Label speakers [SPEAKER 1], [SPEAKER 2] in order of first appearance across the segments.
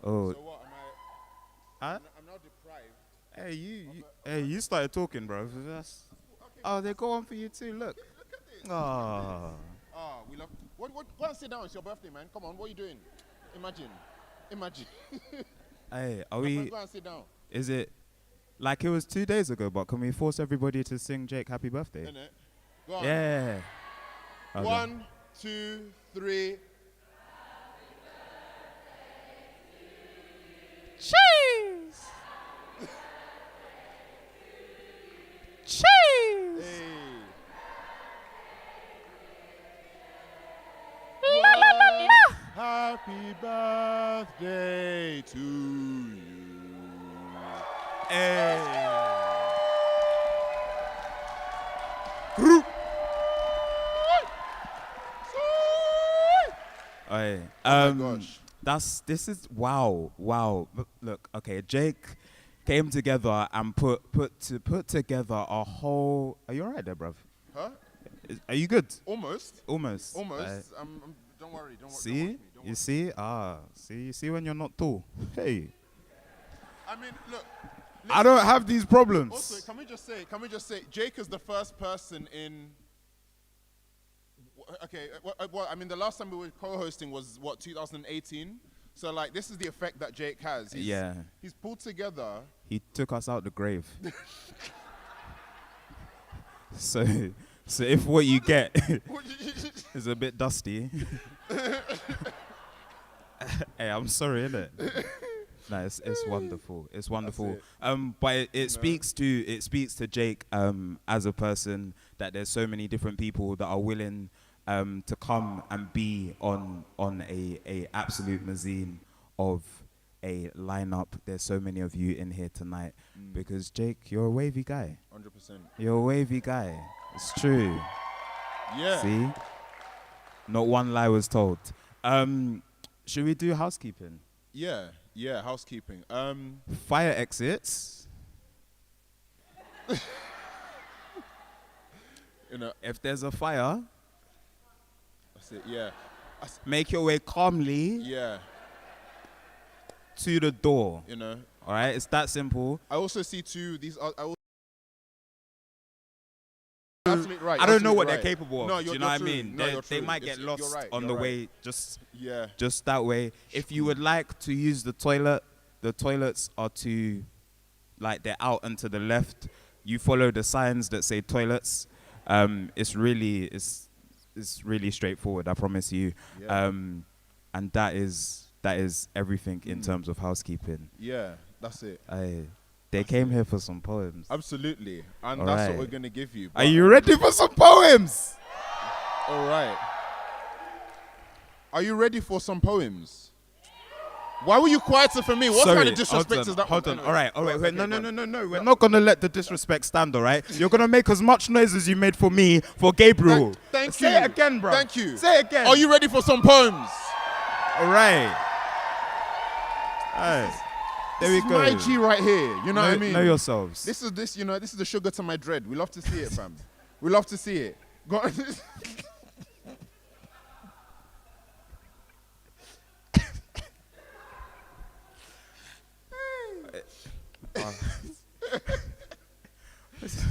[SPEAKER 1] Oh.
[SPEAKER 2] So what?
[SPEAKER 1] Huh?
[SPEAKER 2] I'm now deprived.
[SPEAKER 1] Hey, you started talking, bro. That's, oh, they go on for you too. Look.
[SPEAKER 2] Look at this.
[SPEAKER 1] Oh.
[SPEAKER 2] Oh, we love. What? Go and sit down. It's your birthday, man. Come on. What are you doing? Imagine.
[SPEAKER 1] Hey, are
[SPEAKER 2] My
[SPEAKER 1] we?
[SPEAKER 2] friend, go and sit down.
[SPEAKER 1] Is it like it was 2 days ago? But can we force everybody to sing Jake happy birthday?
[SPEAKER 2] Innit? Go on.
[SPEAKER 1] Yeah.
[SPEAKER 2] 1, 2, 3.
[SPEAKER 1] Cheese. Cheese.
[SPEAKER 2] Hey.
[SPEAKER 1] La la la la.
[SPEAKER 2] Happy birthday to you.
[SPEAKER 1] Hey. Hey.
[SPEAKER 2] Oh my gosh.
[SPEAKER 1] This is wow. Look, okay, Jake came together and put together a whole. Are you alright there, bruv?
[SPEAKER 2] Huh?
[SPEAKER 1] Are you good?
[SPEAKER 2] Almost.
[SPEAKER 1] Almost.
[SPEAKER 2] Don't worry. Don't
[SPEAKER 1] See?
[SPEAKER 2] watch me.
[SPEAKER 1] You see? You see when you're not tall. Hey.
[SPEAKER 2] I mean, look.
[SPEAKER 1] I don't have these problems.
[SPEAKER 2] Also, can we just say, Jake is the first person in. Okay, well, I mean, the last time we were co-hosting was, 2018? So, like, this is the effect that Jake has. He's pulled together.
[SPEAKER 1] He took us out the grave. So if what you get is a bit dusty. Hey, I'm sorry, innit? No, it's wonderful. It's wonderful. But it speaks to Jake as a person, that there's so many different people that are willing to come and be on a absolute mazine of a lineup. There's so many of you in here tonight because Jake, you're a wavy guy.
[SPEAKER 2] 100%.
[SPEAKER 1] You're a wavy guy. It's true.
[SPEAKER 2] Yeah.
[SPEAKER 1] See? Not one lie was told. Should we do housekeeping?
[SPEAKER 2] Yeah, housekeeping.
[SPEAKER 1] Fire exits. If there's a fire,
[SPEAKER 2] that's it, yeah.
[SPEAKER 1] make your way calmly to the door. All right, it's that simple.
[SPEAKER 2] I also see these. Absolutely right.
[SPEAKER 1] I don't know what they're capable of.
[SPEAKER 2] No,
[SPEAKER 1] do you know what I mean?
[SPEAKER 2] No,
[SPEAKER 1] they might get lost on the way. Just that way. If you would like to use the toilets are they're out and to the left. You follow the signs that say toilets. It's really straightforward. I promise you. Yeah. And that is everything in terms of housekeeping.
[SPEAKER 2] Yeah, that's it.
[SPEAKER 1] They came here for some poems.
[SPEAKER 2] Absolutely. And that's what we're going to give you.
[SPEAKER 1] Are you ready for some poems?
[SPEAKER 2] All right. Are you ready for some poems? Why were you quieter for me? What kind of disrespect is that?
[SPEAKER 1] Hold on. All right. Wait, no. We're not going to let the disrespect stand, all right? You're going to make as much noise as you made for me, for Gabriel.
[SPEAKER 2] Thank you.
[SPEAKER 1] Say it again, bro.
[SPEAKER 2] Thank you.
[SPEAKER 1] Say it again.
[SPEAKER 2] Are you ready for some poems?
[SPEAKER 1] All right. All right. There we go.
[SPEAKER 2] My G right here. You know what I mean?
[SPEAKER 1] Know yourselves.
[SPEAKER 2] This is the sugar to my dread. We love to see it, fam. We love to see it. Go on.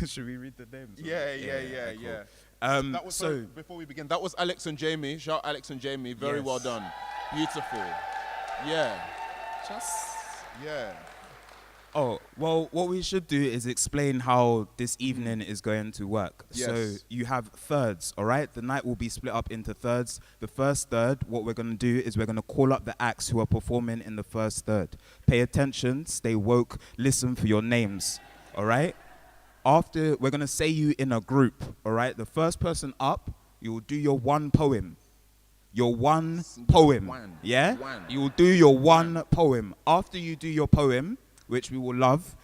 [SPEAKER 1] Should we read the names?
[SPEAKER 2] Yeah.
[SPEAKER 1] Cool. So
[SPEAKER 2] before we begin, that was Alex and Jamie. Shout out Alex and Jamie. Very well done. Beautiful. Yeah. Yeah.
[SPEAKER 1] Oh, well, what we should do is explain how this evening is going to work.
[SPEAKER 2] Yes.
[SPEAKER 1] So you have thirds, all right? The night will be split up into thirds. The first third, what we're going to do is we're going to call up the acts who are performing in the first third. Pay attention, stay woke, listen for your names, all right? After, we're going to say you in a group, all right? The first person up, you will do your one poem. Your one poem, yeah? You will do your one poem. After you do your poem, which we will love,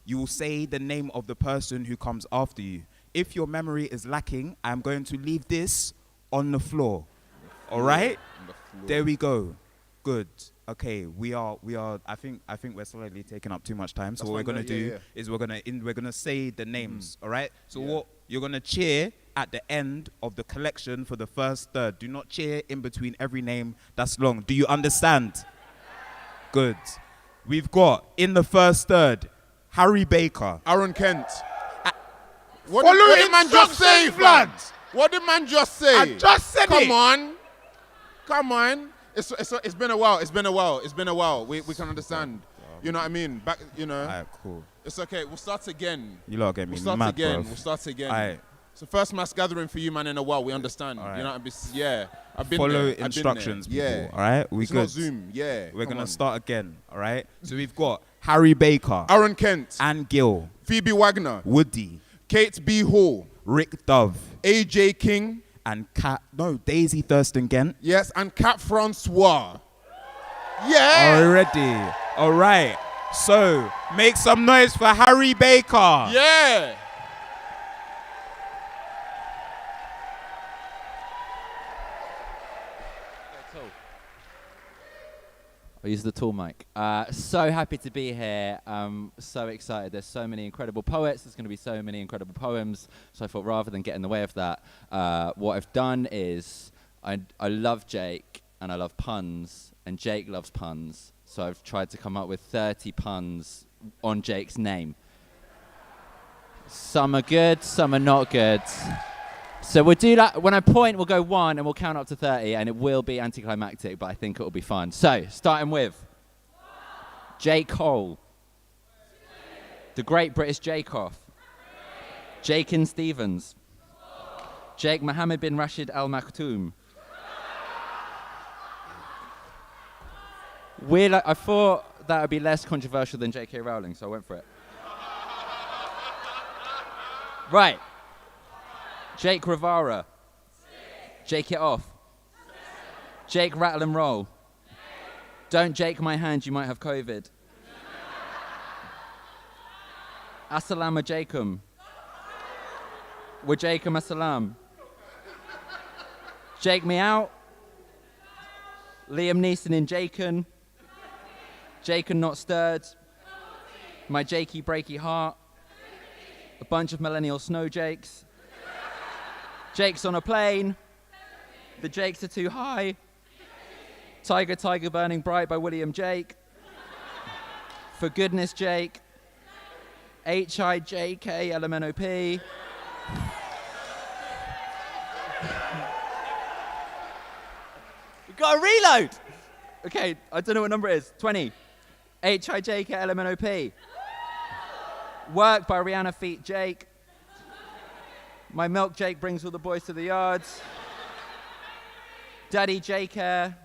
[SPEAKER 1] you will say the name of the person who comes after you. If your memory is lacking, I'm going to leave this on the floor. All right? There we go. Good. Okay, we are. I think we're slightly taking up too much time. So what we're gonna do is we're gonna say the names. All right. So what you're gonna cheer at the end of the collection for the first third. Do not cheer in between every name that's long. Do you understand? Good. We've got, in the first third, Harry Baker.
[SPEAKER 2] Aaron Kent. What did man just say, blood? What did man just say?
[SPEAKER 1] I just said
[SPEAKER 2] Come
[SPEAKER 1] it.
[SPEAKER 2] Come on. It's been a while. We can understand. You know what I mean? Back. You know.
[SPEAKER 1] Alright, cool.
[SPEAKER 2] It's okay. We'll start again.
[SPEAKER 1] You lot get me
[SPEAKER 2] We'll
[SPEAKER 1] mad, bro.
[SPEAKER 2] We'll start again.
[SPEAKER 1] Alright.
[SPEAKER 2] It's the first mass gathering for you, man, in a while. We understand.
[SPEAKER 1] All right.
[SPEAKER 2] You know, I've been
[SPEAKER 1] Follow
[SPEAKER 2] there.
[SPEAKER 1] instructions, people.
[SPEAKER 2] Yeah.
[SPEAKER 1] All right, we
[SPEAKER 2] It's
[SPEAKER 1] good.
[SPEAKER 2] not Zoom. Yeah.
[SPEAKER 1] We're
[SPEAKER 2] Come
[SPEAKER 1] gonna
[SPEAKER 2] on.
[SPEAKER 1] start again. All right. So we've got Harry Baker,
[SPEAKER 2] Aaron Kent,
[SPEAKER 1] Anne Gill,
[SPEAKER 2] Phoebe Wagner,
[SPEAKER 1] Woody,
[SPEAKER 2] Kate B. Hall,
[SPEAKER 1] Rick Dove,
[SPEAKER 2] AJ King,
[SPEAKER 1] and Daisy Thurston-Gent.
[SPEAKER 2] yes, and Cat Francois. Yeah.
[SPEAKER 1] Already. All right. So make some noise for Harry Baker.
[SPEAKER 2] Yeah.
[SPEAKER 3] I'll use the tall mic. So happy to be here. So excited. There's so many incredible poets. There's going to be so many incredible poems. So I thought rather than get in the way of that, what I've done is I love Jake and I love puns, and Jake loves puns. So I've tried to come up with 30 puns on Jake's name. Some are good, some are not good. So we'll do that. When I point, we'll go 1 and we'll count up to 30, and it will be anticlimactic, but I think it will be fun. So, starting with Jake Cole, the great British Jake-Off, Jakin Stevens, Jake Mohammed bin Rashid Al Maktoum. I thought that would be less controversial than J.K. Rowling, so I went for it. Right. Jake Rivara. Jake it off. Jake rattle and roll. Don't Jake my hand, you might have COVID. Assalamu alaikum. Wa Jakem assalam. Jake me out. Liam Neeson in Jaken. Jaken not stirred. My Jakey breaky heart. A bunch of millennial snow Jakes. Jake's on a plane. The Jakes are too high. Tiger, Tiger Burning Bright by William Jake. For goodness Jake. H-I-J-K LMNOP. We got a reload! Okay, I don't know what number it is. 20. H-I-J-K LMNOP. Work by Rihanna Feet Jake. My milk Jake brings all the boys to the yards. Daddy Jake Hair.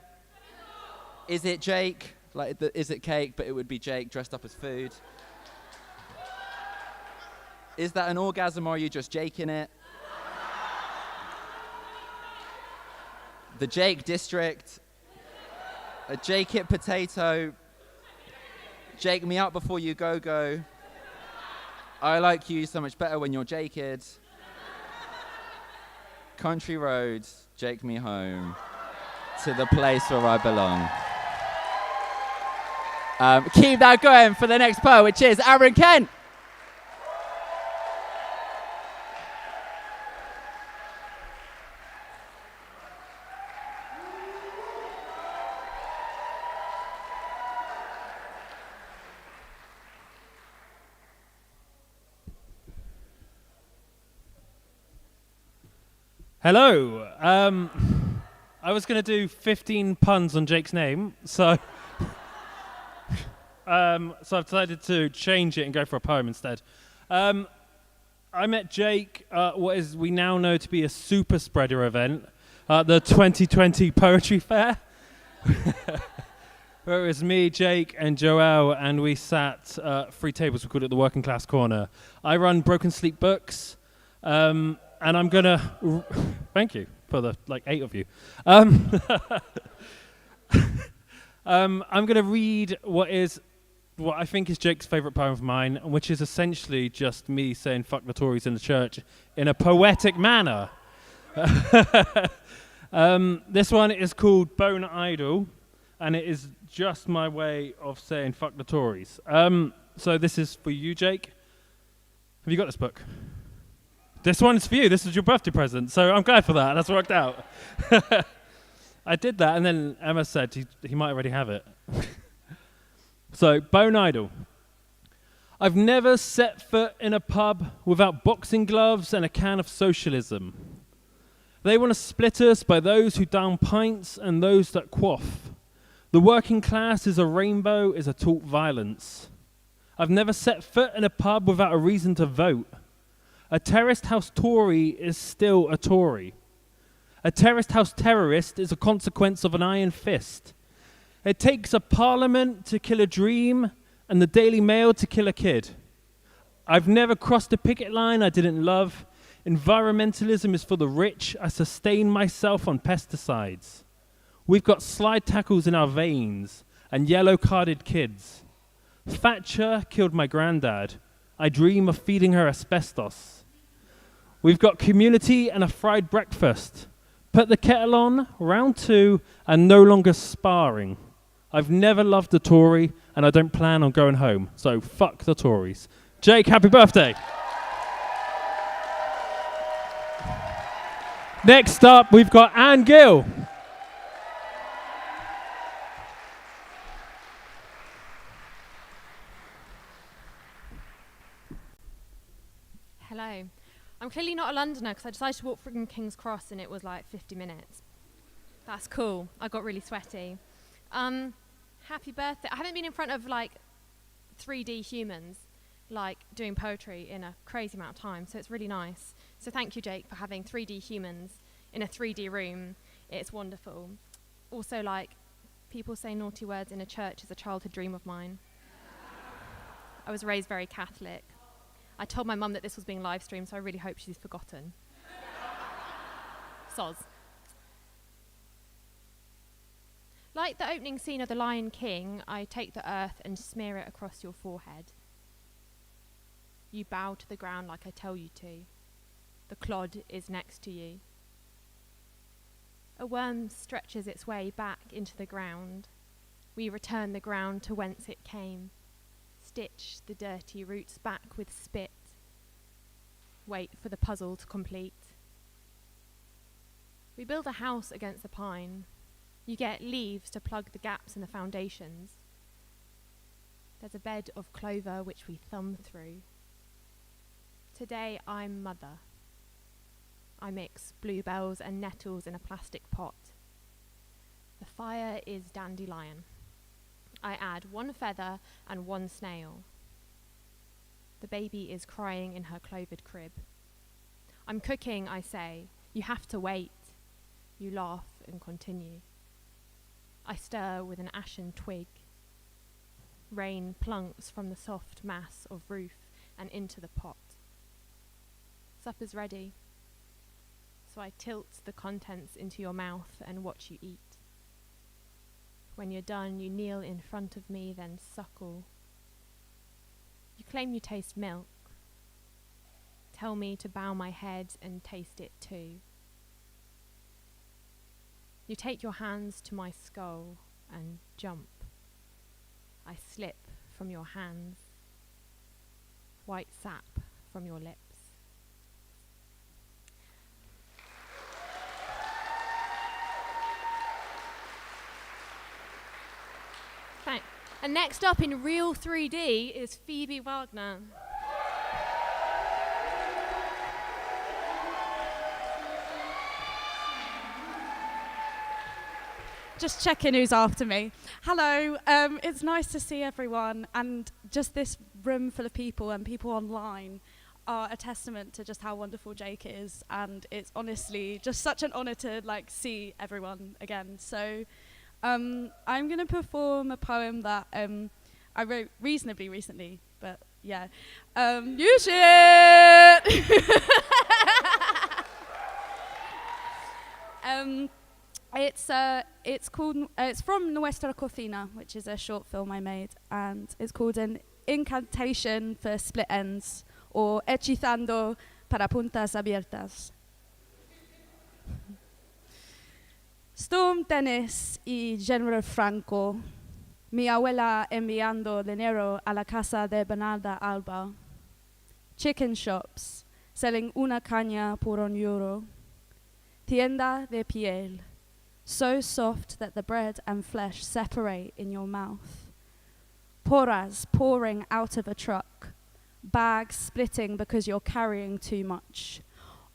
[SPEAKER 3] Is it Jake? Like, is it cake? But it would be Jake dressed up as food. Is that an orgasm or are you just Jaking it? The Jake District. A Jake it potato. Jake me out before you go. I like you so much better when you're Jaked. Country roads, Jake me home to the place where I belong. Keep that going for the next poet, which is Aaron Kent.
[SPEAKER 4] Hello. I was going to do 15 puns on Jake's name, so I've decided to change it and go for a poem instead. I met Jake at what is we now know to be a super spreader event at the 2020 Poetry Fair, where it was me, Jake, and Joel, and we sat 3 tables. We called it the Working Class Corner. I run Broken Sleep Books. And I'm gonna thank you for the 8 of you. I'm gonna read what I think is Jake's favourite poem of mine, which is essentially just me saying "fuck the Tories" in the church in a poetic manner. This one is called "Bone Idol," and it is just my way of saying "fuck the Tories." So this is for you, Jake. Have you got this book? This one is for you. This is your birthday present. So I'm glad for that. That's worked out. I did that, and then Emma said he might already have it. So, Bone Idol. I've never set foot in a pub without boxing gloves and a can of socialism. They want to split us by those who down pints and those that quaff. The working class is a rainbow, is a taught violence. I've never set foot in a pub without a reason to vote. A terraced house Tory is still a Tory. A terraced house terrorist is a consequence of an iron fist. It takes a parliament to kill a dream and the Daily Mail to kill a kid. I've never crossed a picket line I didn't love. Environmentalism is for the rich. I sustain myself on pesticides. We've got slide tackles in our veins and yellow-carded kids. Thatcher killed my granddad. I dream of feeding her asbestos. We've got community and a fried breakfast. Put the kettle on, round 2, and no longer sparring. I've never loved a Tory, and I don't plan on going home. So fuck the Tories. Jake, happy birthday. Next up, we've got Anne Gill.
[SPEAKER 5] Hello. I'm clearly not a Londoner because I decided to walk from King's Cross and it was like 50 minutes. That's cool. I got really sweaty. Happy birthday. I haven't been in front of like 3D humans like doing poetry in a crazy amount of time, so it's really nice. So thank you, Jake, for having 3D humans in a 3D room. It's wonderful. Also, like, people say naughty words in a church is a childhood dream of mine. I was raised very Catholic. I told my mum that this was being live streamed, so I really hope she's forgotten. Soz. Like the opening scene of The Lion King, I take the earth and smear it across your forehead. You bow to the ground like I tell you to. The clod is next to you. A worm stretches its way back into the ground. We return the ground to whence it came. Stitch the dirty roots back with spit. Wait for the puzzle to complete. We build a house against the pine. You get leaves to plug the gaps in the foundations. There's a bed of clover which we thumb through. Today I'm mother. I mix bluebells and nettles in a plastic pot. The fire is dandelion. I add 1 feather and 1 snail. The baby is crying in her clovered crib. I'm cooking, I say. You have to wait. You laugh and continue. I stir with an ashen twig. Rain plunks from the soft mass of roof and into the pot. Supper's ready. So I tilt the contents into your mouth and watch you eat. When you're done, you kneel in front of me, then suckle. You claim you taste milk. Tell me to bow my head and taste it too. You take your hands to my skull and jump. I slip from your hands. White sap from your lips. Thanks. And next up in real 3D is Phoebe Wagner.
[SPEAKER 6] Just checking who's after me. Hello, it's nice to see everyone, and just this room full of people and people online are a testament to just how wonderful Jake is, and it's honestly just such an honor to see everyone again. So I'm going to perform a poem that I wrote reasonably recently, but yeah. You shit! It's called. It's from Nuestra Cocina, which is a short film I made, and it's called An Incantation for Split Ends, or Hechizando para Puntas Abiertas. Storm Tennis y General Franco. Mi abuela enviando dinero a la casa de Bernarda Alba. Chicken shops selling una caña por €1. Tienda de piel. So soft that the bread and flesh separate in your mouth. Porras pouring out of a truck. Bags splitting because you're carrying too much.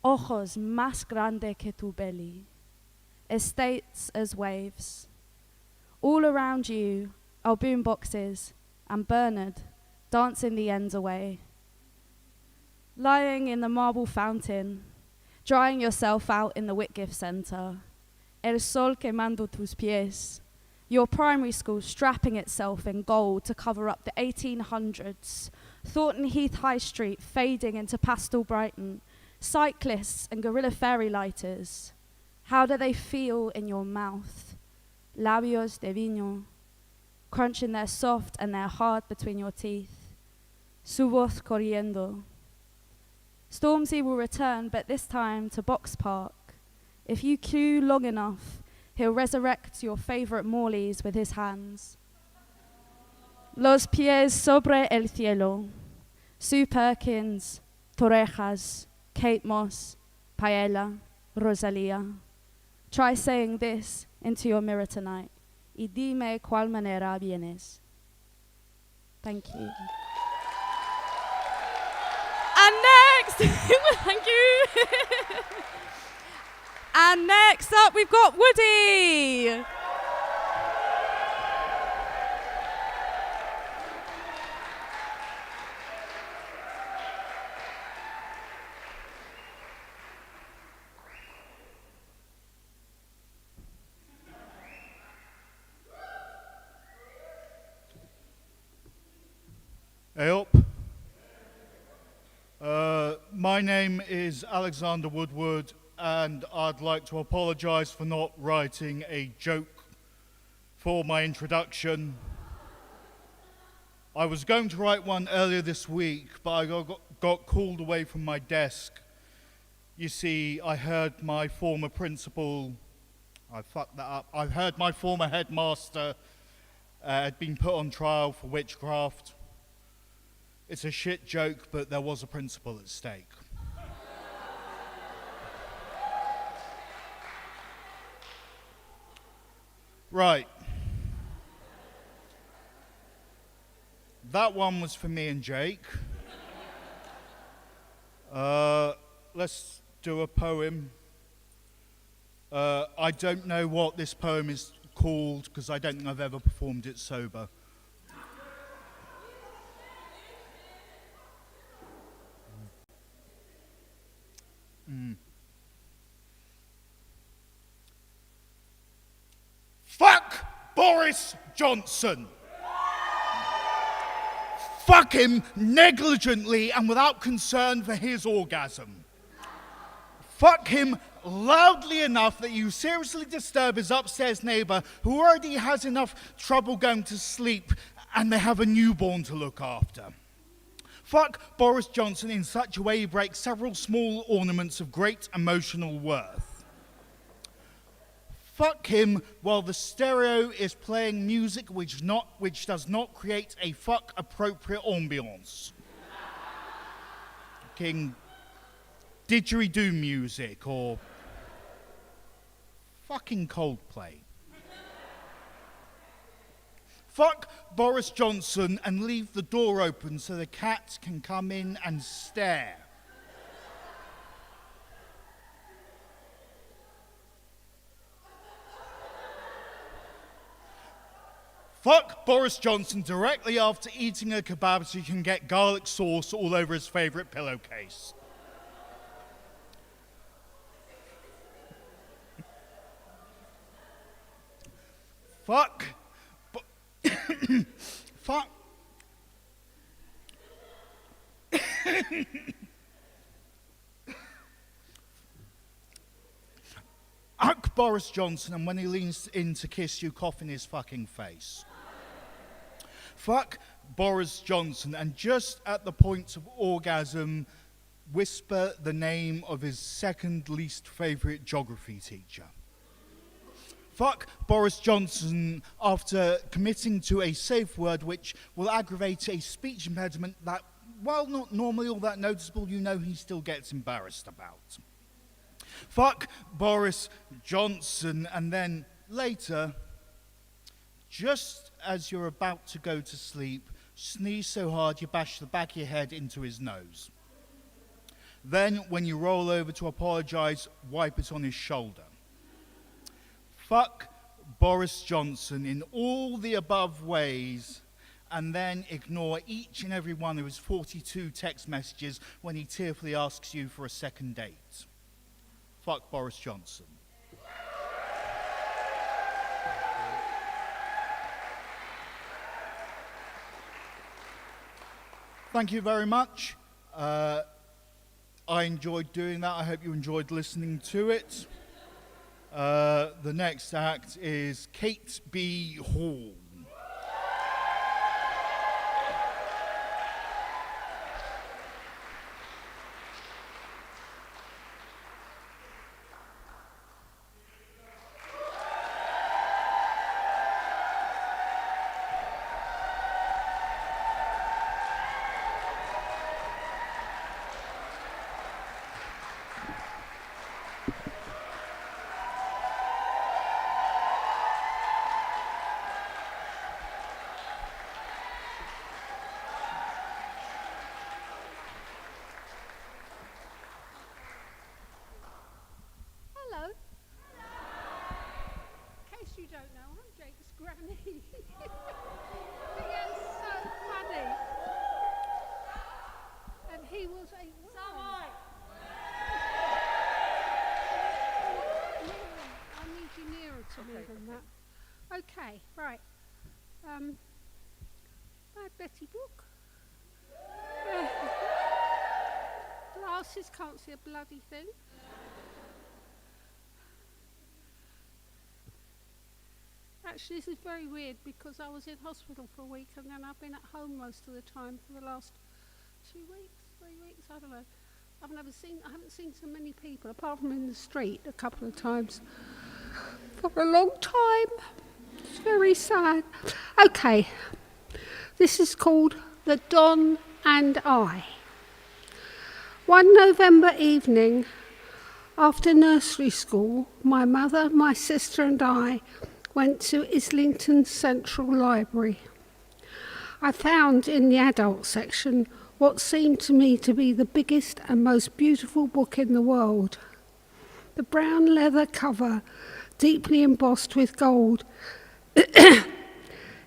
[SPEAKER 6] Ojos más grande que tu belly. Estates as waves. All around you are boom boxes and Bernard dancing the ends away. Lying in the marble fountain, drying yourself out in the Whitgift Centre. El sol quemando tus pies. Your primary school strapping itself in gold to cover up the 1800s. Thornton Heath High Street fading into pastel Brighton. Cyclists and guerrilla fairy lighters. How do they feel in your mouth? Labios de vino, crunching their soft and their hard between your teeth. Su voz corriendo. Stormzy will return, but this time to Box Park. If you queue long enough, he'll resurrect your favorite Morleys with his hands. Los pies sobre el cielo. Sue Perkins, Torrejas, Kate Moss, Paella, Rosalia. Try saying this into your mirror tonight. Y dime cuál manera vienes. Thank you. And next, thank you. And next up, we've got Woody.
[SPEAKER 7] Hey up. My name is Alexander Woodward, and I'd like to apologise for not writing a joke for my introduction. I was going to write one earlier this week, but I got called away from my desk. You see, I heard my former principal, I fucked that up, I heard my former headmaster had been put on trial for witchcraft. It's a shit joke, but there was a principal at stake. Right. That one was for me and Jake. Let's do a poem. I don't know what this poem is called because I don't think I've ever performed it sober. Fuck Boris Johnson. Fuck him negligently and without concern for his orgasm. Fuck him loudly enough that you seriously disturb his upstairs neighbour who already has enough trouble going to sleep and they have a newborn to look after. Fuck Boris Johnson in such a way he breaks several small ornaments of great emotional worth. Fuck him while the stereo is playing music which does not create a fuck-appropriate ambience. Fucking didgeridoo music or fucking Coldplay. Fuck Boris Johnson and leave the door open so the cats can come in and stare. Fuck Boris Johnson directly after eating a kebab so he can get garlic sauce all over his favourite pillowcase. Fuck. Fuck. Fuck Boris Johnson and when he leans in to kiss you, cough in his fucking face. Fuck Boris Johnson and just at the point of orgasm, whisper the name of his second least favourite geography teacher. Fuck Boris Johnson after committing to a safe word which will aggravate a speech impediment that, while not normally all that noticeable, you know he still gets embarrassed about. Fuck Boris Johnson and then later, just as you're about to go to sleep, sneeze so hard you bash the back of your head into his nose. Then, when you roll over to apologise, wipe it on his shoulder. Fuck Boris Johnson in all the above ways, and then ignore each and every one of his 42 text messages when he tearfully asks you for a second date. Fuck Boris Johnson. Thank you very much. I enjoyed doing that. I hope you enjoyed listening to it. The next act is Kate B. Hall.
[SPEAKER 8] You don't know, I'm Jake's granny. He is so funny. And he was a woman. I need you nearer to me than that. Okay, right. Bad Betty book. Glasses, can't see a bloody thing. Actually, this is very weird because I was in hospital for a week and then I've been at home most of the time for the last 2 weeks, 3 weeks, I don't know. I haven't seen so many people apart from in the street a couple of times for a long time. It's very sad. Okay, this is called The Don and I. One November evening after nursery school, my mother, my sister and I went to Islington Central Library. I found in the adult section what seemed to me to be the biggest and most beautiful book in the world. The brown leather cover, deeply embossed with gold.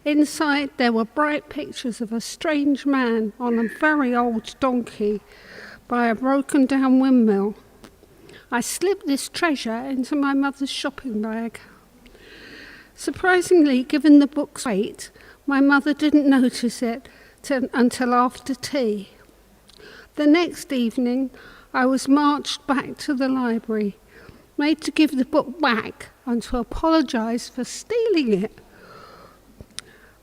[SPEAKER 8] Inside there were bright pictures of a strange man on a very old donkey by a broken down windmill. I slipped this treasure into my mother's shopping bag. Surprisingly, given the book's weight, my mother didn't notice it until after tea. The next evening, I was marched back to the library, made to give the book back and to apologise for stealing it.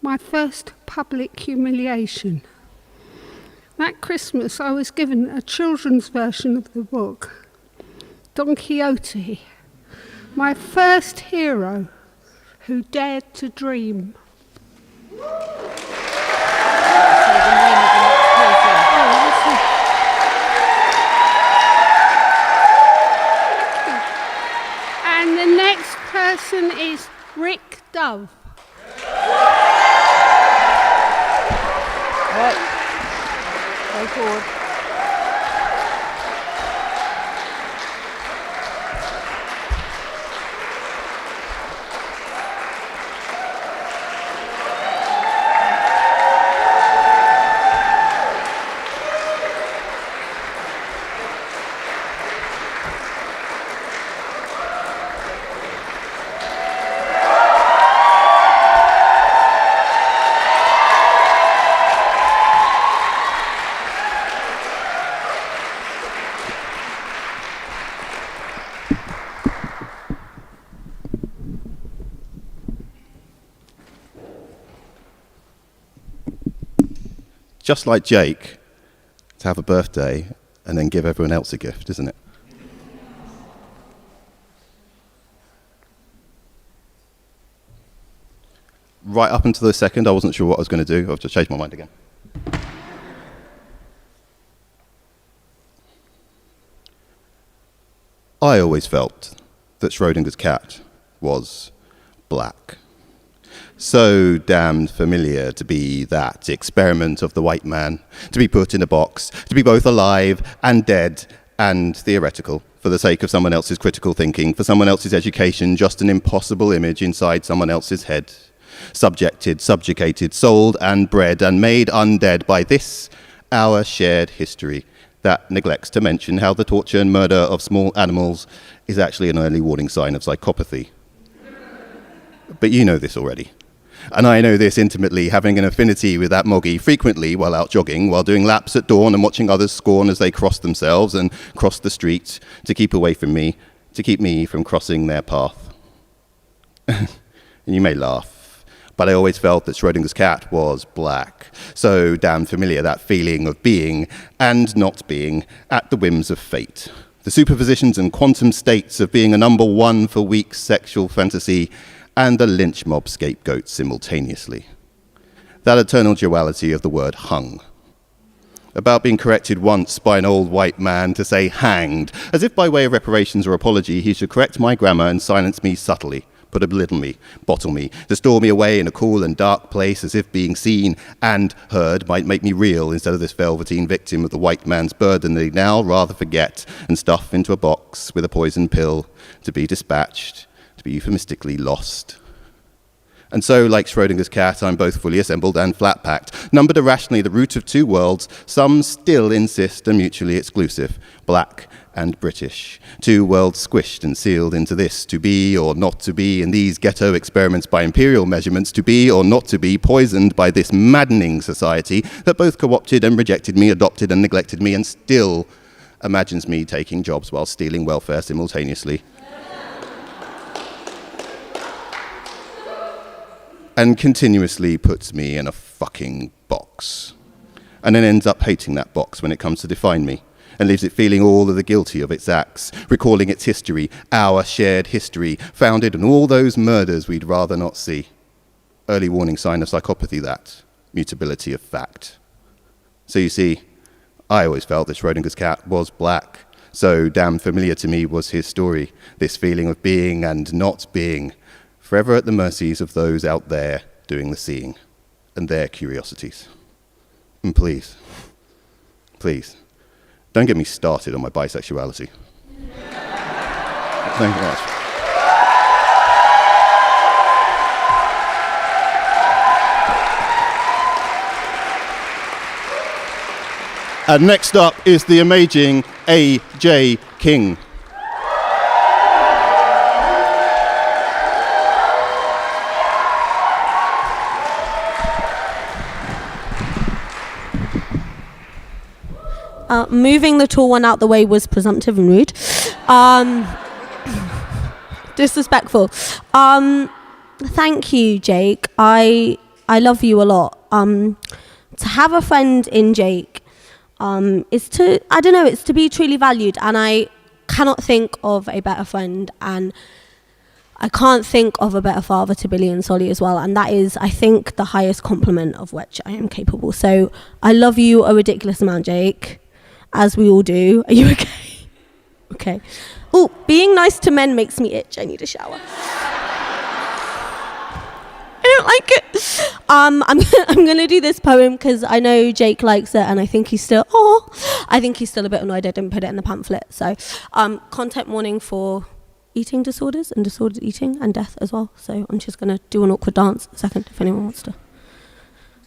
[SPEAKER 8] My first public humiliation. That Christmas, I was given a children's version of the book, Don Quixote, my first hero who dared to dream. And the next person is Rick Dove. Go forward.
[SPEAKER 9] Just like Jake, to have a birthday and then give everyone else a gift, isn't it? Right up until the second, I wasn't sure what I was going to do. I've just changed my mind again. I always felt that Schrodinger's cat was black. So damned familiar to be that experiment of the white man, to be put in a box, to be both alive and dead and theoretical, for the sake of someone else's critical thinking, for someone else's education, just an impossible image inside someone else's head. Subjected, subjugated, sold and bred and made undead by this, our shared history, that neglects to mention how the torture and murder of small animals is actually an early warning sign of psychopathy. But you know this already. And I know this intimately, having an affinity with that moggy frequently while out jogging, while doing laps at dawn and watching others scorn as they cross themselves and cross the street to keep away from me, to keep me from crossing their path. And you may laugh, but I always felt that Schrodinger's cat was black. So damn familiar, that feeling of being and not being at the whims of fate. The superpositions and quantum states of being a number one for weak sexual fantasy and the lynch mob scapegoat simultaneously. That eternal duality of the word hung. About being corrected once by an old white man to say hanged, as if by way of reparations or apology he should correct my grammar and silence me subtly, put a belittle me, bottle me, to store me away in a cool and dark place as if being seen and heard might make me real instead of this velveteen victim of the white man's burden that he'd now rather forget and stuff into a box with a poison pill to be dispatched, to be euphemistically lost. And so, like Schrodinger's cat, I'm both fully assembled and flat-packed, numbered irrationally the root of two worlds, some still insist are mutually exclusive, black and British. Two worlds squished and sealed into this, to be or not to be, in these ghetto experiments by imperial measurements, to be or not to be, poisoned by this maddening society that both co-opted and rejected me, adopted and neglected me, and still imagines me taking jobs while stealing welfare simultaneously. And continuously puts me in a fucking box. And then ends up hating that box when it comes to define me, and leaves it feeling all of the guilty of its acts, recalling its history, our shared history, founded on all those murders we'd rather not see. Early warning sign of psychopathy, that. Mutability of fact. So you see, I always felt that Schrodinger's cat was black. So damn familiar to me was his story, this feeling of being and not being, forever at the mercies of those out there doing the seeing, and their curiosities. And please, don't get me started on my bisexuality. Thank you very much. And next up is the amazing A.J. King.
[SPEAKER 10] Moving the tall one out the way was presumptive and rude. Disrespectful. Thank you, Jake. I love you a lot. To have a friend in Jake is to, I don't know, it's to be truly valued, and I cannot think of a better friend, and I can't think of a better father to Billy and Solly as well, and that is, I think, the highest compliment of which I am capable. So I love you a ridiculous amount, Jake, as we all do. Are you okay? Okay. Oh, being nice to men makes me itch. I need a shower. I don't like it. I'm gonna do this poem because I know Jake likes it, and I think he's still a bit annoyed I didn't put it in the pamphlet. So, content warning for eating disorders and disordered eating and death as well. So I'm just gonna do an awkward dance a second if anyone wants to.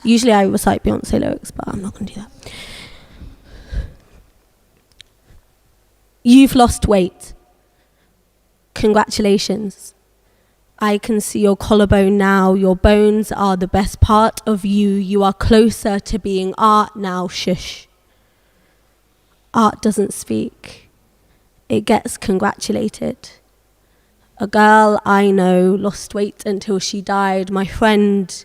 [SPEAKER 10] Usually I recite Beyonce lyrics, but I'm not gonna do that. You've lost weight. Congratulations. I can see your collarbone now. Your bones are the best part of you. You are closer to being art now. Shush. Art doesn't speak. It gets congratulated. A girl I know lost weight until she died. My friend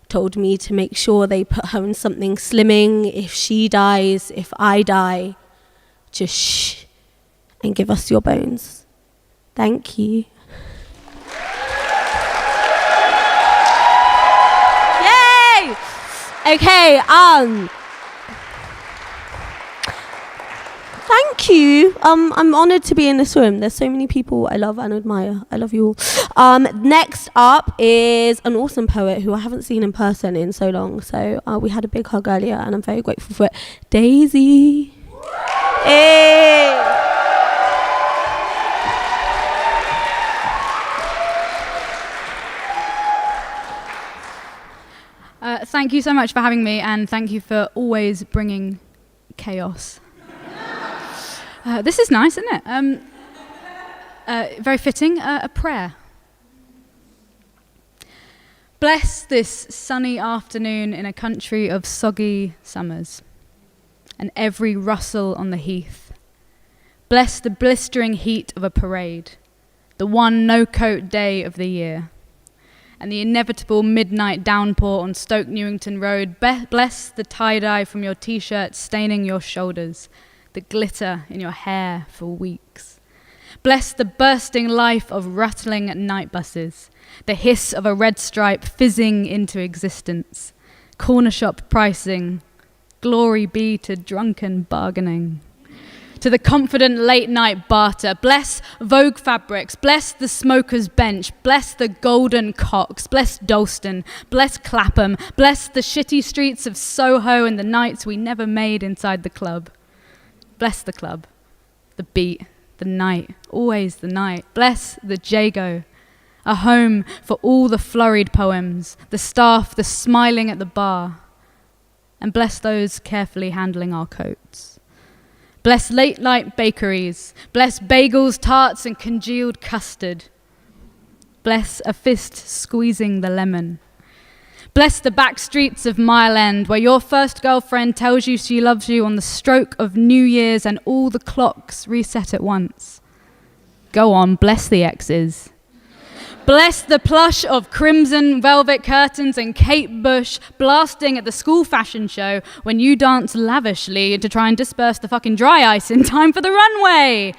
[SPEAKER 10] told me to make sure they put her in something slimming. If she dies, if I die, just shh and give us your bones. Thank you. Yay! Okay, Thank you. I'm honoured to be in this room. There's so many people I love and admire. I love you all. Next up is an awesome poet who I haven't seen in person in so long. So we had a big hug earlier, and I'm very grateful for it. Daisy. Hey.
[SPEAKER 11] Thank you so much for having me, and thank you for always bringing chaos. This is nice, isn't it? Very fitting. A prayer. Bless this sunny afternoon in a country of soggy summers, and every rustle on the heath. Bless the blistering heat of a parade, the one no-coat day of the year, and the inevitable midnight downpour on Stoke Newington Road. Bless the tie-dye from your t-shirt staining your shoulders, the glitter in your hair for weeks. Bless the bursting life of rattling night buses, the hiss of a red stripe fizzing into existence, corner shop pricing, glory be to drunken bargaining. To the confident late-night barter, bless Vogue fabrics, bless the smoker's bench, bless the golden cocks, bless Dalston, bless Clapham, bless the shitty streets of Soho and the nights we never made inside the club. Bless the club, the beat, the night, always the night. Bless the Jago, a home for all the flurried poems, the staff, the smiling at the bar. And bless those carefully handling our coats. Bless late-night bakeries. Bless bagels, tarts, and congealed custard. Bless a fist squeezing the lemon. Bless the back streets of Mile End, where your first girlfriend tells you she loves you on the stroke of New Year's and all the clocks reset at once. Go on, bless the exes. Bless the plush of crimson velvet curtains and Kate Bush blasting at the school fashion show when you dance lavishly to try and disperse the fucking dry ice in time for the runway.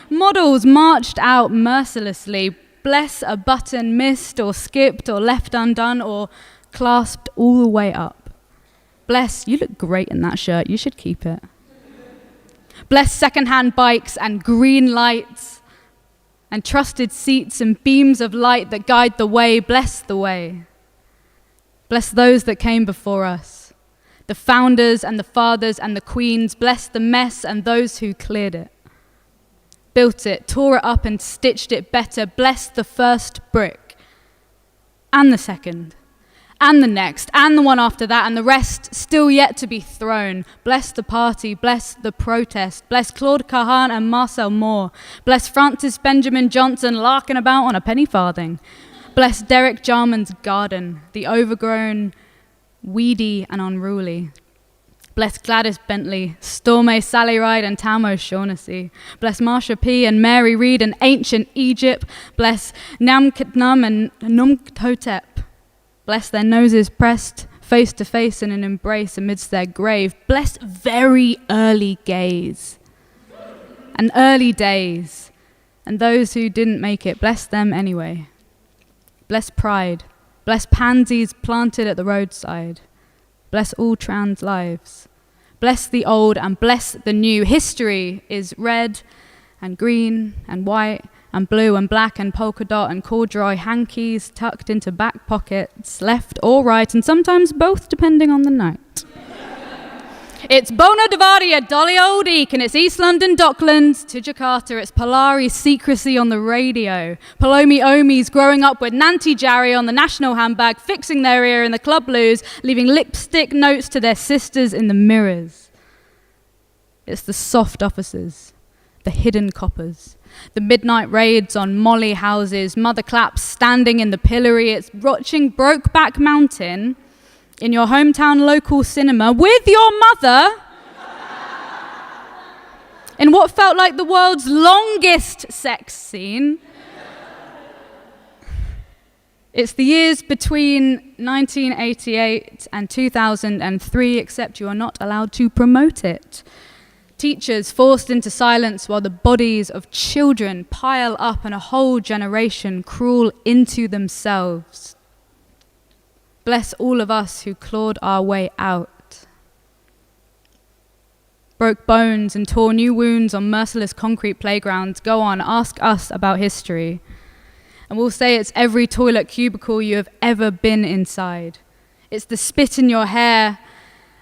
[SPEAKER 11] Models marched out mercilessly. Bless a button missed or skipped or left undone or clasped all the way up. Bless, you look great in that shirt. You should keep it. Bless second-hand bikes and green lights and trusted seats and beams of light that guide the way. Bless the way. Bless those that came before us, the founders and the fathers and the queens. Bless the mess and those who cleared it, built it, tore it up and stitched it better. Bless the first brick and the second and the next and the one after that and the rest still yet to be thrown. Bless the party, bless the protest, bless Claude Kahn and Marcel Moore, bless Francis Benjamin Johnson larking about on a penny farthing, bless Derek Jarman's garden, the overgrown, weedy and unruly. Bless Gladys Bentley, Stormé Sally Ride and Tamo Shaughnessy. Bless Marsha P. and Mary Read and ancient Egypt. Bless Namkitnam and Numhotep. Bless their noses pressed face to face in an embrace amidst their grave. Bless very early gays and early days, and those who didn't make it. Bless them anyway. Bless pride. Bless pansies planted at the roadside. Bless all trans lives. Bless the old and bless the new. History is red and green and white and blue and black and polka dot and corduroy hankies tucked into back pockets, left or right, and sometimes both depending on the night. It's Bona Divadia, Dolly Old Eek, and it's East London Docklands to Jakarta. It's Polari secrecy on the radio. Palomi Omis growing up with Nanti Jarry on the national handbag, fixing their ear in the club blues, leaving lipstick notes to their sisters in the mirrors. It's the soft officers, the hidden coppers, the midnight raids on molly houses, mother claps standing in the pillory. It's watching Brokeback Mountain in your hometown local cinema with your mother in what felt like the world's longest sex scene. It's the years between 1988 and 2003, except you are not allowed to promote it. Teachers forced into silence while the bodies of children pile up and a whole generation crawl into themselves. Bless all of us who clawed our way out. broke bones and tore new wounds on merciless concrete playgrounds. Go on, ask us about history. And we'll say it's every toilet cubicle you have ever been inside. It's the spit in your hair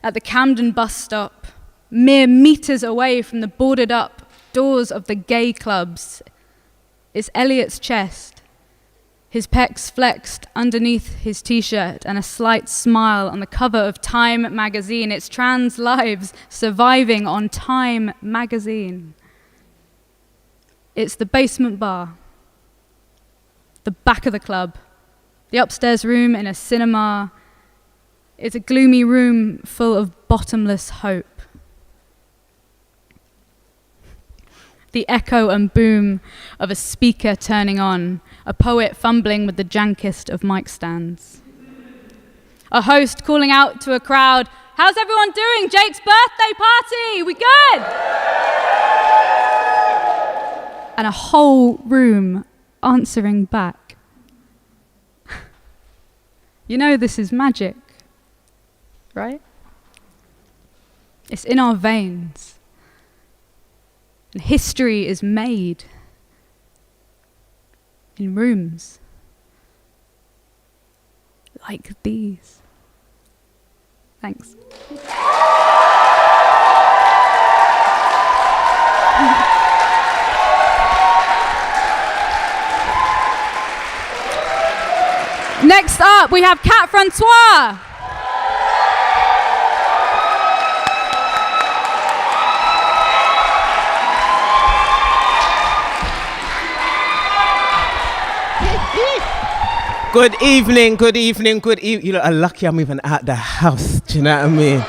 [SPEAKER 11] at the Camden bus stop, mere meters away from the boarded up doors of the gay clubs. It's Elliot's chest, his pecs flexed underneath his t-shirt and a slight smile on the cover of Time magazine. It's trans lives surviving on Time magazine. It's the basement bar, the back of the club, the upstairs room in a cinema. It's a gloomy room full of bottomless hope. The echo and boom of a speaker turning on, a poet fumbling with the jankest of mic stands. A host calling out to a crowd, "How's everyone doing? Jake's birthday party, we good?" And a whole room answering back. You know this is magic, right? It's in our veins. And history is made in rooms like these. Thanks. Next up, we have Cat Francois.
[SPEAKER 12] Good evening, good evening, good evening. You lot are lucky I'm even out the house, do you know what I mean?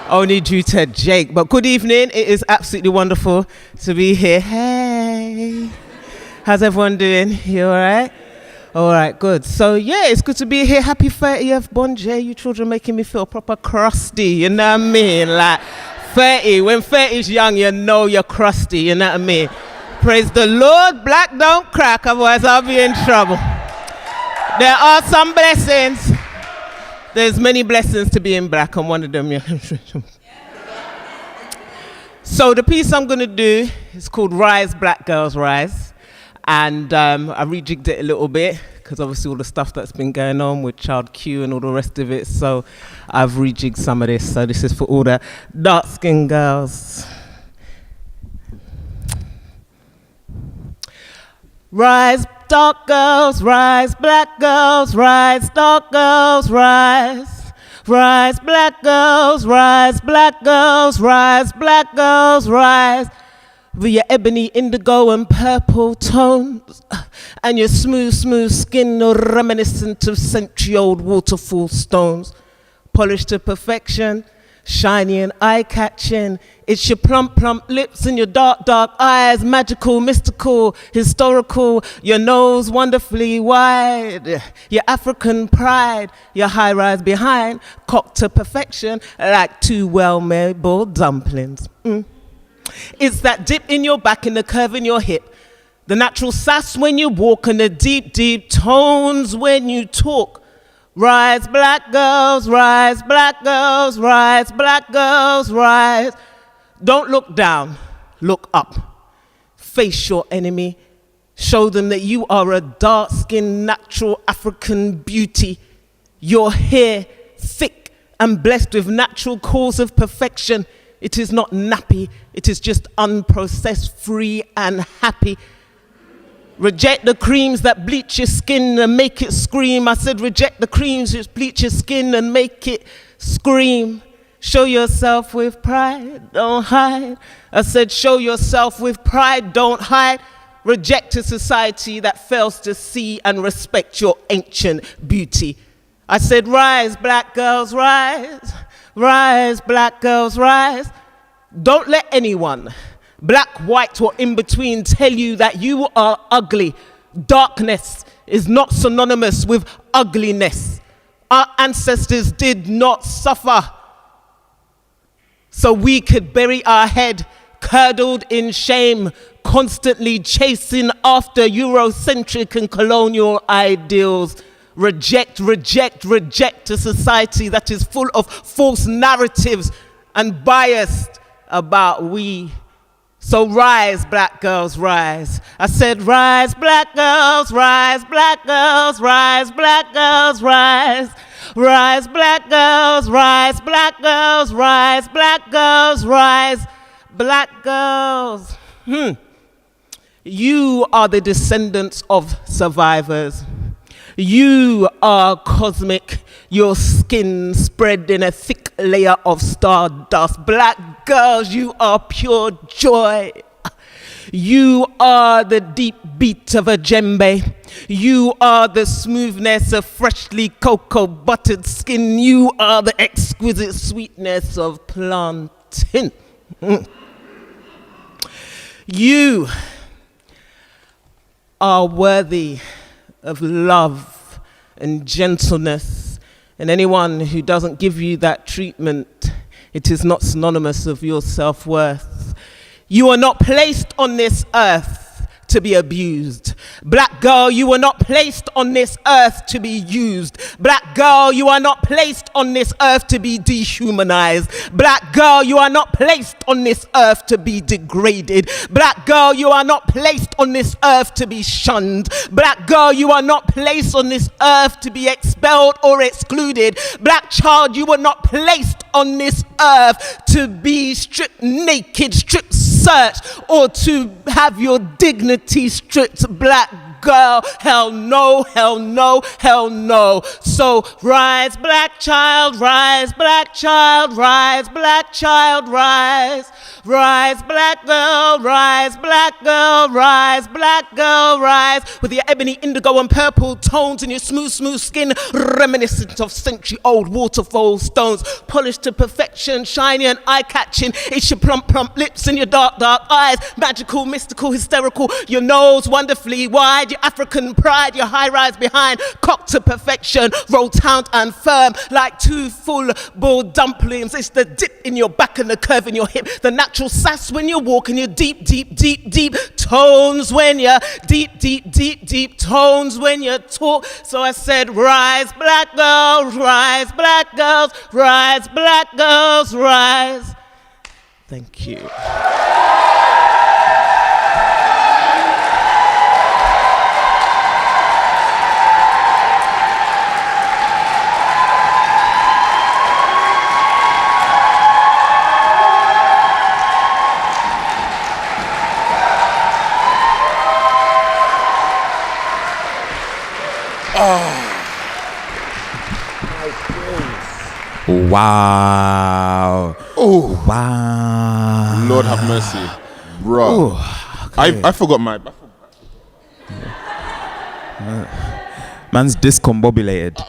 [SPEAKER 12] Only due to Jake. But good evening, it is absolutely wonderful to be here. Hey, how's everyone doing? You all right? All right, good. So yeah, it's good to be here. Happy 30th, Bon J. You children making me feel proper crusty, you know what I mean? Like 30, when 30's young, you know you're crusty, you know what I mean? Praise the Lord, black don't crack, otherwise I'll be in trouble. There are some blessings. There's many blessings to being black, and one of them, yeah. So the piece I'm going to do is called Rise, Black Girls Rise. And I rejigged it a little bit, because obviously all the stuff that's been going on with Child Q and all the rest of it. So I've rejigged some of this. So this is for all the dark-skinned girls. Rise, dark girls, rise, black girls, rise, dark girls, rise. Rise, black girls, rise, black girls, rise, black girls, rise. With your ebony, indigo and purple tones and your smooth, smooth skin reminiscent of century-old waterfall stones. Polished to perfection, shiny and eye-catching. It's your plump, plump lips and your dark, dark eyes, magical, mystical, historical, your nose wonderfully wide, your African pride, your high-rise behind, cocked to perfection like two well-made boiled dumplings. It's that dip in your back and the curve in your hip, the natural sass when you walk and the deep, deep tones when you talk. Rise, black girls, rise, black girls, rise, black girls, rise. Don't look down, look up. Face your enemy. Show them that you are a dark-skinned, natural African beauty. Your hair, thick and blessed with natural cause of perfection. It is not nappy, it is just unprocessed, free and happy. Reject the creams that bleach your skin and make it scream. I said reject the creams that bleach your skin and make it scream. Show yourself with pride, don't hide. I said show yourself with pride, don't hide. Reject a society that fails to see and respect your ancient beauty. I said rise, black girls, rise. Rise, black girls, rise. Don't let anyone, black, white, or in between, tell you that you are ugly. Darkness is not synonymous with ugliness. Our ancestors did not suffer so we could bury our head curdled in shame, constantly chasing after Eurocentric and colonial ideals. Reject, reject, reject a society that is full of false narratives and biased about we. So rise, black girls, rise. I said, rise, black girls, rise, black girls, rise, black girls, rise. Rise, black girls, rise, black girls, rise, black girls, rise, black girls. You are the descendants of survivors. You are cosmic, your skin spread in a thick layer of stardust. Black girls, you are pure joy. You are the deep beat of a djembe. You are the smoothness of freshly cocoa buttered skin. You are the exquisite sweetness of plantain. You are worthy of love and gentleness, and anyone who doesn't give you that treatment, it is not synonymous of your self-worth. You are not placed on this earth to be abused. Black girl, you were not placed on this earth to be used. Black girl, you are not placed on this earth to be dehumanized. Black girl, you are not placed on this earth to be degraded. Black girl, you are not placed on this earth to be shunned. Black girl, you are not placed on this earth to be expelled or excluded. Black child, you were not placed on this earth to be stripped naked, stripped searched, or to have your dignity stripped. Black girl, hell no, hell no, hell no. So rise, black child, rise, black child, rise, black child, rise. Rise, black girl, rise, black girl, rise, black girl, rise. With your ebony, indigo and purple tones and your smooth, smooth skin, reminiscent of century-old waterfall stones, polished to perfection, shiny and eye-catching. It's your plump, plump lips and your dark, dark eyes, magical, mystical, hysterical. Your nose wonderfully wide, your African pride, your high-rise behind, cocked to perfection, rotund and firm, like two full-boiled dumplings. It's the dip in your back and the curve in your hip, the natural sass when you're walking, your deep, deep, deep, deep tones when you're deep, deep, deep, deep tones when you talk. So I said, rise, black girls, rise, black girls, rise, black girls, rise. Thank you.
[SPEAKER 1] Wow.
[SPEAKER 2] Oh.
[SPEAKER 1] Wow.
[SPEAKER 2] Lord have mercy. Bro.
[SPEAKER 1] Ooh, okay.
[SPEAKER 2] I forgot my...
[SPEAKER 1] Man's discombobulated.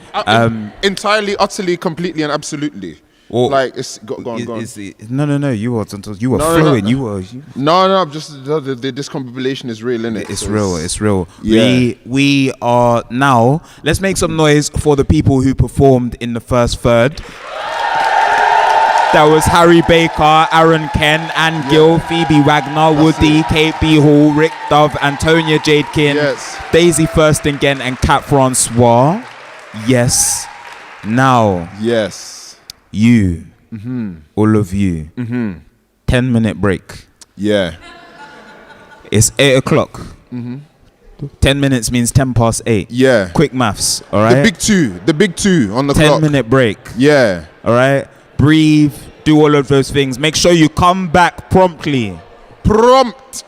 [SPEAKER 2] Entirely, utterly, completely, and absolutely. Like, it's... Go on.
[SPEAKER 1] No. You were flowing.
[SPEAKER 2] No, just the discombobulation is real, innit?
[SPEAKER 1] It's real.
[SPEAKER 2] Yeah.
[SPEAKER 1] We are now... Let's make some noise for the people who performed in the first third. That was Harry Baker, Aaron Ken, Ann Gill, Phoebe Wagner, Woody, Kate B. Hall, Rick Dove, Antonia Jade Kin, Daisy Thurston-Gent, and Kat Francois. Yes. Now.
[SPEAKER 2] Yes.
[SPEAKER 1] You. All of you. 10-minute break.
[SPEAKER 2] Yeah.
[SPEAKER 1] It's 8 o'clock. 10 minutes means 10 past 8.
[SPEAKER 2] Yeah.
[SPEAKER 1] Quick maths, all right?
[SPEAKER 2] The big two on the clock.
[SPEAKER 1] 10-minute break.
[SPEAKER 2] Yeah.
[SPEAKER 1] All right? Breathe, do all of those things. Make sure you come back promptly.
[SPEAKER 2] Prompt.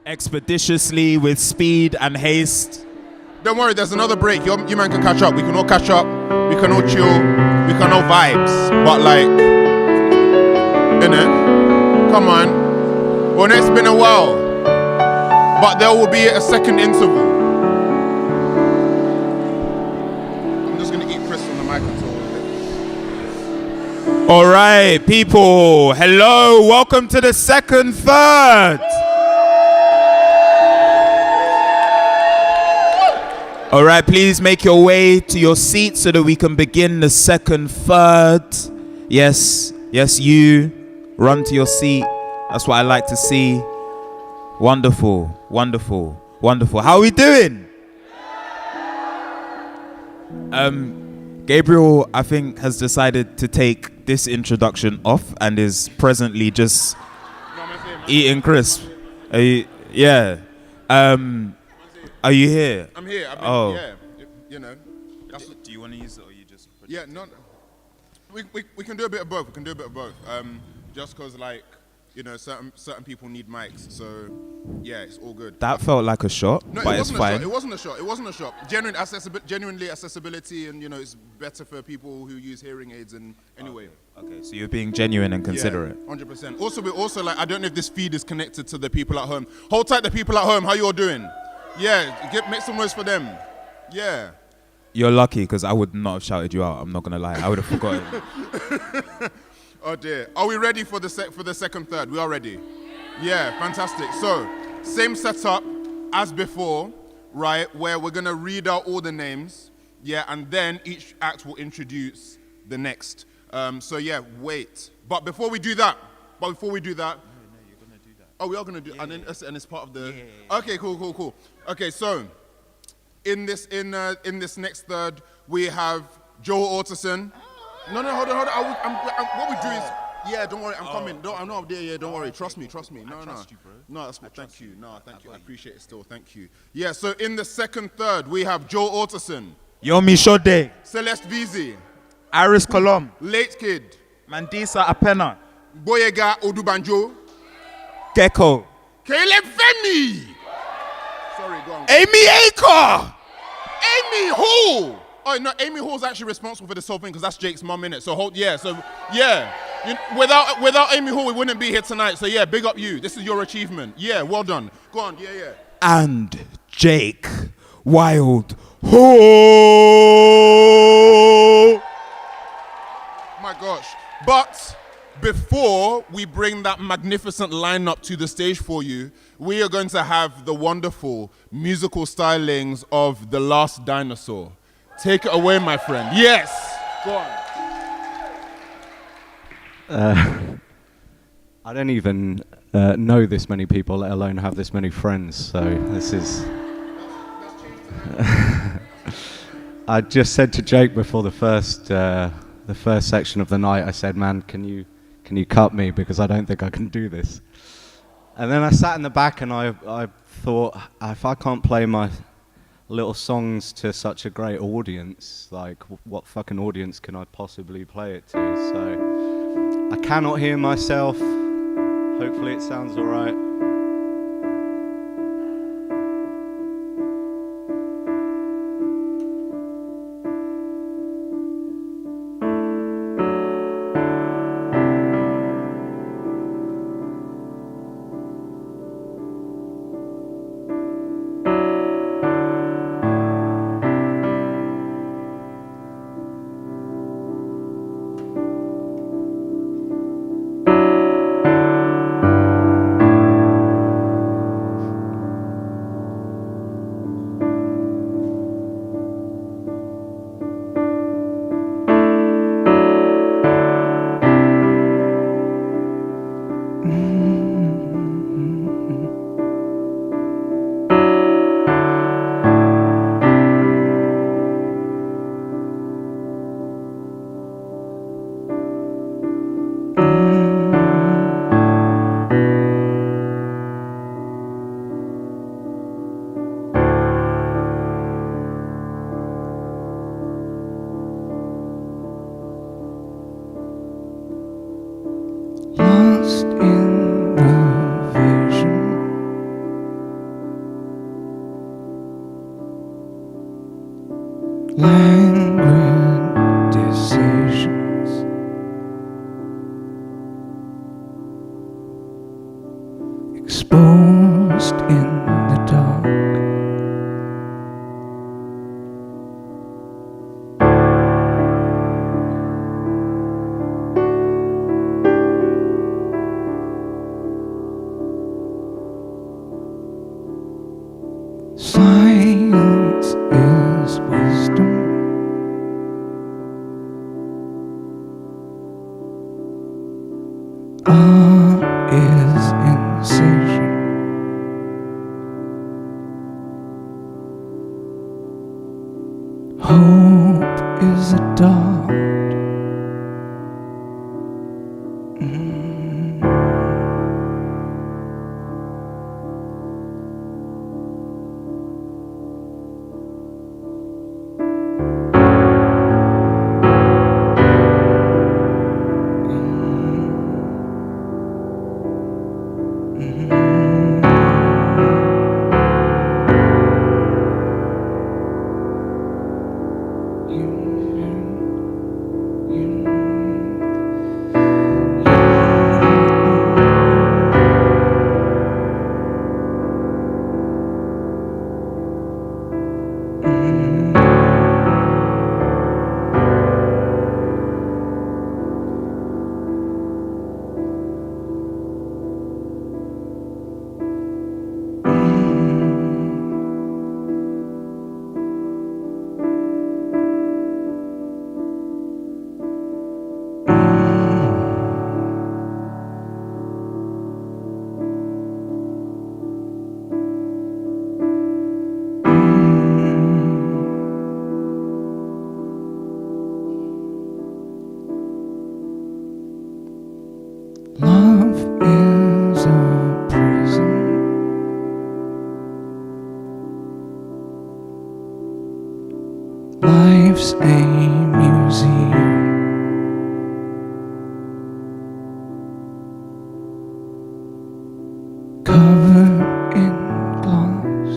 [SPEAKER 1] expeditiously with speed and haste.
[SPEAKER 2] Don't worry, there's another break. You man can catch up. We can all catch up. We can all chill. We can all vibes. But like, innit? Come on. Well, it's been a while. But there will be a second interval. I'm just going to eat Chris on the mic until...
[SPEAKER 1] All right, people. Hello. Welcome to the second third. All right, please make your way to your seat so that we can begin the second third. Yes, you. Run to your seat. That's what I like to see. Wonderful. How are we doing? Gabriel, I think, has decided to take this introduction off and is presently just eating crisp. Yeah. Are you here?
[SPEAKER 2] I'm here. Yeah. You know.
[SPEAKER 1] Do you want to use it or you just...
[SPEAKER 2] Yeah, no. We can do a bit of both. Just because, like, you know, certain people need mics. So, yeah, it's all good.
[SPEAKER 1] That felt like a shot,
[SPEAKER 2] no,
[SPEAKER 1] but it's fine.
[SPEAKER 2] It wasn't a shot. Genuinely accessibility, and, you know, it's better for people who use hearing aids and anyway.
[SPEAKER 1] Okay, so you're being genuine and considerate.
[SPEAKER 2] Yeah, 100%. Also, like, I don't know if this feed is connected to the people at home. Hold tight, the people at home. How you all doing? Yeah, make some noise for them. Yeah.
[SPEAKER 1] You're lucky because I would not have shouted you out. I'm not gonna lie, I would have forgotten.
[SPEAKER 2] Oh dear. Are we ready for the second third? We are ready. Yeah, fantastic. So, same setup as before, right? Where we're gonna read out all the names, yeah, and then each act will introduce the next. So yeah, wait. But before we do that. Oh, we are gonna do, and it's part of the. Yeah. Okay, cool. Okay, so in this next third, we have Joel Auterson. No, hold on. What we do is, yeah, don't worry, I'm coming. I'm not up there. Yeah, don't worry. Trust me. No. I trust you, bro. No, that's what. Thank you. No, thank you. I appreciate it still. Thank you. Yeah. So in the second third, we have Joel Auterson,
[SPEAKER 1] Yomi Sode,
[SPEAKER 2] Celeste Vizi,
[SPEAKER 1] Iris Colomb,
[SPEAKER 2] Late Kid,
[SPEAKER 1] Mandisa Apena,
[SPEAKER 2] Gboyega Odubanjo,
[SPEAKER 1] Gecko,
[SPEAKER 2] Caleb Femi. Sorry, go on.
[SPEAKER 1] Amy Acre.
[SPEAKER 2] Amy Hall. Oh no, Amy Hall's actually responsible for this whole thing because that's Jake's mum, innit? So without Amy Hall, we wouldn't be here tonight. So yeah, big up you. This is your achievement. Yeah, well done. Go on. Yeah.
[SPEAKER 1] And Jake Wild Hall.
[SPEAKER 2] My gosh. But before we bring that magnificent lineup to the stage for you, we are going to have the wonderful musical stylings of The Last Dinosaur. Take it away, my friend. Yes. Go
[SPEAKER 13] on. I don't even know this many people, let alone have this many friends. So this is... I just said to Jake before the first section of the night, I said, man, can you cut me because I don't think I can do this. And then I sat in the back and I thought, if I can't play my little songs to such a great audience, like what fucking audience can I possibly play it to? So I cannot hear myself. Hopefully it sounds all right.
[SPEAKER 14] languid decisions, exposed in the dark. Silence is wisdom. Art is incision. Hope is a dart. Love is a prison. Life's a museum. Covered in glass.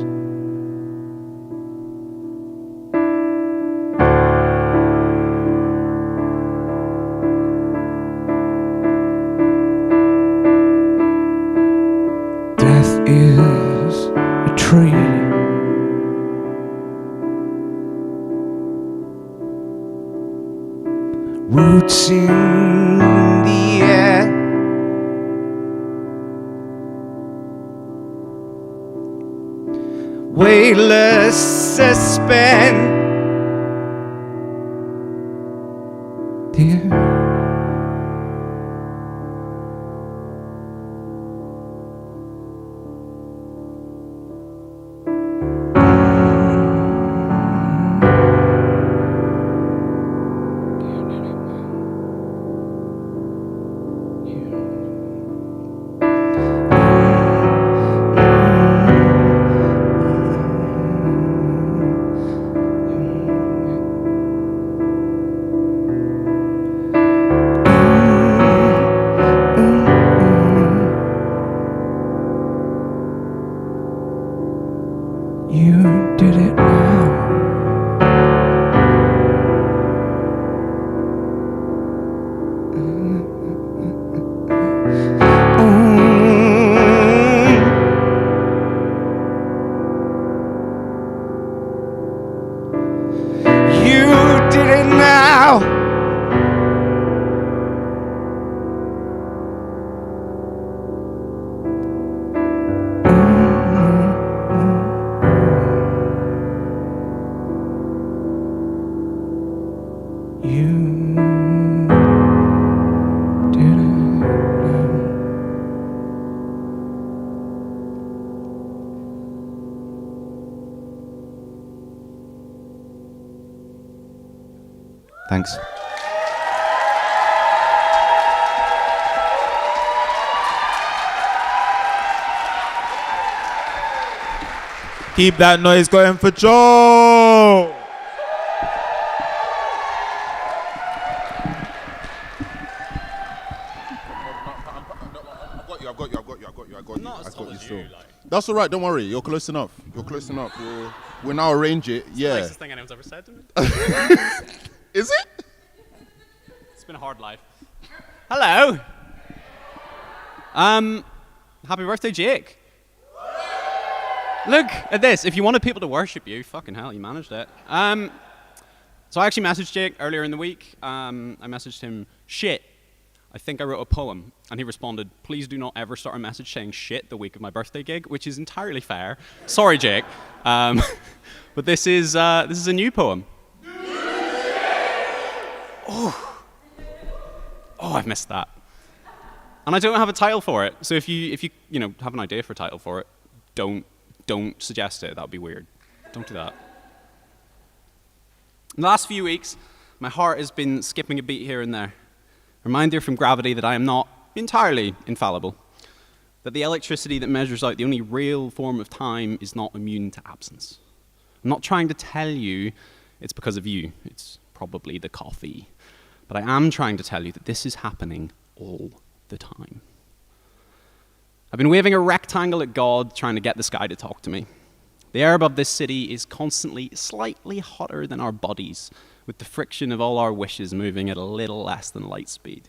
[SPEAKER 14] Death is a tree. Roots in the air. Weightless suspense. Dear. You did it now. You did it now. You did it now.
[SPEAKER 13] Thanks.
[SPEAKER 1] Keep that noise going for Joe.
[SPEAKER 2] I've got you still. That's all right. Don't worry. You're close enough. We'll now arrange it.
[SPEAKER 15] It's
[SPEAKER 2] Yeah.
[SPEAKER 15] the nicest thing anyone's ever said to me.
[SPEAKER 2] Is it?
[SPEAKER 15] It's been a hard life. Hello. Happy birthday, Jake. Look at this. If you wanted people to worship you, fucking hell, you managed it. So I actually messaged Jake earlier in the week. I messaged him, shit, I think I wrote a poem. And he responded, please do not ever start a message saying shit the week of my birthday gig, which is entirely fair. Sorry, Jake. But this is a new poem. Oh, I've missed that. And I don't have a title for it. So if you have an idea for a title for it, don't suggest it. That would be weird. Don't do that. In the last few weeks, my heart has been skipping a beat here and there. Reminder from gravity that I am not entirely infallible. That the electricity that measures out the only real form of time is not immune to absence. I'm not trying to tell you it's because of you. It's probably the coffee. But I am trying to tell you that this is happening all the time. I've been waving a rectangle at God, trying to get the sky to talk to me. The air above this city is constantly slightly hotter than our bodies, with the friction of all our wishes moving at a little less than light speed.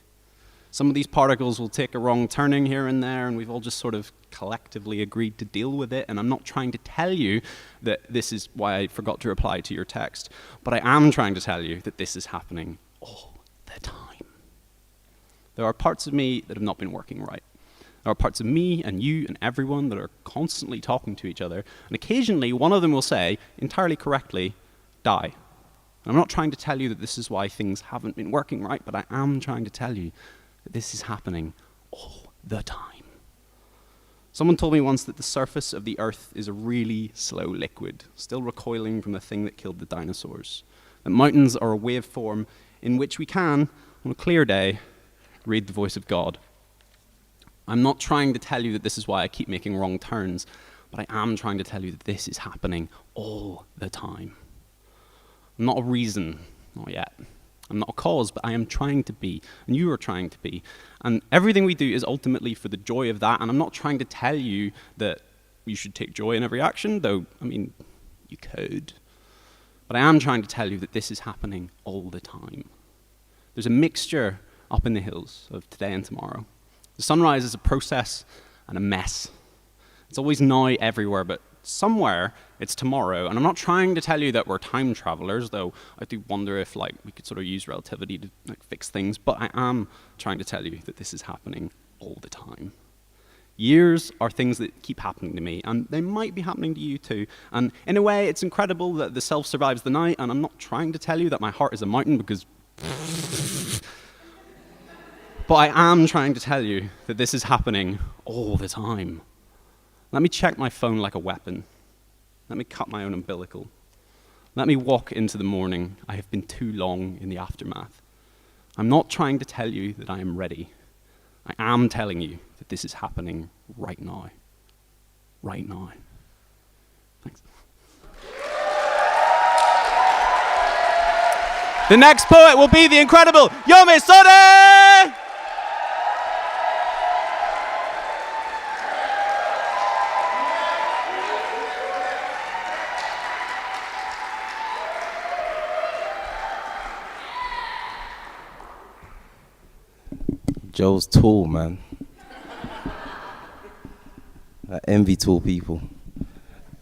[SPEAKER 15] Some of these particles will take a wrong turning here and there, and we've all just sort of collectively agreed to deal with it. And I'm not trying to tell you that this is why I forgot to reply to your text, but I am trying to tell you that this is happening all the time. There are parts of me that have not been working right. There are parts of me and you and everyone that are constantly talking to each other, and occasionally one of them will say, entirely correctly, die. And I'm not trying to tell you that this is why things haven't been working right, but I am trying to tell you that this is happening all the time. Someone told me once that the surface of the earth is a really slow liquid, still recoiling from the thing that killed the dinosaurs. That mountains are a waveform in which we can, on a clear day, read the voice of God. I'm not trying to tell you that this is why I keep making wrong turns, but I am trying to tell you that this is happening all the time. I'm not a reason, not yet. I'm not a cause, but I am trying to be, and you are trying to be. And everything we do is ultimately for the joy of that, and I'm not trying to tell you that you should take joy in every action, though, I mean, you could. But I am trying to tell you that this is happening all the time. There's a mixture up in the hills of today and tomorrow. The sunrise is a process and a mess. It's always now everywhere, but somewhere it's tomorrow. And I'm not trying to tell you that we're time travelers, though I do wonder if we could sort of use relativity to fix things. But I am trying to tell you that this is happening all the time. Years are things that keep happening to me, and they might be happening to you too. And in a way, it's incredible that the self survives the night, and I'm not trying to tell you that my heart is a mountain because... But I am trying to tell you that this is happening all the time. Let me check my phone like a weapon. Let me cut my own umbilical. Let me walk into the morning. I have been too long in the aftermath. I'm not trying to tell you that I am ready. I am telling you that this is happening right now. Right now. Thanks. The next poet will be the incredible Yomi Sode!
[SPEAKER 16] Joe's tall, man. I envy tall people.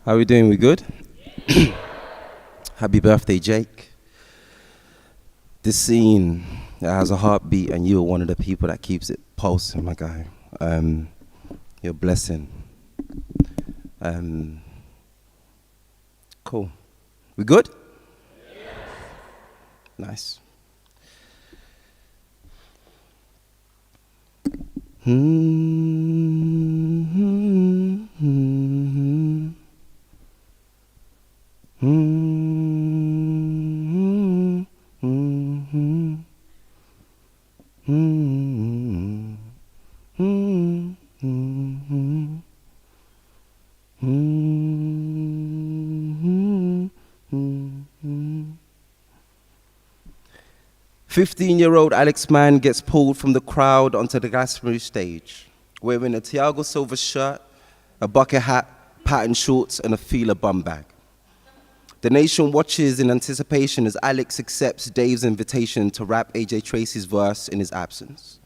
[SPEAKER 16] How we doing? We good? Happy birthday, Jake. This scene has a heartbeat, and you're one of the people that keeps it pulsing, my guy. You're a blessing. Cool. We good? Yes. Nice. "15-year-old Alex Mann gets pulled from the crowd onto the Glastonbury stage, wearing a Thiago Silva shirt, a bucket hat, patterned shorts, and a Fila bum bag. The nation watches in anticipation as Alex accepts Dave's invitation to rap AJ Tracy's verse in his absence.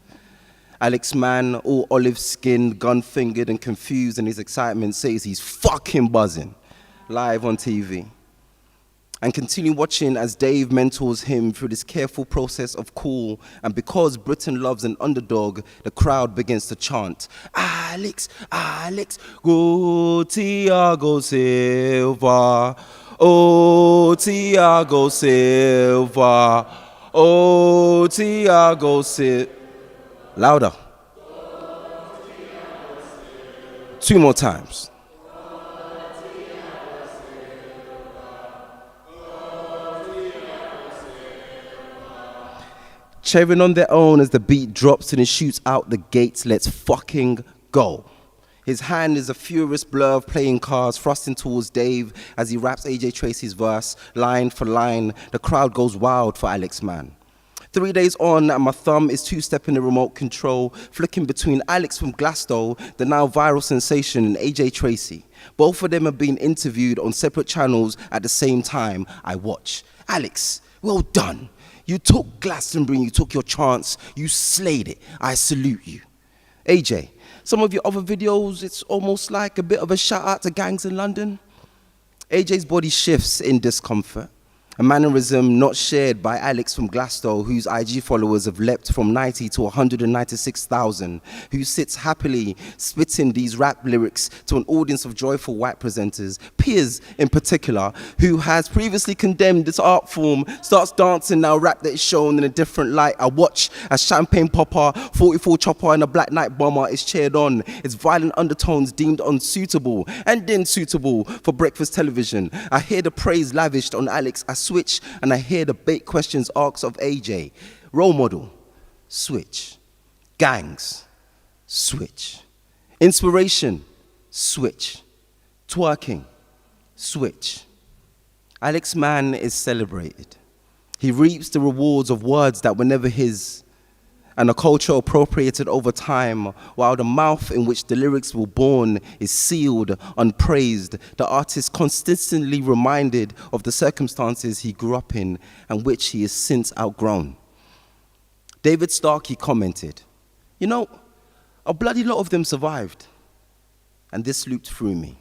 [SPEAKER 16] Alex man, all olive-skinned, gun-fingered and confused in his excitement, says he's fucking buzzing, live on TV. And continue watching as Dave mentors him through this careful process of cool, and because Britain loves an underdog, the crowd begins to chant, Alex, Alex, go Thiago Silva, oh Thiago Silva, oh Thiago Silva. Louder. 2 more times. Cheering on their own as the beat drops and he shoots out the gates. Let's fucking go. His hand is a furious blur of playing cards thrusting towards Dave as he raps AJ Tracy's verse, line for line. The crowd goes wild for Alex man. 3 days on, and my thumb is two-stepping the remote control, flicking between Alex from Glasgow, the now viral sensation, and AJ Tracy. Both of them are being interviewed on separate channels at the same time. I watch. Alex, well done. You took Glastonbury, you took your chance, you slayed it. I salute you. AJ, some of your other videos, it's almost like a bit of a shout out to gangs in London. AJ's body shifts in discomfort. A mannerism not shared by Alex from Glasgow, whose IG followers have leapt from 90 to 196,000, who sits happily spitting these rap lyrics to an audience of joyful white presenters, Piers in particular, who has previously condemned this art form, starts dancing now rap that is shown in a different light. I watch as Champagne Popper, 44 Chopper and a Black Knight Bomber is cheered on, its violent undertones deemed unsuitable and unsuitable for breakfast television. I hear the praise lavished on Alex. I switch and I hear the bait questions asked of AJ. Role model, switch. Gangs, switch. Inspiration, switch. Twerking, switch. Alex man is celebrated. He reaps the rewards of words that were never his, and a culture appropriated over time, while the mouth in which the lyrics were born is sealed, unpraised. The artist consistently reminded of the circumstances he grew up in and which he has since outgrown. David Starkey commented, you know, a bloody lot of them survived. And this looped through me.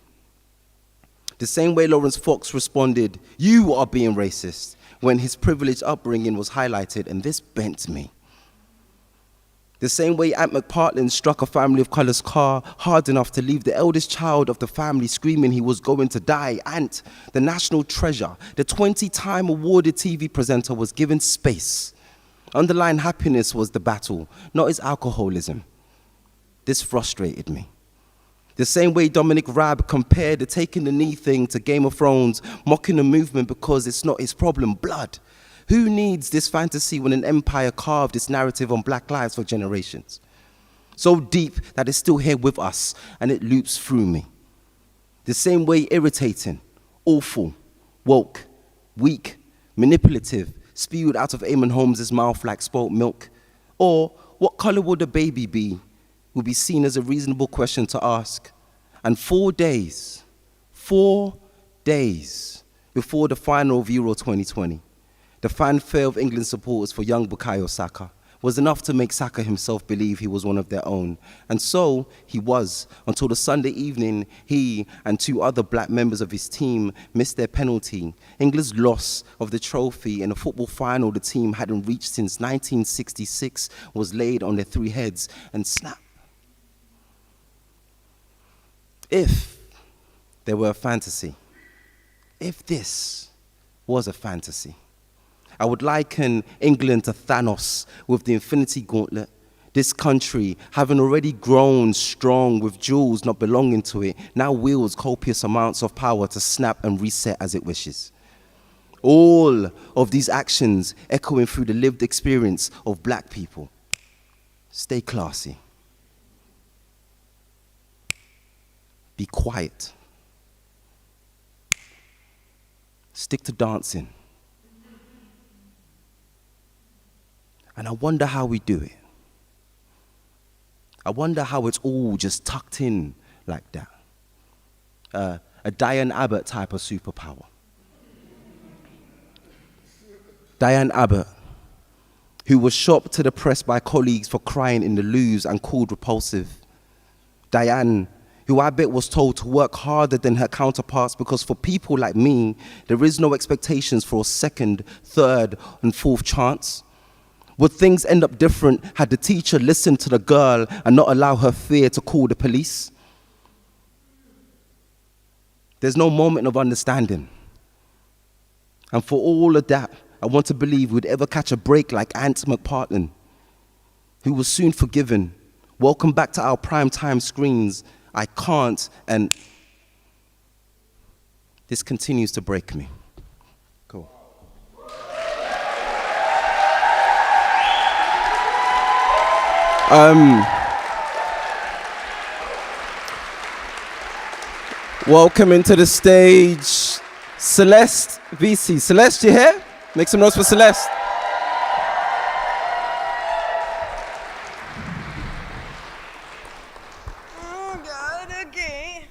[SPEAKER 16] The same way Lawrence Fox responded, you are being racist, when his privileged upbringing was highlighted, and this bent me. The same way Ant McPartlin struck a family of color's car hard enough to leave the eldest child of the family screaming he was going to die. Ant, the national treasure, the 20-time awarded TV presenter, was given space. Underlying happiness was the battle, not his alcoholism. This frustrated me. The same way Dominic Raab compared the taking the knee thing to Game of Thrones, mocking the movement because it's not his problem, blood. Who needs this fantasy when an empire carved its narrative on black lives for generations? So deep that it's still here with us, and it loops through me. The same way irritating, awful, woke, weak, manipulative, spewed out of Eamon Holmes' mouth like spoilt milk. Or, what color would a baby be? Would be seen as a reasonable question to ask. And 4 days before the final of Euro 2020, the fanfare of England supporters for young Bukayo Saka was enough to make Saka himself believe he was one of their own. And so he was, until the Sunday evening he and 2 other black members of his team missed their penalty. England's loss of the trophy in a football final the team hadn't reached since 1966 was laid on their 3 heads and snap. If there were a fantasy, if this was a fantasy, I would liken England to Thanos with the Infinity Gauntlet. This country, having already grown strong with jewels not belonging to it, now wields copious amounts of power to snap and reset as it wishes. All of these actions echoing through the lived experience of black people. Stay classy. Be quiet. Stick to dancing. And I wonder how we do it. I wonder how it's all just tucked in like that. A Diane Abbott type of superpower. Diane Abbott, who was shocked to the press by colleagues for crying in the loos and called repulsive. Diane, who I bet was told to work harder than her counterparts because for people like me, there is no expectations for a second, third, and fourth chance. Would things end up different had the teacher listened to the girl and not allow her fear to call the police? There's no moment of understanding. And for all of that, I want to believe we'd ever catch a break like Ant McPartlin, who was soon forgiven. Welcome back to our primetime screens. I can't, and this continues to break me. Cool. Welcoming to the stage, Celeste VC. Celeste, you here? Make some noise for Celeste.
[SPEAKER 17] Oh God, okay.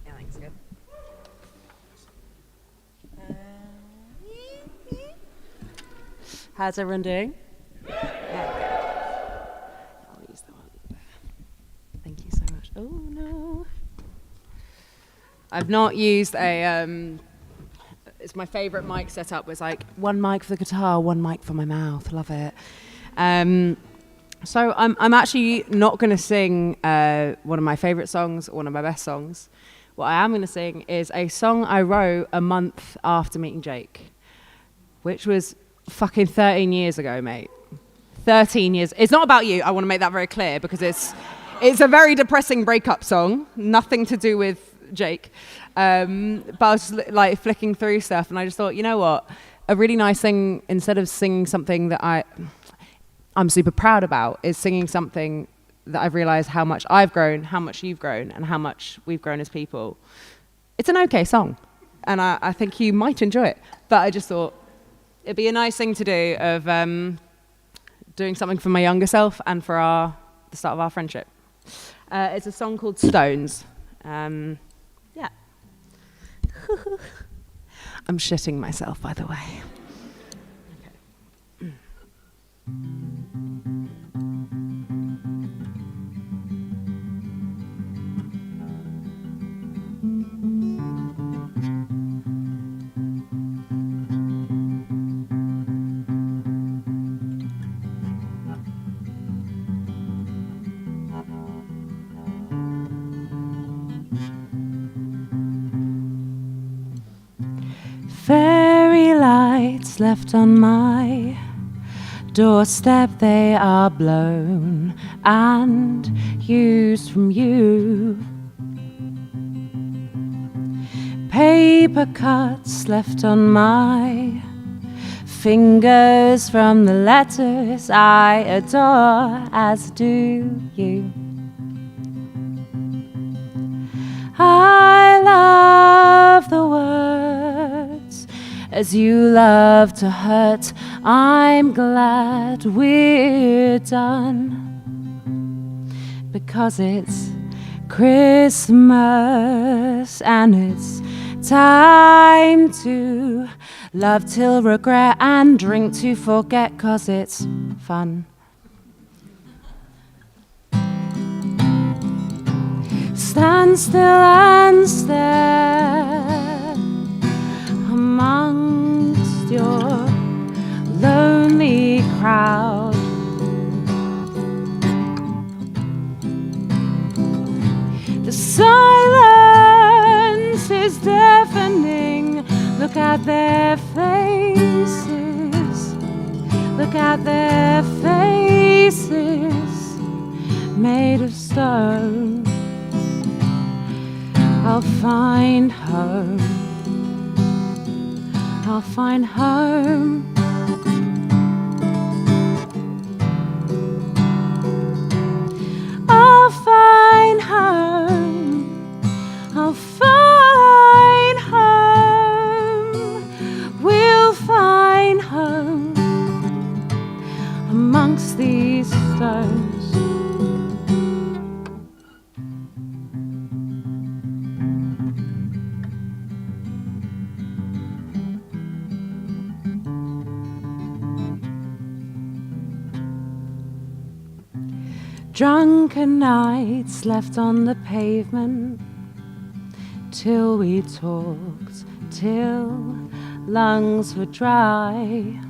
[SPEAKER 17] Yeah, thanks, good. How's everyone doing? I'll use the one there. Thank you so much. Oh no. I've not used a, it's my favorite mic setup, was like one mic for the guitar, one mic for my mouth, love it. So I'm actually not gonna sing one of my favorite songs, or one of my best songs. What I am gonna sing is a song I wrote a month after meeting Jake, which was fucking 13 years ago, mate. 13 years. It's not about you, I wanna make that very clear, because it's a very depressing breakup song, nothing to do with Jake. But I was like flicking through stuff and I just thought, you know what? A really nice thing, instead of singing something that I'm super proud about, is singing something that I've realized how much I've grown, how much you've grown, and how much we've grown as people. It's an okay song, and I think you might enjoy it. But I just thought it'd be a nice thing to do, of doing something for my younger self and for the start of our friendship. It's a song called Stones. Yeah. I'm shitting myself, by the way. Okay. Fairy lights left on my doorstep, they are blown and used from you. Paper cuts left on my fingers from the letters I adore, as do you. I love the words as you love to hurt. I'm glad we're done, because it's Christmas and it's time to love till regret and drink to forget, 'cause it's fun. Stand still and stare amongst your lonely crowd. The silence is deafening. Look at their faces. Look at their faces, made of stone. I'll find home. I'll find home. I'll find home. I'll find home. We'll find home amongst these stones. Drunken nights left on the pavement, till we talked, till lungs were dry.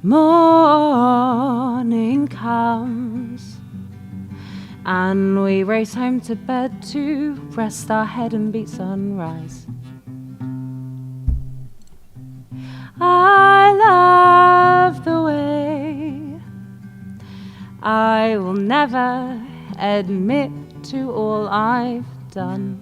[SPEAKER 17] Morning comes, and we race home to bed to rest our head and beat sunrise. I love the way I will never admit to all I've done,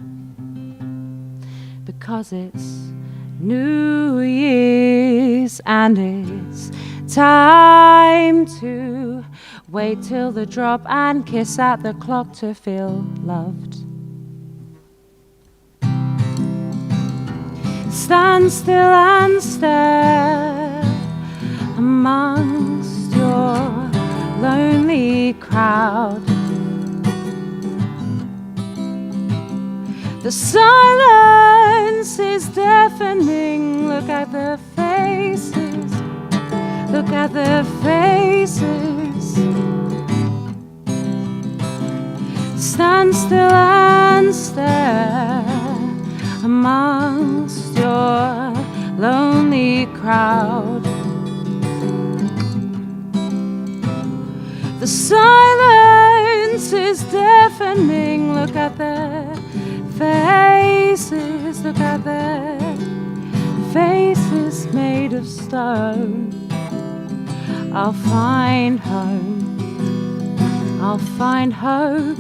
[SPEAKER 17] because it's New Year's and it's time to wait till the drop and kiss at the clock to feel loved. Stand still and stare amongst your lonely crowd. The silence is deafening. Look at the faces. Look at the faces. Stand still and stare amongst your lonely crowd. The silence is deafening. Look at their faces. Look at their faces made of stone. I'll find home. I'll find hope.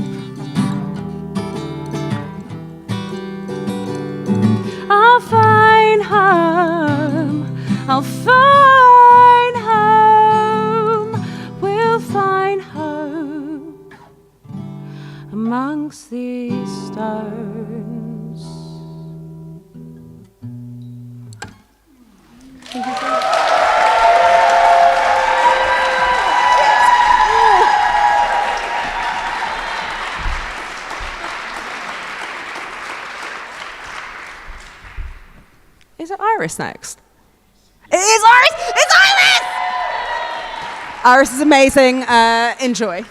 [SPEAKER 17] I'll find home. I'll find home. We'll find hope amongst these stones. Thank you so much. Is it Iris next? It is Iris! It's Iris! Iris is amazing. Enjoy.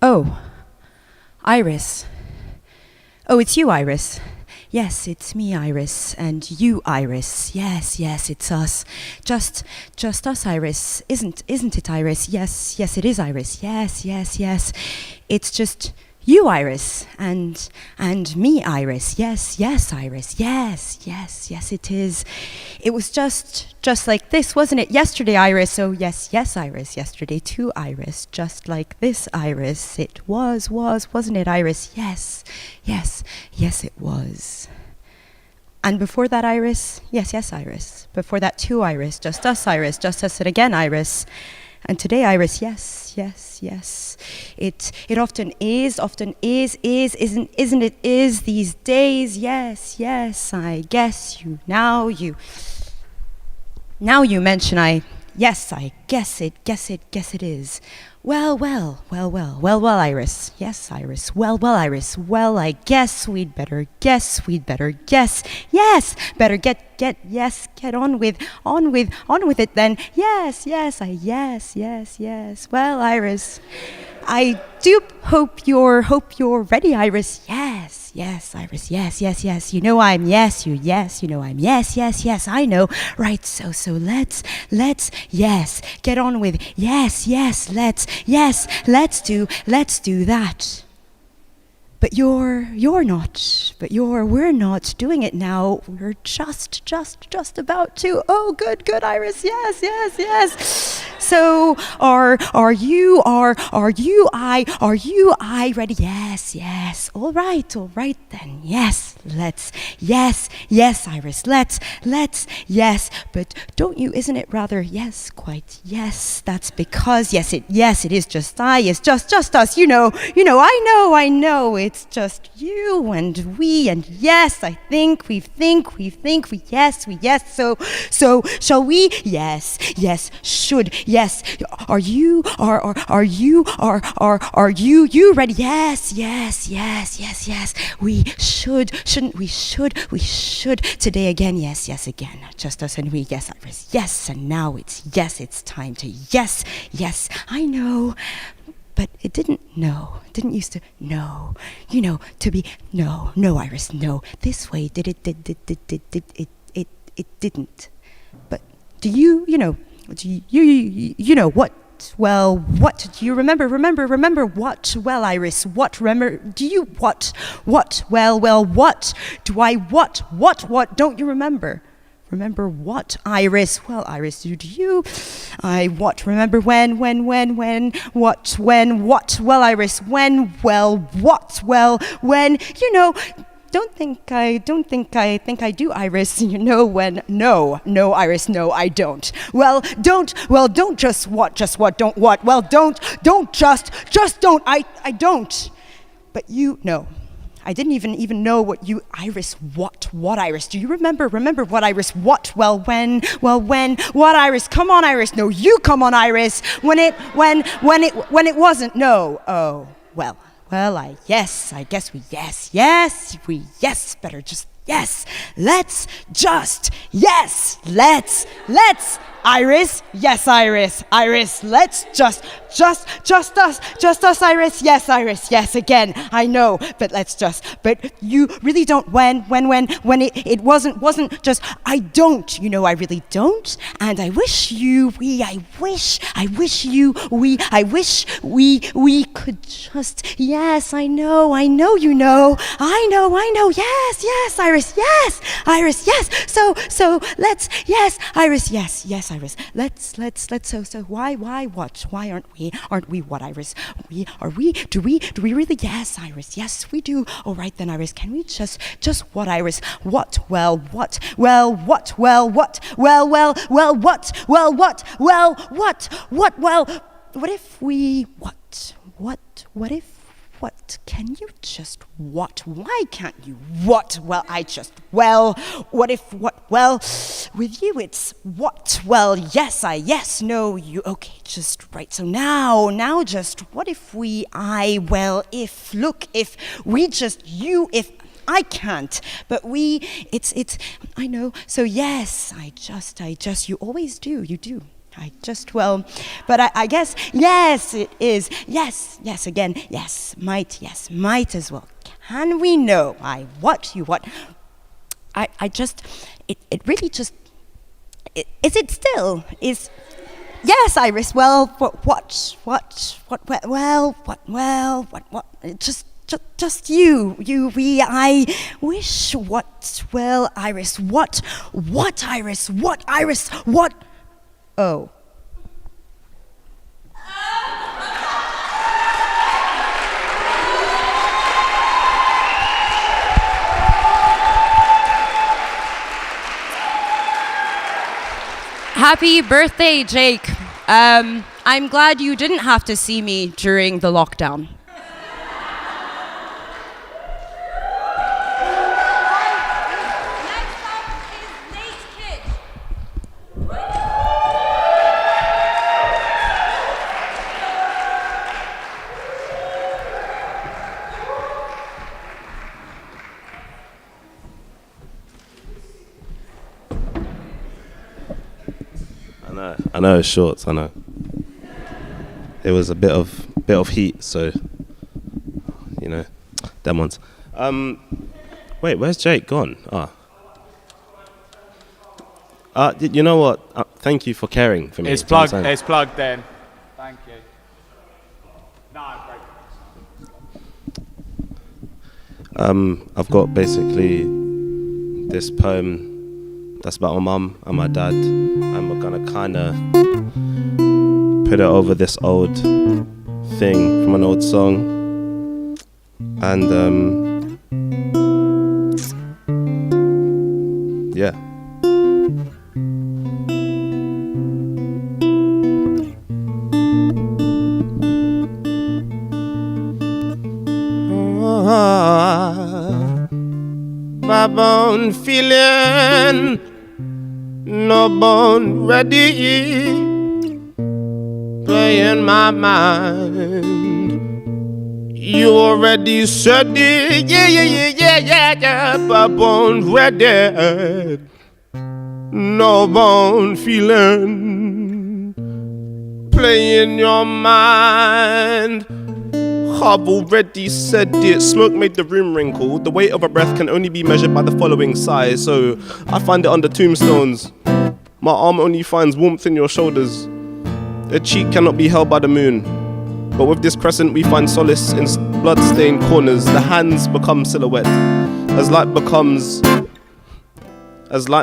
[SPEAKER 18] Oh, Iris. Oh, it's you, Iris. Yes, it's me, Iris, and you, Iris. Yes, yes, it's us. Just us, Iris. Isn't it, Iris? Yes, yes, it is, Iris. Yes, yes, yes. It's just you, Iris, and me, Iris. Yes, yes, Iris. Yes, yes, yes, it is. It was just like this, wasn't it? Yesterday, Iris. Oh, yes, yes, Iris. Yesterday too, Iris. Just like this, Iris. It was, wasn't it, Iris? Yes, yes, yes, it was. And before that, Iris? Yes, yes, Iris. Before that too, Iris. Just us, Iris. Just us again, Iris. And today, Iris, yes, yes, yes. It often is, isn't it, is these days, yes, yes, I guess you mention yes, I guess it is. Well, Iris. Yes, Iris. Well, Iris. Well, I guess we'd better guess. Yes, better get on with it then. Yes. Well, Iris, I do hope you're ready, Iris. Yes, Iris. Yes. You know I'm yes. You know I'm yes. I know. Right. So let's get on with yes. Let's do that. But we're not doing it now. We're just about to. Oh, good, Iris. Yes. So are you I ready? Yes. All right then. Yes, Iris, let's, yes. But don't you, isn't it rather, yes, quite, yes. That's because, yes, it is just it's just us, I know, it's just you and we, and yes, I think, we, yes, so, shall we? Yes, should, yes. Are you ready? Yes. We shouldn't we? Should. Today again, yes, again. Just us and we, yes, Iris, yes. And now it's time to yes. I know. But it didn't used to know, to be, no, Iris, no. This way, it didn't. But do you know what? Well, what do you remember what? Well, Iris, what remember? Do you what? Well, what do I what don't you remember? Remember what, Iris? Well, Iris, do you? I what? Remember when? What? Well, Iris, when? Well, what? Well, when? Don't think I do, Iris. When? No, Iris, no, I don't. Well, don't just what, don't what. Well, don't just don't. I don't. But no. I didn't even know what you, Iris, what, Iris? Do you remember what, Iris? What? Well, when, what, Iris? Come on, Iris. No, you come on, Iris. When it wasn't, no. Oh, well, I guess we, yes, better just, yes. Let's just, yes, let's, Iris, yes, Iris, let's just us, Iris, yes, again, I know, but you really don't, when it wasn't just, I don't, I really don't, and I wish we could just, yes, I know, I know, yes, Iris, yes, so, let's, yes, Iris, yes, Iris, let's, so, why, what, why aren't we what, Iris? Do we really? Yes, Iris, yes, we do. All right then, Iris, can we just what, Iris? What, well, what, what, if we, what, can you just what? Why can't you what? Well, what if, with you it's what? Well, yes, no, you, okay, just right. So now just, what if we, if we just, you, if I can't, but we, it's, I know, so yes, I just, you always do, you do. I just, but I guess, yes, it is. Yes, again, yes, might as well. Can we know? I just, it really just, is it still? Yes, Iris, well, what, just you, we, I wish, what, well, Iris, what, Iris, what, oh.
[SPEAKER 19] Happy birthday, Jake. I'm glad you didn't have to see me during the lockdown.
[SPEAKER 20] I know it's shorts, I know. It was a bit of heat, so them ones. Wait, where's Jake gone? You know what? Thank you for caring for me.
[SPEAKER 21] It's plugged in. Thank you.
[SPEAKER 20] I've got basically this poem that's about my mum and my dad, and we're gonna kind of put it over this old thing from an old song. And yeah.
[SPEAKER 12] My bone feeling, no bone ready, playing my mind. You already said it, yeah. My bone ready, no bone feeling, playing your mind. I've already said it. Smoke made the room wrinkle. The weight of a breath can only be measured by the following size. So I find it under tombstones. My arm only finds warmth in your shoulders. A cheek cannot be held by the moon. But with this crescent we find solace in blood-stained corners. The hands become silhouette. As light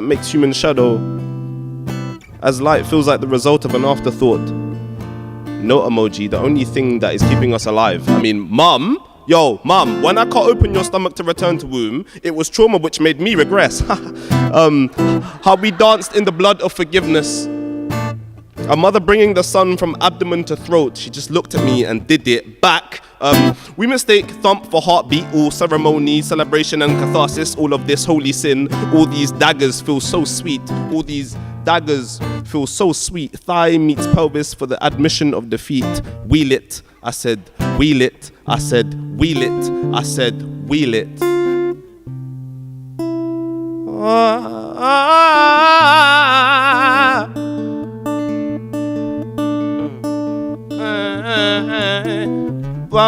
[SPEAKER 12] makes human shadow. As light feels like the result of an afterthought. No emoji, the only thing that is keeping us alive. I mean, Mum, when I cut open your stomach to return to womb, it was trauma which made me regress. How we danced in the blood of forgiveness. A mother bringing the son from abdomen to throat. She just looked at me and did it back. We mistake thump for heartbeat, all ceremony, celebration and catharsis, all of this holy sin. All these daggers feel so sweet. All these daggers feel so sweet. Thigh meets pelvis for the admission of defeat. Wheel it, I said, wheel it, I said, wheel it, I said, wheel it.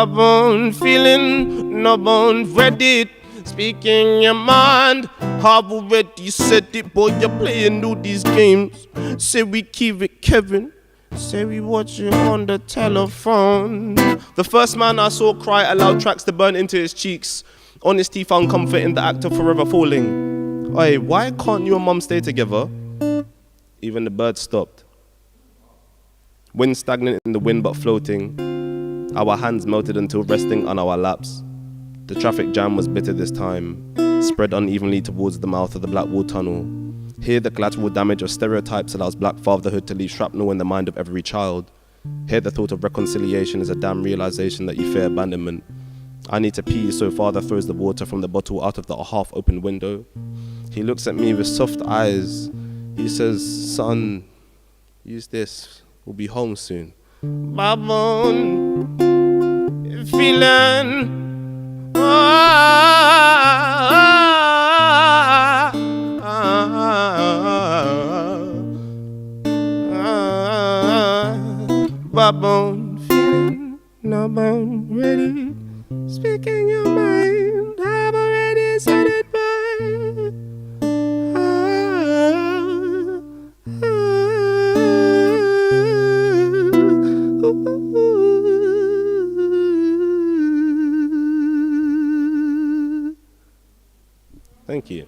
[SPEAKER 12] Bone feeling, no bone ready. Speaking your mind, I've already said it, boy, you're playing all these games. Say we keep it Kevin, say we watch it on the telephone. The first man I saw cry allowed tracks to burn into his cheeks. Honesty found comfort in the act of forever falling. Oi, why can't you and Mum stay together? Even the birds stopped. Wind stagnant in the wind but floating. Our hands melted until resting on our laps. The traffic jam was bitter this time, spread unevenly towards the mouth of the Blackwall Tunnel. Here the collateral damage of stereotypes allows black fatherhood to leave shrapnel in the mind of every child. Here the thought of reconciliation is a damn realization that you fear abandonment. I need to pee, so father throws the water from the bottle out of the half-open window. He looks at me with soft eyes. He says, son, use this, we'll be home soon. My bone, feeling, my bone feeling, no bone ready. Speaking your mind, I've already said it, boy. Thank you.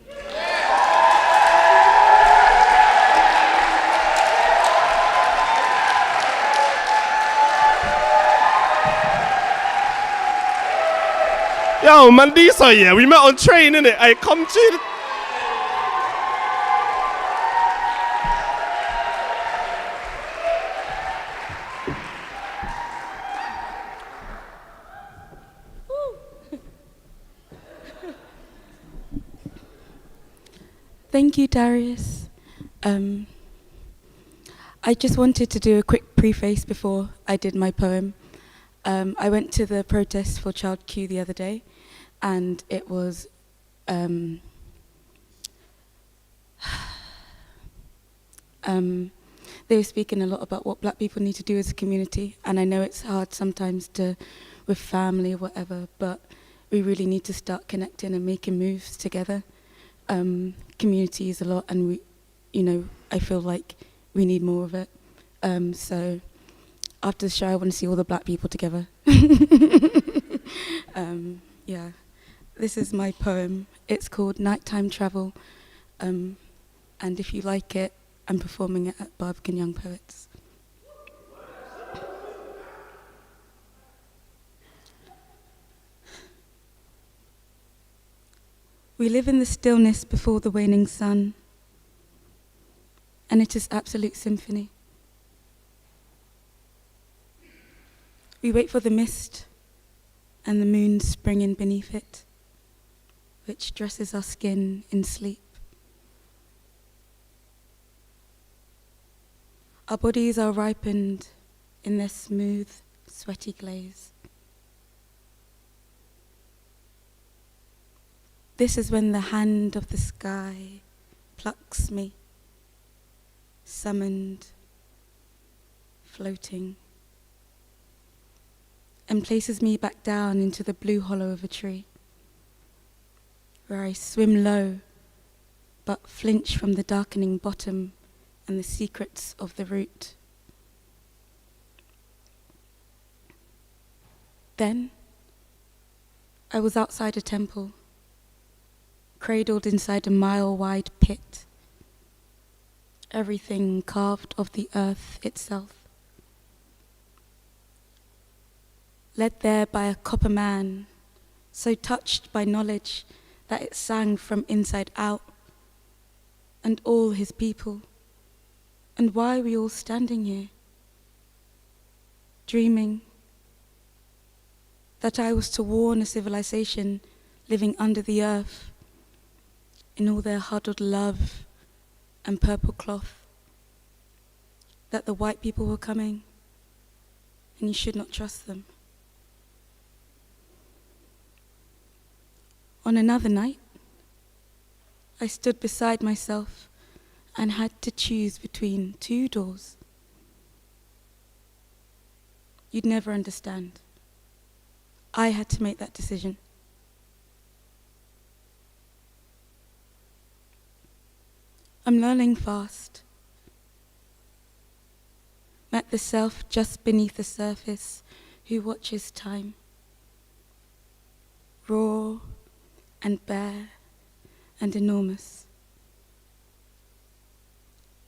[SPEAKER 12] Yo, Mandisa, yeah, we met on train, innit? I come to the...
[SPEAKER 3] Thank you, Darius. I just wanted to do a quick preface before I did my poem. I went to the protest for Child Q the other day, and it was they were speaking a lot about what black people need to do as a community, and I know it's hard sometimes with family or whatever, but we really need to start connecting and making moves together. Community is a lot, and I feel like we need more of it. So after the show, I want to see all the black people together. Yeah, this is my poem. It's called Nighttime Travel, and if you like it, I'm performing it at Barbican Young Poets. We live in the stillness before the waning sun, and it is absolute symphony. We wait for the mist and the moon springing beneath it, which dresses our skin in sleep. Our bodies are ripened in their smooth, sweaty glaze. This is when the hand of the sky plucks me, summoned, floating, and places me back down into the blue hollow of a tree, where I swim low, but flinch from the darkening bottom and the secrets of the root. Then, I was outside a temple, cradled inside a mile-wide pit, everything carved of the earth itself. Led there by a copper man, so touched by knowledge that it sang from inside out, and all his people. And why are we all standing here, dreaming that I was to warn a civilization living under the earth in all their huddled love and purple cloth, that the white people were coming and you should not trust them. On another night, I stood beside myself and had to choose between two doors. You'd never understand. I had to make that decision. I'm learning fast. Met the self just beneath the surface who watches time. Raw and bare and enormous.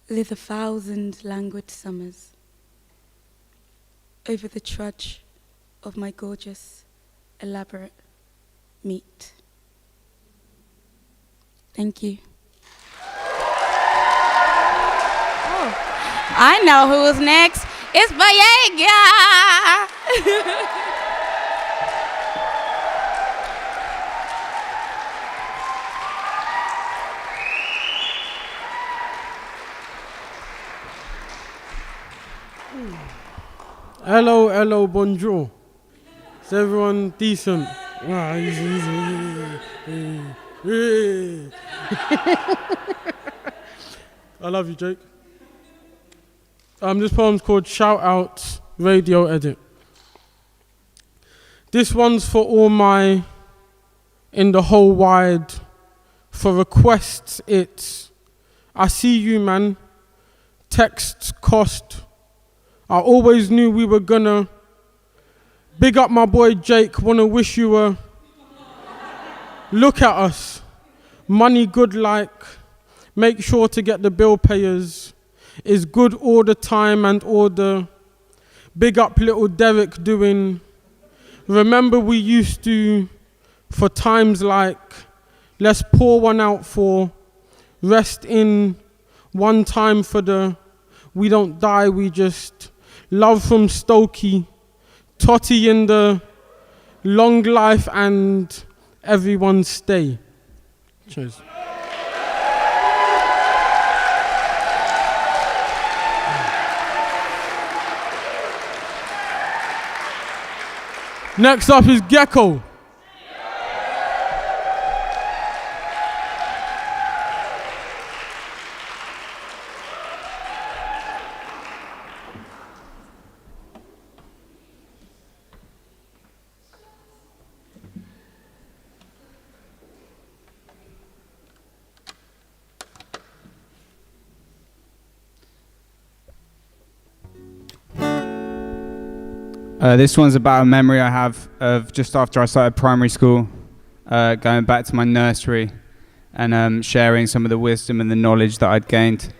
[SPEAKER 3] Live 1,000 languid summers over the trudge of my gorgeous, elaborate meat. Thank you.
[SPEAKER 4] I know who's next. It's Gboyega.
[SPEAKER 22] Hello, hello, bonjour. Is everyone decent? I love you, Jake. This poem's called Shout Out Radio Edit. This one's for all my in the whole wide. For requests, it's I see you, man. Texts cost. I always knew we were gonna. Big up my boy Jake, wanna wish you a. Look at us. Money good like. Make sure to get the bill payers. Is good all the time and order. Big up little Derek doing. Remember we used to, for times like, let's pour one out for, rest in, one time for the, we don't die, we just, love from Stokey, Totty in the, long life and everyone stay. Cheers. Next up is Gecko.
[SPEAKER 23] This one's about a memory I have of just after I started primary school, going back to my nursery and sharing some of the wisdom and the knowledge that I'd gained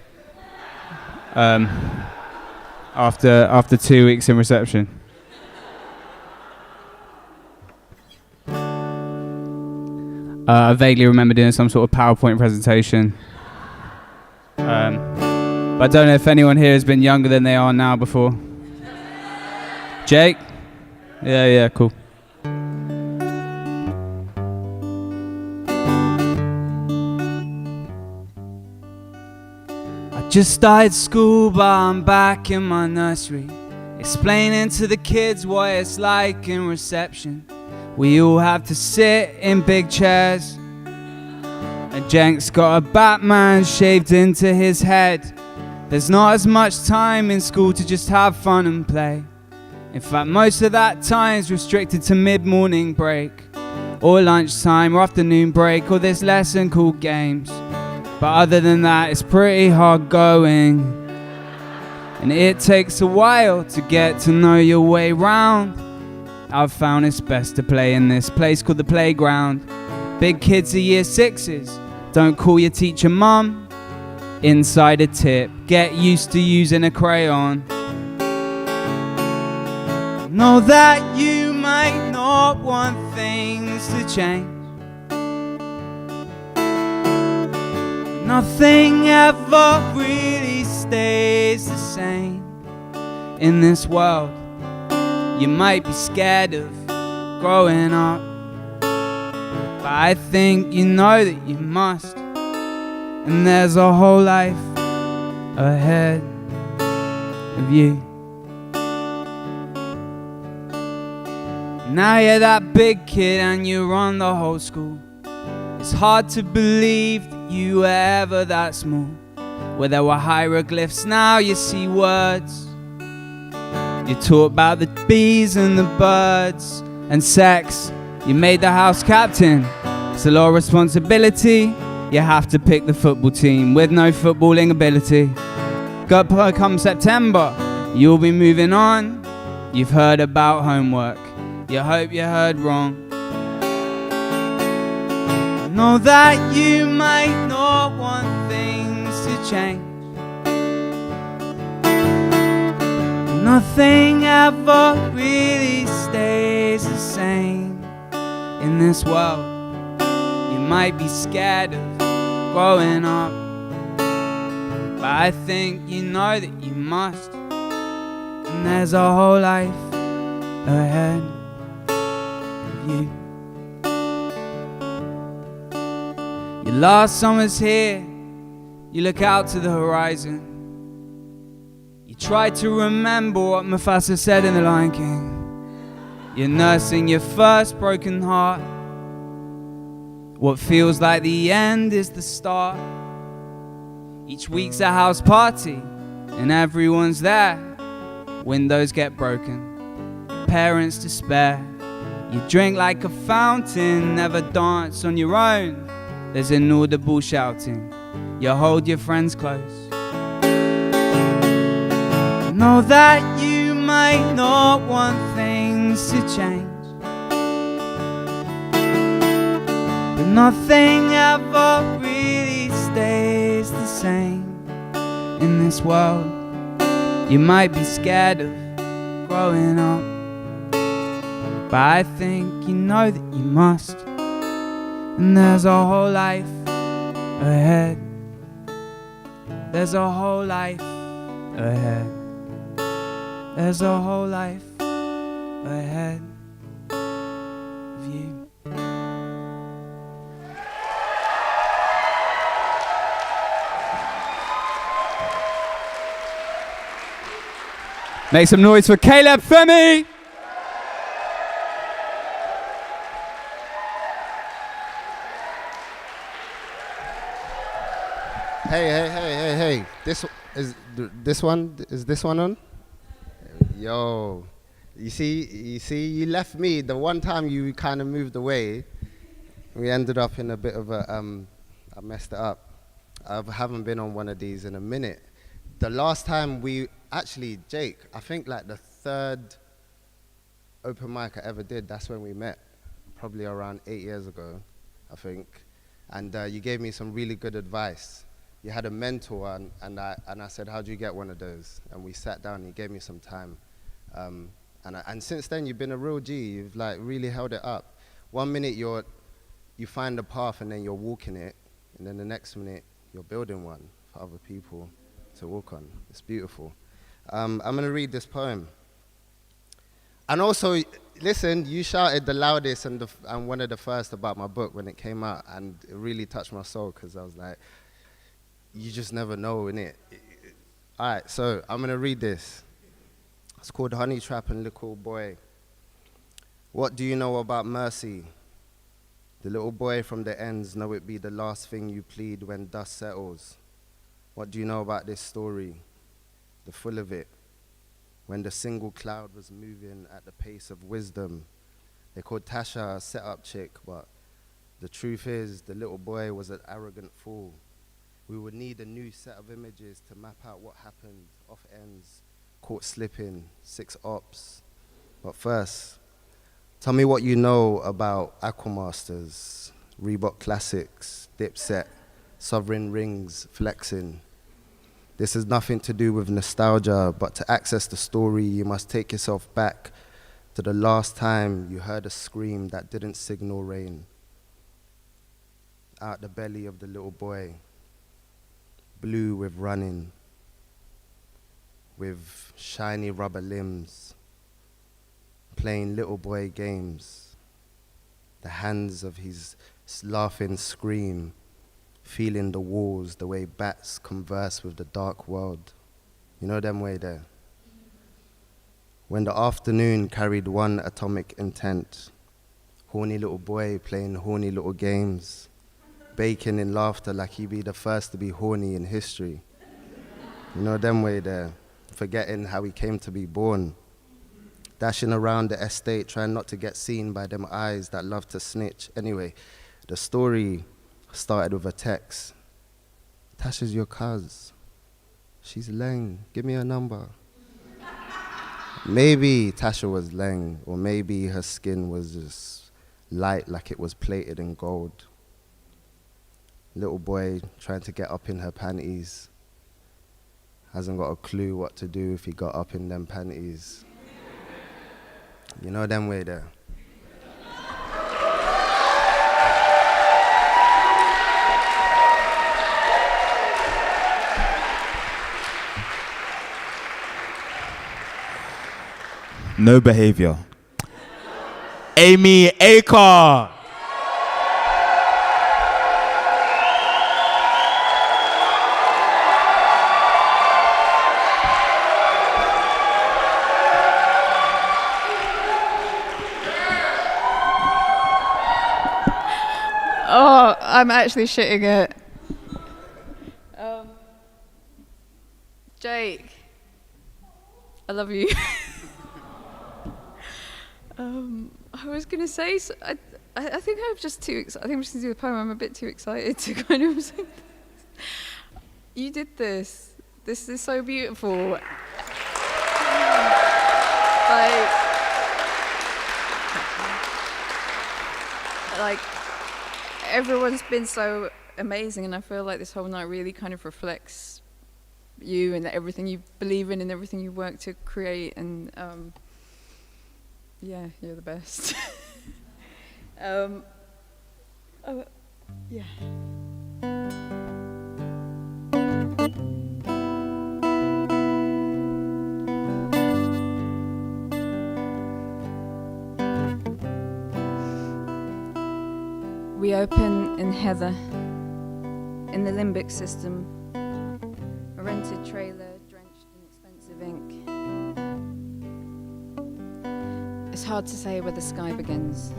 [SPEAKER 23] after 2 weeks in reception. I vaguely remember doing some sort of PowerPoint presentation. But I don't know if anyone here has been younger than they are now before. Jake? Yeah, cool. I just started school, but I'm back in my nursery, explaining to the kids what it's like in reception. We all have to sit in big chairs, and Jenk's got a Batman shaved into his head. There's not as much time in school to just have fun and play. In fact, most of that time's restricted to mid-morning break, or lunchtime, or afternoon break, or this lesson called games. But other than that, it's pretty hard going, and it takes a while to get to know your way round. I've found it's best to play in this place called the playground. Big kids are year 6s, don't call your teacher mum. Insider tip, get used to using a crayon. Know that you might not want things to change. Nothing ever really stays the same in this world. You might be scared of growing up, but I think you know that you must. And there's a whole life ahead of you. Now you're that big kid and you run the whole school. It's hard to believe that you were ever that small. Where there were hieroglyphs, now you see words. You taught about the bees and the birds and sex. You made the house captain. It's a lot of responsibility. You have to pick the football team with no footballing ability. Come September, you'll be moving on. You've heard about homework. You hope you heard wrong. Know that you might not want things to change. Nothing ever really stays the same in this world. You might be scared of growing up, but I think you know that you must. And there's a whole life ahead of you. Your last summer's here. You look out to the horizon. You try to remember what Mufasa said in The Lion King. You're nursing your first broken heart. What feels like the end is the start. Each week's a house party and everyone's there. Windows get broken, parents despair. You drink like a fountain, never dance on your own. There's inaudible shouting, you hold your friends close. Know that you might not want things to change, but nothing ever really stays the same in this world. You might be scared of growing up, but I think you know that you must. And there's a whole life ahead. There's a whole life ahead. There's a whole life ahead of you. Make some noise for Caleb Femi!
[SPEAKER 5] Hey. This one on? Yo. You see, you left me. The one time you kind of moved away, we ended up in a bit of a, I messed it up. I haven't been on one of these in a minute. The last time actually, Jake, I think like the third open mic I ever did, that's when we met. Probably around 8 years ago, I think. And you gave me some really good advice. You had a mentor, and I said, how do you get one of those? And we sat down and you gave me some time. And since then, you've been a real G. You've like really held it up. 1 minute you're you find a path and then you're walking it, and then the next minute you're building one for other people to walk on. It's beautiful. I'm going to read this poem. And also, listen, you shouted the loudest and one of the first about my book when it came out, and it really touched my soul because I was like, you just never know, innit? All right, so I'm going to read this. It's called Honey Trap and Little Boy. What do you know about mercy? The little boy from the ends know it be the last thing you plead when dust settles. What do you know about this story? The full of it. When the single cloud was moving at the pace of wisdom. They called Tasha a set-up chick, but the truth is the little boy was an arrogant fool. We would need a new set of images to map out what happened, off ends, caught slipping, 6 ops. But first, tell me what you know about Aquamasters, Reebok Classics, Dipset, Sovereign Rings, Flexing. This has nothing to do with nostalgia, but to access the story, you must take yourself back to the last time you heard a scream that didn't signal rain. Out the belly of the little boy, blue with running, with shiny rubber limbs, playing little boy games, the hands of his laughing scream, feeling the walls the way bats converse with the dark world. You know them way there. When the afternoon carried one atomic intent, horny little boy playing horny little games, baking in laughter like he'd be the first to be horny in history. You know them way there, forgetting how he came to be born, dashing around the estate trying not to get seen by them eyes that love to snitch. Anyway, the story started with a text. Tasha's your cuz. She's Leng. Give me her number. Maybe Tasha was Leng, or maybe her skin was just light like it was plated in gold. Little boy trying to get up in her panties. Hasn't got a clue what to do if he got up in them panties. You know them way there.
[SPEAKER 1] No behavior. Amy Acre.
[SPEAKER 6] Oh, I'm actually shitting it. Jake, I love you. I was gonna say, I think I'm just too excited. I think I'm just gonna do the poem. I'm a bit too excited to kind of say this. You did this. This is so beautiful. Like everyone's been so amazing, and I feel like this whole night really kind of reflects you and everything you believe in and everything you work to create, and yeah, you're the best. Yeah. We open in heather, in the limbic system, a rented trailer drenched in expensive ink. It's hard to say where the sky begins.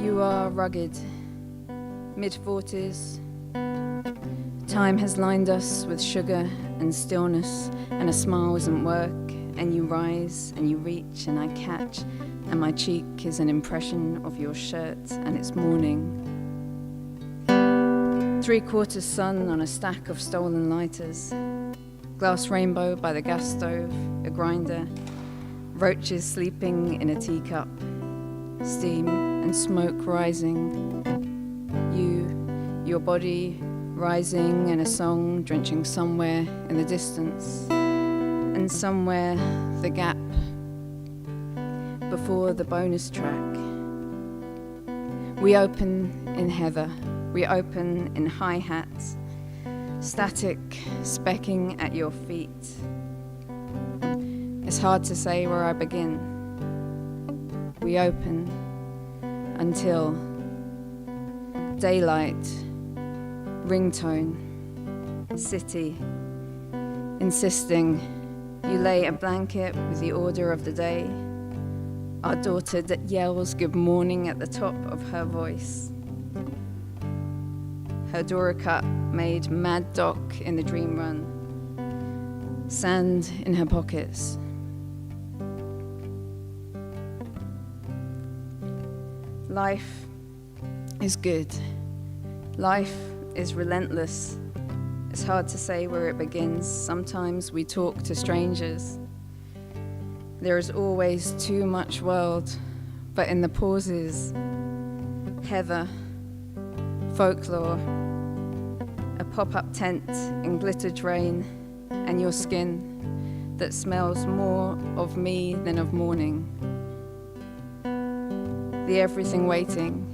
[SPEAKER 6] You are rugged, mid-40s. Time has lined us with sugar and stillness, and a smile isn't work, and you rise and you reach and I catch, and my cheek is an impression of your shirt, and it's morning. 3/4 sun on a stack of stolen lighters, glass rainbow by the gas stove, a grinder, roaches sleeping in a teacup, steam and smoke rising, your body rising, and a song drenching somewhere in the distance, and somewhere the gap before the bonus track. We open in heather. We open in hi-hats. Static specking at your feet. It's hard to say where I begin. We open until daylight, ringtone, city, insisting you lay a blanket with the order of the day. Our daughter that yells good morning at the top of her voice. Her Dora cup made mad doc in the dream run. Sand in her pockets. Life is good. Life is relentless. It's hard to say where it begins. Sometimes we talk to strangers. There is always too much world, but in the pauses, heather, folklore, a pop-up tent in glittered rain, and your skin that smells more of me than of morning. The everything waiting,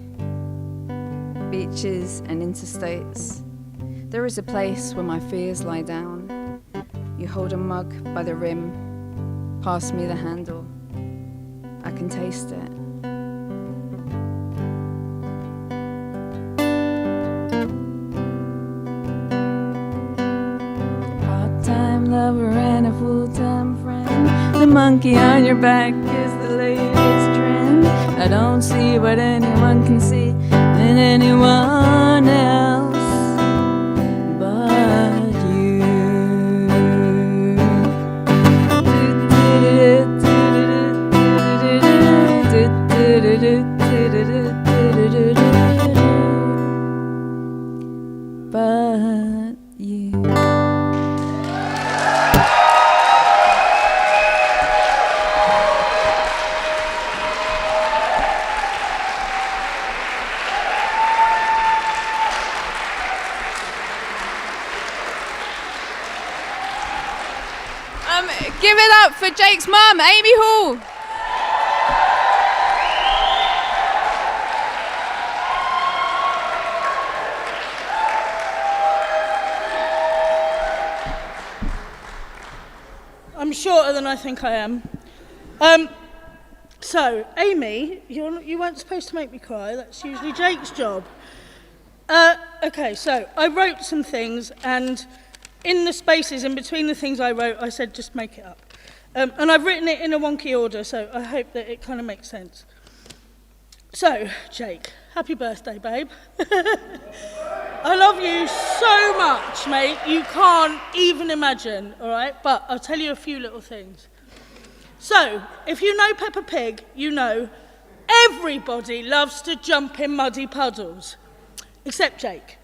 [SPEAKER 6] beaches and interstates. There is a place where my fears lie down. You hold a mug by the rim, pass me the handle. I can taste it. Part-time lover and a full-time friend. The monkey on your back is the latest trend. I don't see what anyone can see in anyone else but you. But you.
[SPEAKER 4] Give it up for Jake's mum, Amy Hall.
[SPEAKER 7] I'm shorter than I think I am. So, Amy, you weren't supposed to make me cry. That's usually Jake's job. Okay, so I wrote some things, and in the spaces in between the things I wrote, I said just make it up. And I've written it in a wonky order, so I hope that it kind of makes sense. So, Jake, happy birthday, babe. I love you so much, mate. You can't even imagine, all right? But I'll tell you a few little things. So, if you know Peppa Pig, you know everybody loves to jump in muddy puddles, except Jake.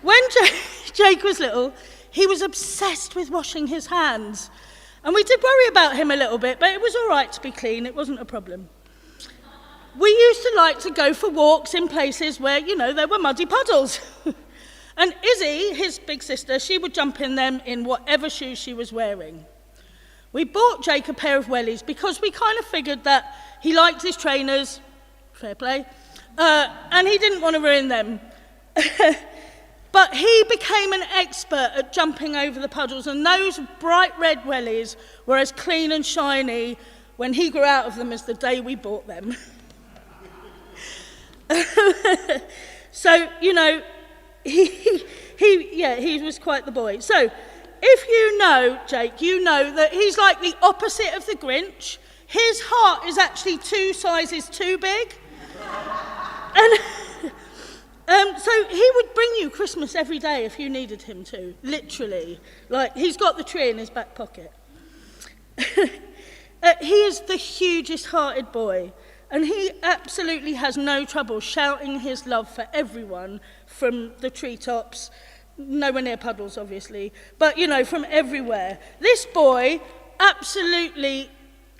[SPEAKER 7] When Jake was little, he was obsessed with washing his hands. And we did worry about him a little bit, but it was all right to be clean. It wasn't a problem. We used to like to go for walks in places where, there were muddy puddles. And Izzy, his big sister, she would jump in them in whatever shoes she was wearing. We bought Jake a pair of wellies because we kind of figured that he liked his trainers, fair play, and he didn't want to ruin them. But he became an expert at jumping over the puddles, and those bright red wellies were as clean and shiny when he grew out of them as the day we bought them. So, he was quite the boy. So, if you know Jake, you know that he's like the opposite of the Grinch. His heart is actually 2 sizes too big. And so he would bring you Christmas every day if you needed him to, literally. Like, he's got the tree in his back pocket. He is the hugest hearted boy, and he absolutely has no trouble shouting his love for everyone from the treetops, nowhere near puddles, obviously, but, from everywhere. This boy absolutely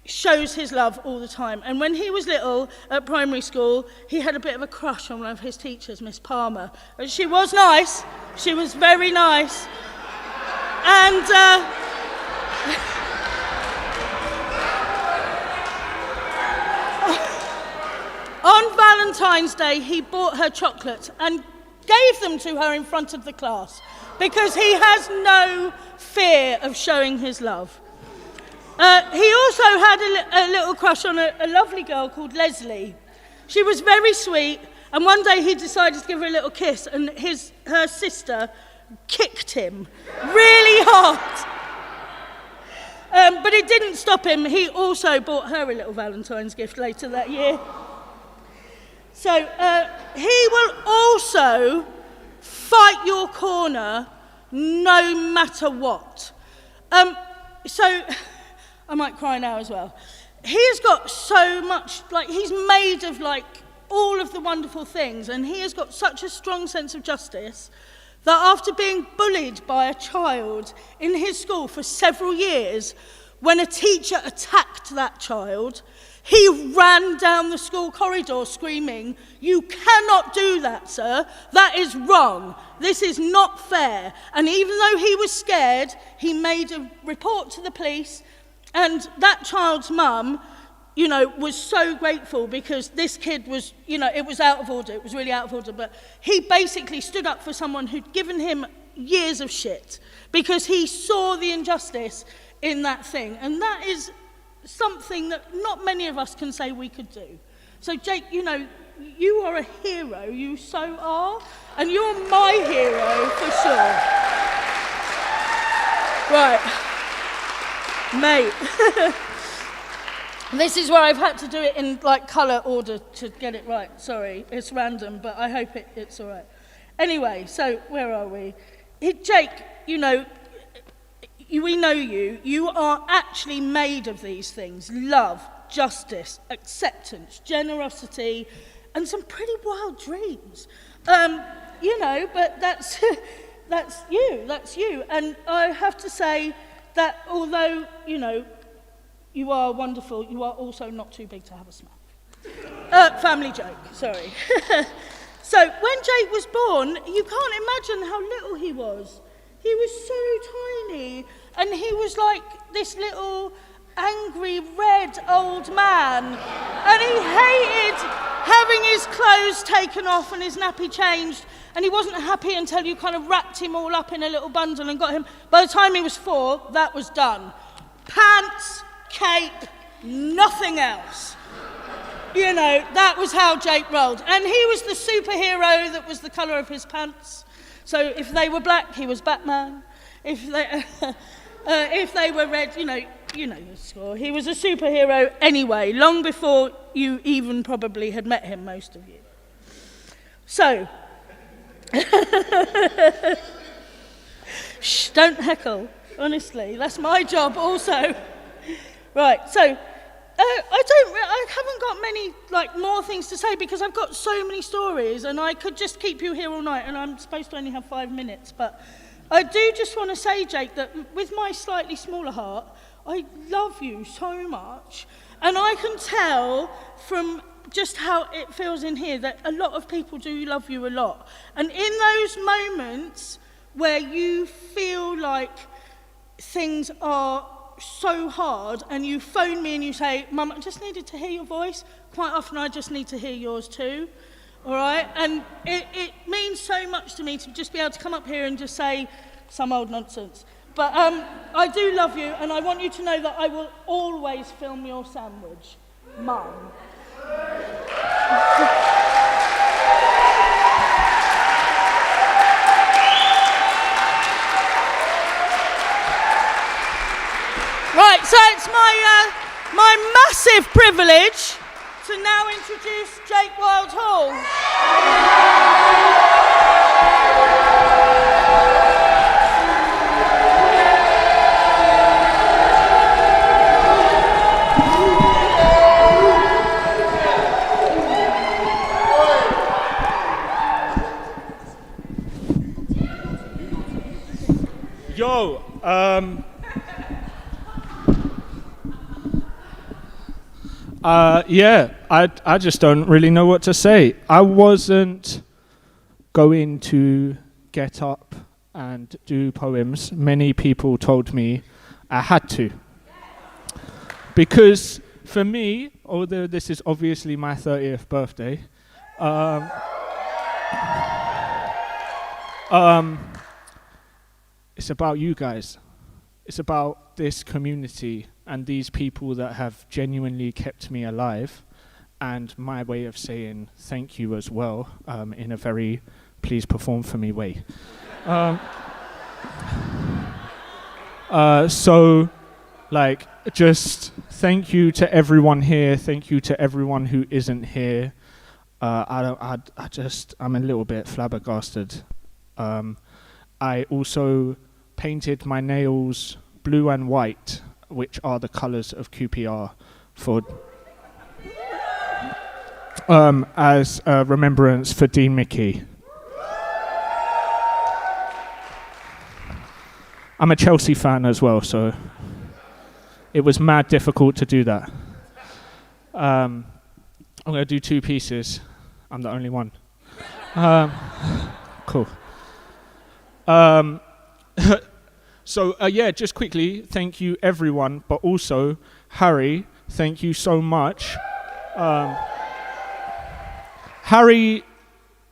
[SPEAKER 7] shows his love all the time. And when he was little at primary school, he had a bit of a crush on one of his teachers, Miss Palmer. And she was nice. She was very nice. And on Valentine's Day, he bought her chocolates and gave them to her in front of the class because he has no fear of showing his love. He also had a little crush on a lovely girl called Leslie. She was very sweet, and one day he decided to give her a little kiss, and her sister kicked him really hard. But it didn't stop him. He also bought her a little Valentine's gift later that year. So he will also fight your corner no matter what. So I might cry now as well. He has got so much, like he's made of like all of the wonderful things, and he has got such a strong sense of justice that after being bullied by a child in his school for several years, when a teacher attacked that child, he ran down the school corridor screaming, "You cannot do that, sir. That is wrong. This is not fair." And even though he was scared, he made a report to the police, and that child's mum, was so grateful because this kid was, it was out of order. It was really out of order. But he basically stood up for someone who'd given him years of shit because he saw the injustice in that thing. And that is something that not many of us can say we could do. So Jake, you are a hero. You so are. And you're my hero for sure. Right. Mate. This is where I've had to do it in colour order to get it right. Sorry, it's random, but I hope it's all right. Anyway, so where are we? Jake, we know you. You are actually made of these things: love, justice, acceptance, generosity, and some pretty wild dreams. But that's that's you. And I have to say that although you are wonderful, you are also not too big to have a smack. Family joke, sorry. So when Jake was born, you can't imagine how little he was. He was so tiny, and he was like this little angry red old man, and he hated having his clothes taken off and his nappy changed, and he wasn't happy until you kind of wrapped him all up in a little bundle and got him. By the time he was 4, that was done. Pants, cape, nothing else. That was how Jake rolled. And he was the superhero that was the colour of his pants. So if they were black, he was Batman. If they were red, you know the score. He was a superhero anyway, long before you even probably had met him, most of you. So, shh, don't heckle, honestly. That's my job also. Right, so I haven't got many more things to say because I've got so many stories and I could just keep you here all night, and I'm supposed to only have 5 minutes. But I do just want to say, Jake, that with my slightly smaller heart, I love you so much, and I can tell from just how it feels in here that a lot of people do love you a lot. And in those moments where you feel like things are so hard and you phone me and you say, "Mum, I just needed to hear your voice," quite often I just need to hear yours too, all right? And it means so much to me to just be able to come up here and just say some old nonsense. But I do love you, and I want you to know that I will always film your sandwich, Mum. Right, so it's my massive privilege to now introduce Jake Wildhall.
[SPEAKER 21] Yo, I just don't really know what to say. I wasn't going to get up and do poems. Many people told me I had to. Because for me, although this is obviously my 30th birthday, It's about you guys. It's about this community and these people that have genuinely kept me alive, and my way of saying thank you as well, in a very please perform for me way. So, like, just thank you to everyone here. Thank you to everyone who isn't here. I'm a little bit flabbergasted. I also painted my nails blue and white, which are the colours of QPR, for as a remembrance for Dean Mickey. I'm a Chelsea fan as well, so it was mad difficult to do that. I'm going to do 2 pieces. I'm the only one. Cool. So, just quickly, thank you everyone, but also, Harry, thank you so much. Harry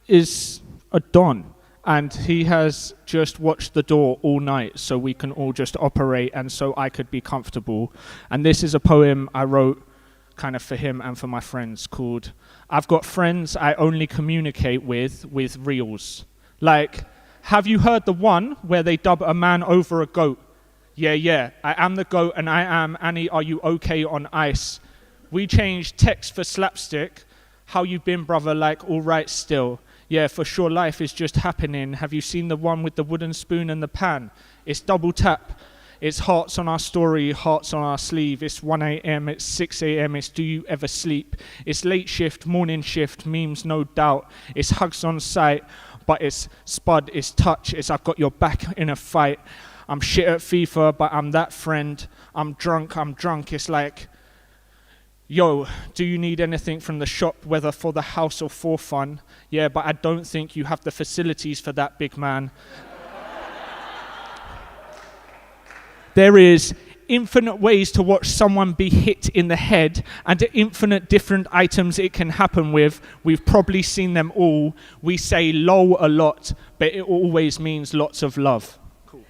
[SPEAKER 21] is a don, and he has just watched the door all night so we can all just operate and so I could be comfortable. And this is a poem I wrote kind of for him and for my friends called I've Got Friends I Only Communicate with Reels. Like, have you heard the one where they dub a man over a goat? Yeah, I am the goat and I am Annie, are you okay on ice? We changed text for slapstick. How you been, brother? Like, all right still. Yeah, for sure life is just happening. Have you seen the one with the wooden spoon and the pan? It's double tap. It's hearts on our story, hearts on our sleeve. It's 1 a.m., it's 6 a.m., it's do you ever sleep? It's late shift, morning shift, memes no doubt. It's hugs on sight, but it's spud, it's touch, it's I've got your back in a fight. I'm shit at FIFA, but I'm that friend. I'm drunk. It's like, yo, do you need anything from the shop, whether for the house or for fun? Yeah, but I don't think you have the facilities for that, big man. There is infinite ways to watch someone be hit in the head and infinite different items it can happen with. We've probably seen them all. We say lol a lot, but it always means lots of love. Cool.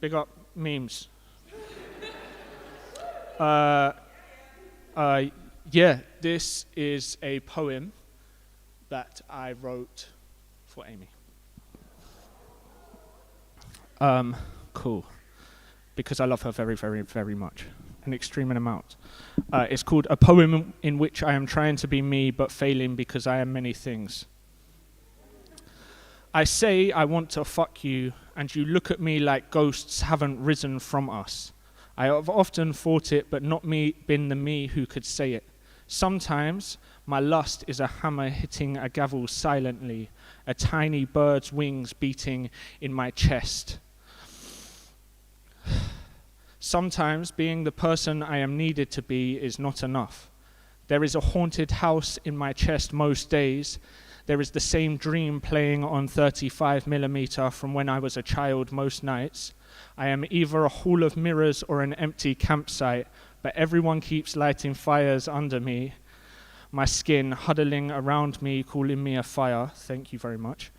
[SPEAKER 21] Big up memes. This is a poem that I wrote for Amy. Cool. Because I love her very, very, very much. An extreme amount. It's called A Poem in Which I Am Trying to Be Me but Failing Because I Am Many Things. I say I want to fuck you, and you look at me like ghosts haven't risen from us. I have often thought it, but not been the me who could say it. Sometimes my lust is a hammer hitting a gavel silently, a tiny bird's wings beating in my chest. Sometimes being the person I am needed to be is not enough. There is a haunted house in my chest most days. There is the same dream playing on 35mm from when I was a child most nights. I am either a hall of mirrors or an empty campsite, but everyone keeps lighting fires under me. My skin huddling around me, calling me a fire. Thank you very much.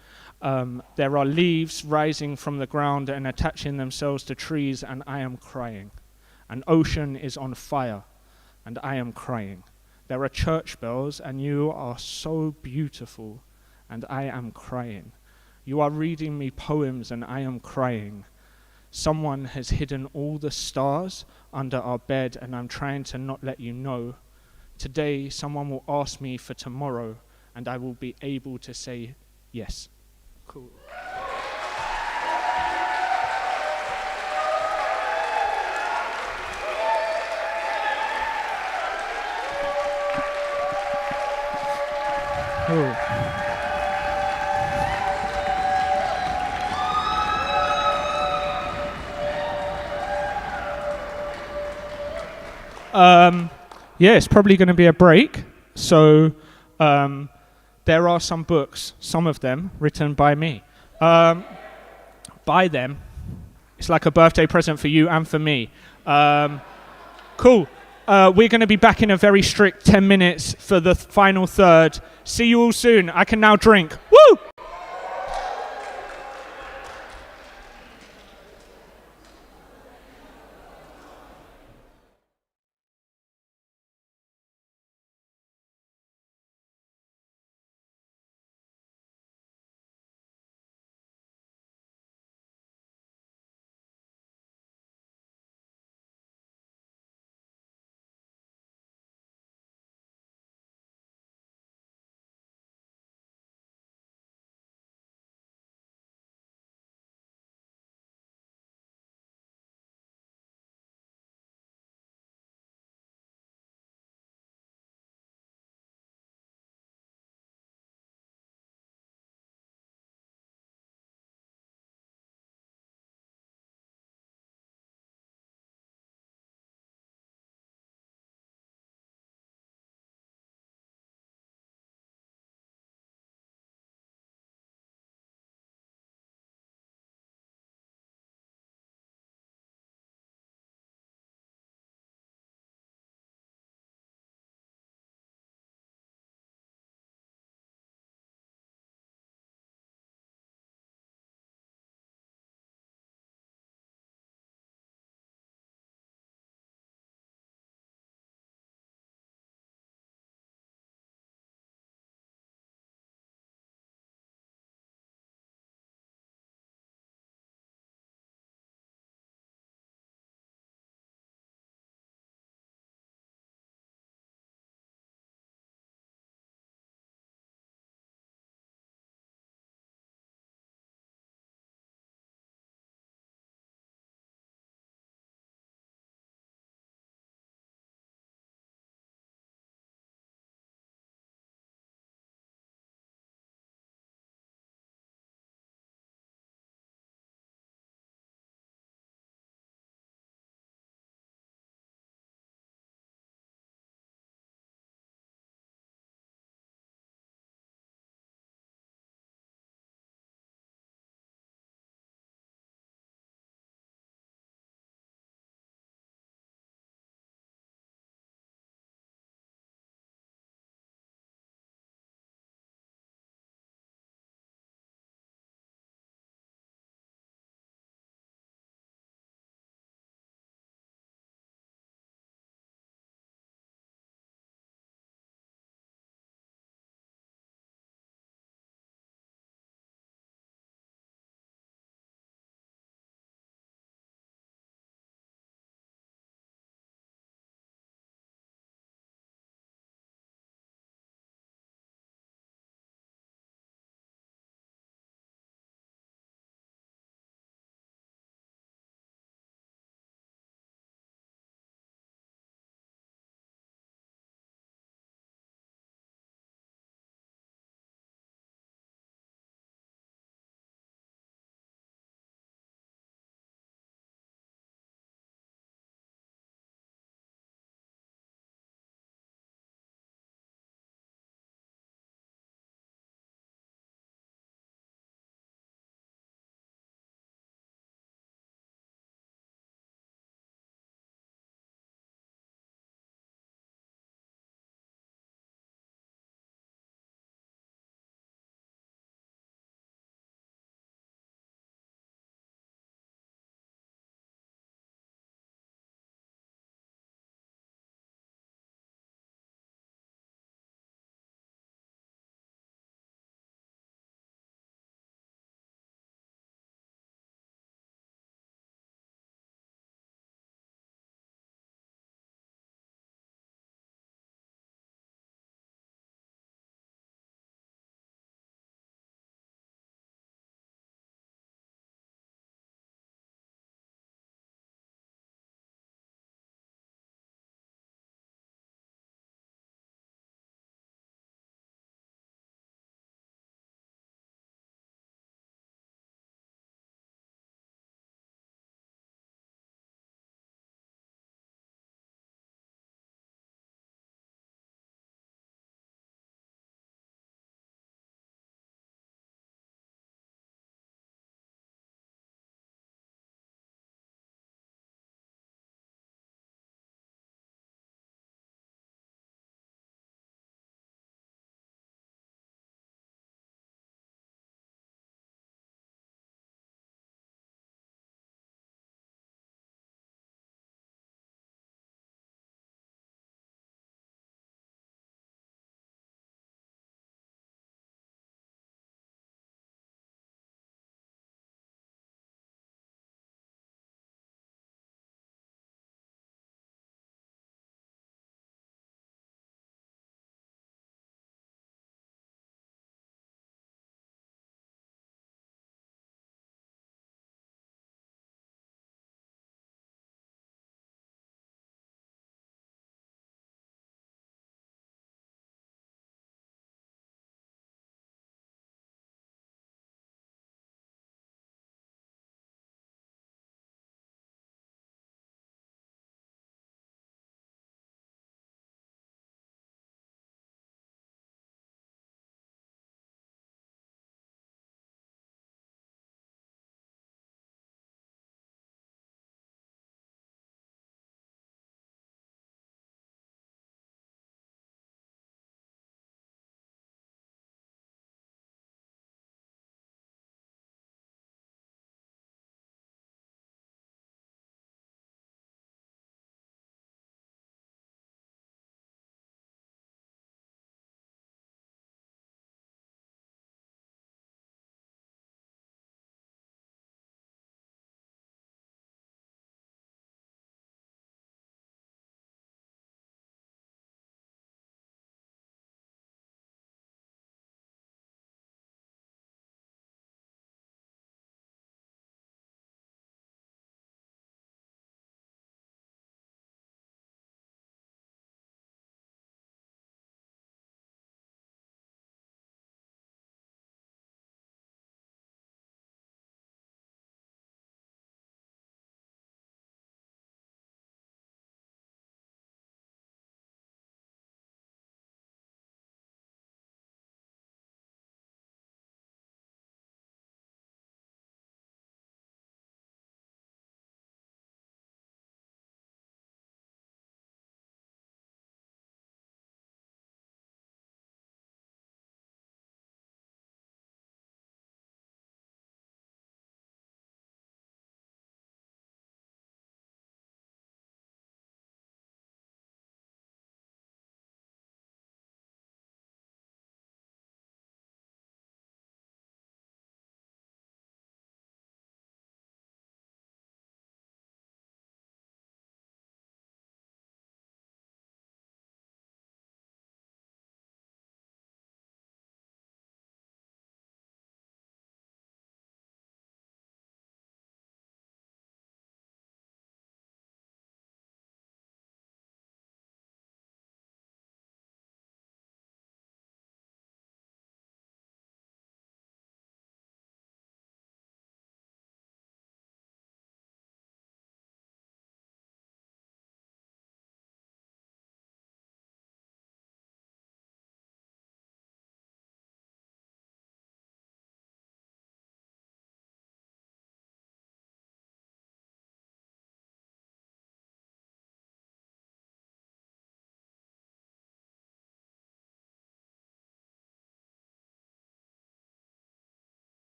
[SPEAKER 21] There are leaves rising from the ground and attaching themselves to trees, and I am crying. An ocean is on fire, and I am crying. There are church bells, and you are so beautiful, and I am crying. You are reading me poems, and I am crying. Someone has hidden all the stars under our bed, and I'm trying to not let you know. Today, someone will ask me for tomorrow, and I will be able to say yes. Cool. It's probably going to be a break. So there are some books, some of them written by me. buy them. It's like a birthday present for you and for me. Cool. We're going to be back in a very strict 10 minutes for the final third. See you all soon. I can now drink. Woo!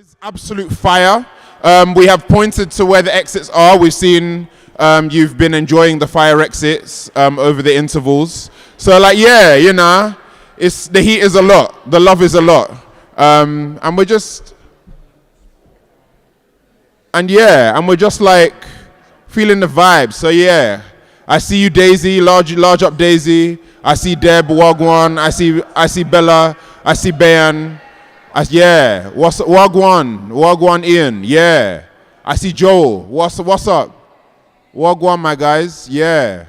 [SPEAKER 2] is absolute fire. We have pointed to where the exits are. We've seen you've been enjoying the fire exits over the intervals. So like, yeah, you know, it's the heat is a lot, the love is a lot, and we're just like feeling the vibe. So yeah, I see you, Daisy, large up Daisy. I see Deb, Wagwan. I see Bella. I see Bayan. Yeah, what's Wagwan Ian. Yeah, I see Joel. What's up? Wagwan, my guys. Yeah,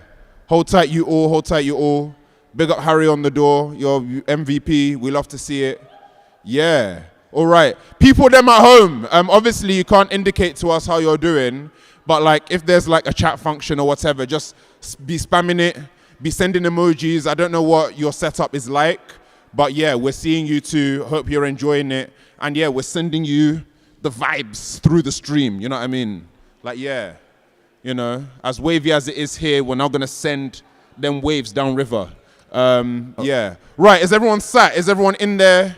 [SPEAKER 2] hold tight, you all. Big up Harry on the door. Your MVP. We love to see it. Yeah. All right, people them at home. Obviously you can't indicate to us how you're doing, but like if there's like a chat function or whatever, just be spamming it, be sending emojis. I don't know what your setup is like, but yeah, we're seeing you too. Hope you're enjoying it, and yeah, we're sending you the vibes through the stream. You know what I mean? Like yeah, you know, as wavy as it is here, we're now gonna send them waves down river. Yeah. Right. Is everyone sat? Is everyone in their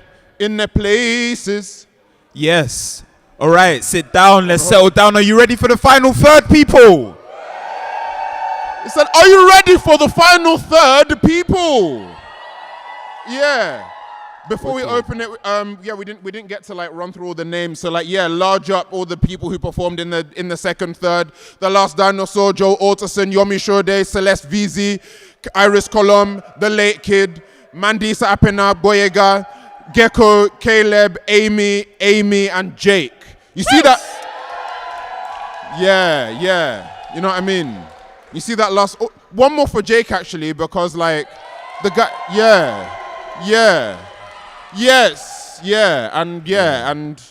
[SPEAKER 2] places?
[SPEAKER 1] Yes. All right, sit down. Let's settle down. Are you ready for the final third, people?
[SPEAKER 2] It said, are you ready for the final third, people? Yeah. Before we open it, yeah, we didn't get to like run through all the names. So like, yeah, large up all the people who performed in the second third. The Last Dinosaur, Joe Auterson, Yomi Sode, Celeste VZ, Iris Colomb, The Late Kid, Mandisa Apena, Gboyega, Gecko, Caleb, Amy, and Jake. You see that? Yeah. You know what I mean? You see that last... Oh, one more for Jake, actually, because, like, the guy... And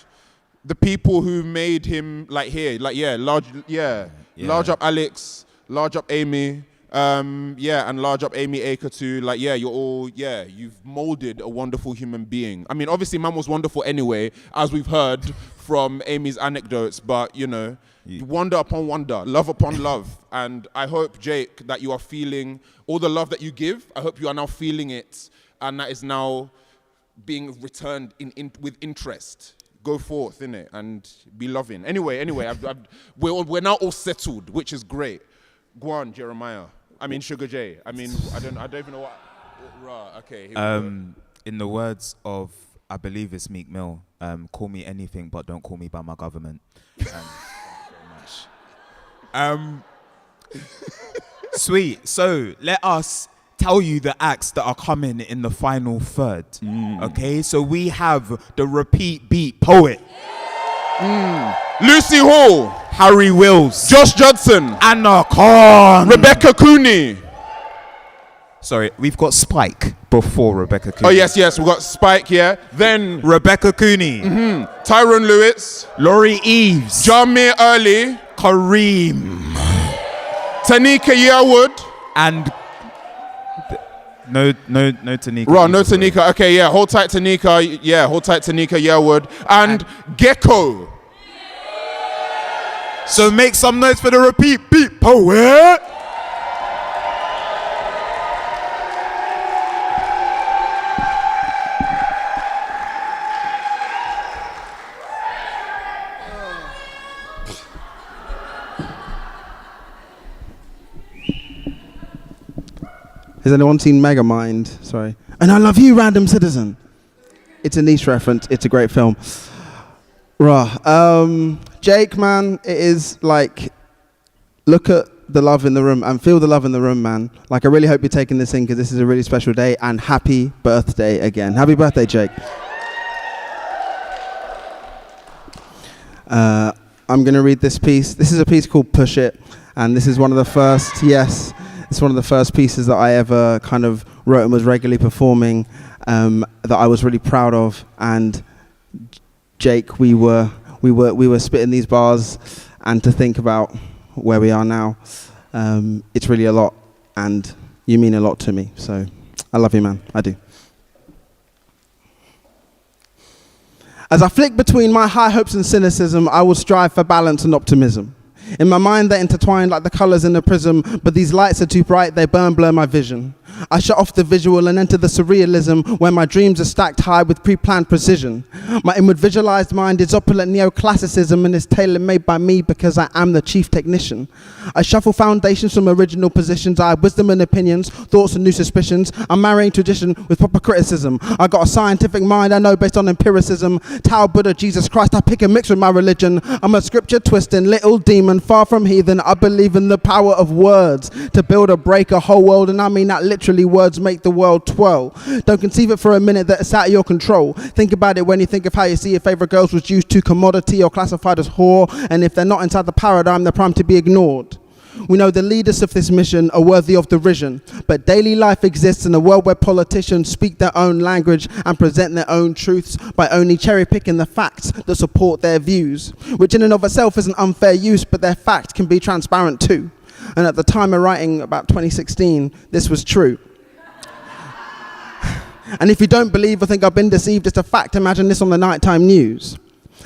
[SPEAKER 2] the people who made him, like, here, like, large up Alex, large up Amy, and large up Amy Acre too. Like, yeah, you're all, you've molded a wonderful human being. I mean, obviously, man was wonderful anyway, as we've heard from Amy's anecdotes, but, you know, wonder upon wonder, love upon love. And I hope, Jake, that you are feeling all the love that you give. I hope you are now feeling it, and that is now being returned with interest. Go forth, innit, and be loving. Anyway, we're now all settled, which is great. Go on, Jeremiah. I mean, Sugar J. I mean, I don't even know what. Okay.
[SPEAKER 1] In the words of, I believe it's Meek Mill, call me anything, but don't call me by my government. Thank you very much. Sweet. So let us tell you the acts that are coming in the final third. Okay, so we have the repeat beat poet.
[SPEAKER 2] Lucy Hall,
[SPEAKER 1] Harry Wills,
[SPEAKER 2] Josh Judson,
[SPEAKER 1] Anna Kahn,
[SPEAKER 2] Rebecca Cooney.
[SPEAKER 1] Sorry, we've got Spike before Rebecca Cooney.
[SPEAKER 2] Oh yes, we've got Spike here. Then
[SPEAKER 1] Rebecca Cooney,
[SPEAKER 2] Tyrone Lewis,
[SPEAKER 1] Laurie Eaves,
[SPEAKER 2] Jamir Early,
[SPEAKER 1] Kareem,
[SPEAKER 2] Tanika Yearwood,
[SPEAKER 1] and no Tanika.
[SPEAKER 2] Right, no Tanika. Okay, yeah, hold tight Tanika. Yeah, hold tight Tanika Yearwood and Gecko.
[SPEAKER 1] So make some noise for the repeat beat poet.
[SPEAKER 5] Has anyone seen Megamind? Sorry. And I love you, random citizen. It's a niche reference. It's a great film. Jake, man, it is like, look at the love in the room and feel the love in the room, man. Like, I really hope you're taking this in because this is a really special day, and happy birthday again. Happy birthday, Jake. I'm going to read this piece. This is a piece called Push It, and this is one of the first, it's one of the first pieces that I ever kind of wrote and was regularly performing that I was really proud of. And Jake, we were spitting these bars, and to think about where we are now, it's really a lot, and you mean a lot to me. So I love you, man. I do. As I flick between my high hopes and cynicism, I will strive for balance and optimism.
[SPEAKER 8] In my mind, they're intertwined like the colours in a prism, but these lights are too bright, they blur my vision. I shut off the visual and enter the surrealism where my dreams are stacked high with pre-planned precision. My inward visualized mind is opulent neoclassicism and is tailor-made by me because I am the chief technician. I shuffle foundations from original positions. I have wisdom and opinions, thoughts and new suspicions. I'm marrying tradition with proper criticism. I got a scientific mind I know based on empiricism. Tao, Buddha, Jesus Christ, I pick and mix with my religion. I'm a scripture twisting little demon, far from heathen. I believe in the power of words to build or break a whole world, and I mean that literally. Words make the world twirl. Don't conceive it for a minute that it's out of your control. Think about it when you think of how you see your favorite girls reduced to commodity or classified as whore, and if they're not inside the paradigm, they're primed to be ignored. We know the leaders of this mission are worthy of derision, but daily life exists in a world where politicians speak their own language and present their own truths by only cherry-picking the facts that support their views, which in and of itself is an unfair use, but their fact can be transparent too. And at the time of writing, about 2016, this was true. And if you don't believe or think I've been deceived, it's a fact. Imagine this on the nighttime news.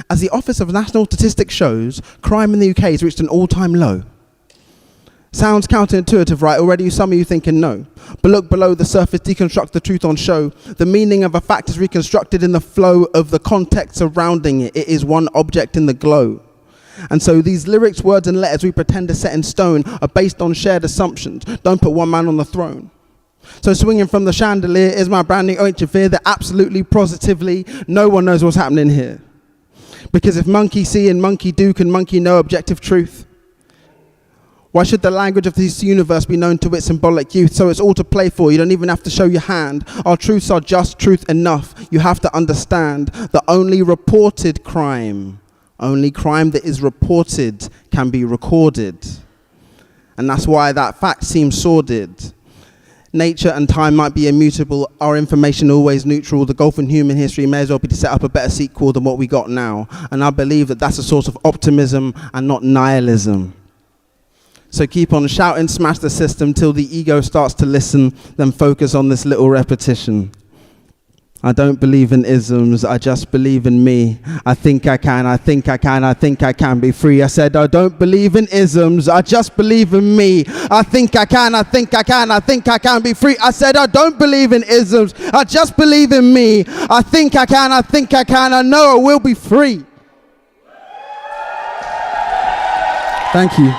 [SPEAKER 8] As the Office of National Statistics shows, crime in the UK has reached an all-time low. Sounds counterintuitive, right? Already some of you thinking no. But look below the surface, deconstruct the truth on show. The meaning of a fact is reconstructed in the flow of the context surrounding it. It is one object in the glow. And so these lyrics, words and letters we pretend are set in stone are based on shared assumptions. Don't put one man on the throne. So swinging from the chandelier is my brand new ancient fear that absolutely, positively, no one knows what's happening here. Because if monkey see and monkey do, can monkey know objective truth? Why should the language of this universe be known to its symbolic youth? So it's all to play for, you don't even have to show your hand. Our truths are just truth enough. You have to understand the only reported crime, only crime that is reported can be recorded. And that's why that fact seems sordid. Nature and time might be immutable, our information always neutral. The goal in human history may as well be to set up a better sequel than what we got now. And I believe that that's a source of optimism and not nihilism. So keep on shouting, smash the system till the ego starts to listen, then focus on this little repetition. I don't believe in isms, I just believe in me. I think I can, I think I can, I think I can be free. I said I don't believe in isms, I just believe in me. I think I can, I think I can, I think I can be free. I said I don't believe in isms, I just believe in me. I think I can, I think I can, I know I will be free. Thank you.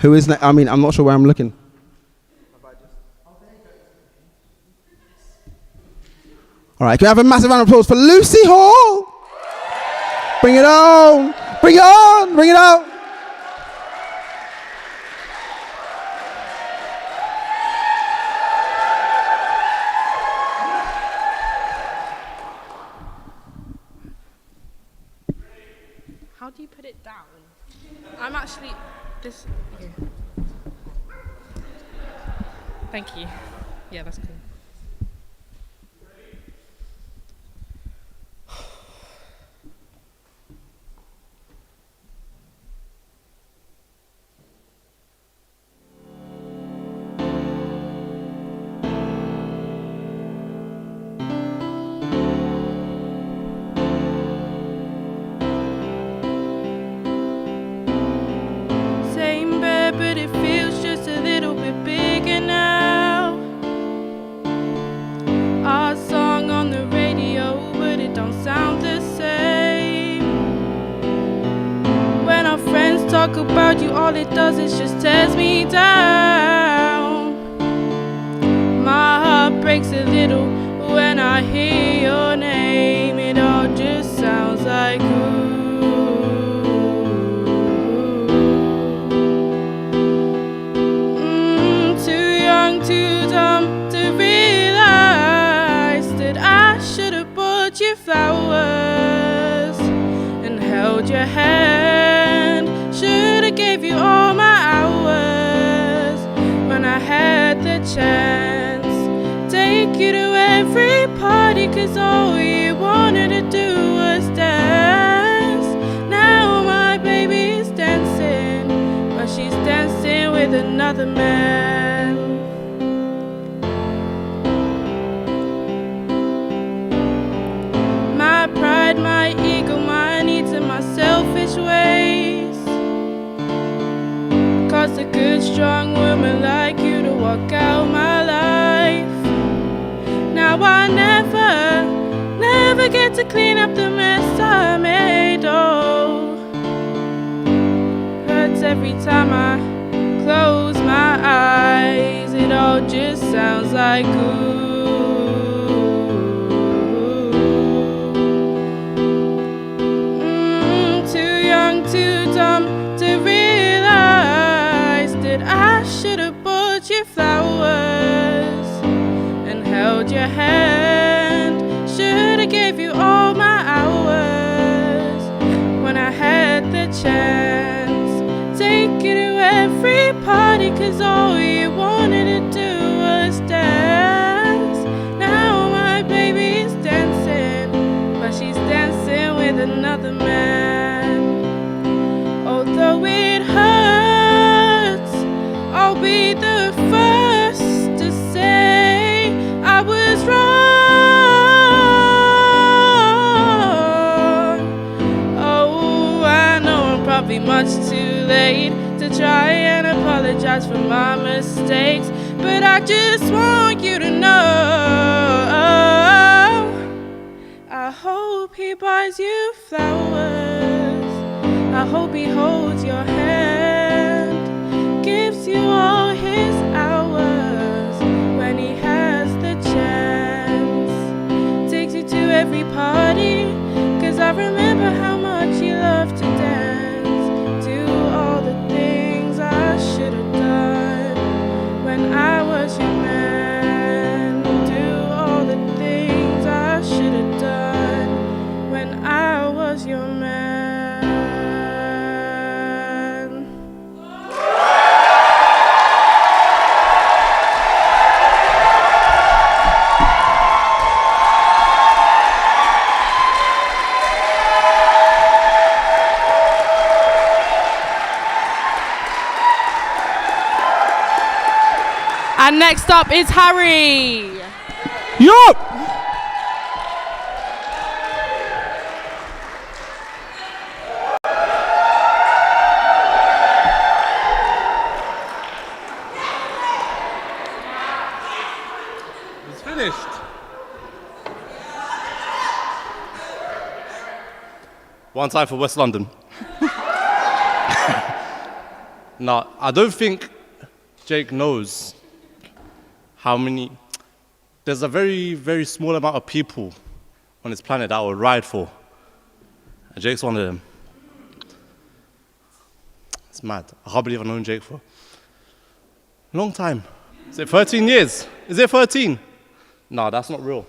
[SPEAKER 8] Who is next? I mean, I'm not sure where I'm looking. All right, can we have a massive round of applause for Lucy Hall? Bring it on, bring it on, bring it on.
[SPEAKER 9] How do you put it down? I'm actually this. Here. Thank you. Yeah, that's cool. But it feels just a little bit bigger now. Our song on the radio, but it don't sound the same. When our friends talk about you, all it does is just tears me down. My heart breaks a little when I hear your name. It all just sounds like ooh. Too dumb to realize that I should have bought you flowers and held your hand. Should have gave you all my hours when I had the chance. Take you to every party, 'cause all you wanted to do was dance. Now my baby's dancing, but she's dancing with another man. good strong woman like you to walk out my life. Now I never get to clean up the mess I made. Oh, hurts every time I close my eyes. It all just sounds like ooh. Too young, too dumb to realize that I should have bought you flowers and held your hand. Should have gave you all my hours when I had the chance. Take you to every party, 'cause all you wanted to do was dance. Now my baby's dancing, but she's dancing with another man. Although it hurts, I'll be the first to say I was wrong. Oh, I know I'm probably much too late to try and apologize for my mistakes, but I just want you to know I hope he buys you flowers. I hope he holds your hand, gives you all his hours when he has the chance. Takes you to every party, 'cause I remember how much you loved to dance. Do all the things I should have done when I was your man. Do all the things I should have done when I was your man. And next up is Harry.
[SPEAKER 21] Yup!
[SPEAKER 20] It's finished. One time for West London. No, I don't think Jake knows how many. There's a very, very small amount of people on this planet that I would ride for. And Jake's one of them. It's mad. I can't believe I've known Jake for a long time. Is it 13 years? Is it 13? No, that's not real.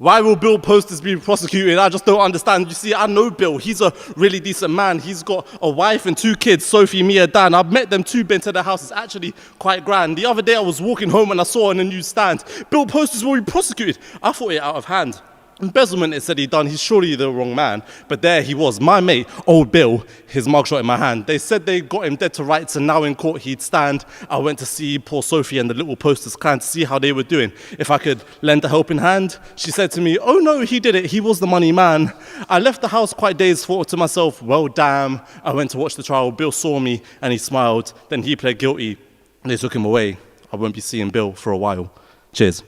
[SPEAKER 20] Why will Bill Posters be prosecuted? I just don't understand. You see, I know Bill. He's a really decent man. He's got a wife and 2 kids, Sophie, Mia, Dan. I've met them too, been to their house. It's actually quite grand. The other day I was walking home and I saw on the newsstand, Bill Posters will be prosecuted. I thought it out of hand. Embezzlement, it said he'd done. He's surely the wrong man. But there he was, my mate, old Bill, his mugshot in my hand. They said they got him dead to rights and now in court he'd stand. I went to see poor Sophie and the little Posters clan to see how they were doing. If I could lend a helping hand. She said to me, oh no, he did it. He was the money man. I left the house quite dazed, thought to myself, well, damn. I went to watch the trial. Bill saw me and he smiled. Then he pled guilty and they took him away. I won't be seeing Bill for a while. Cheers.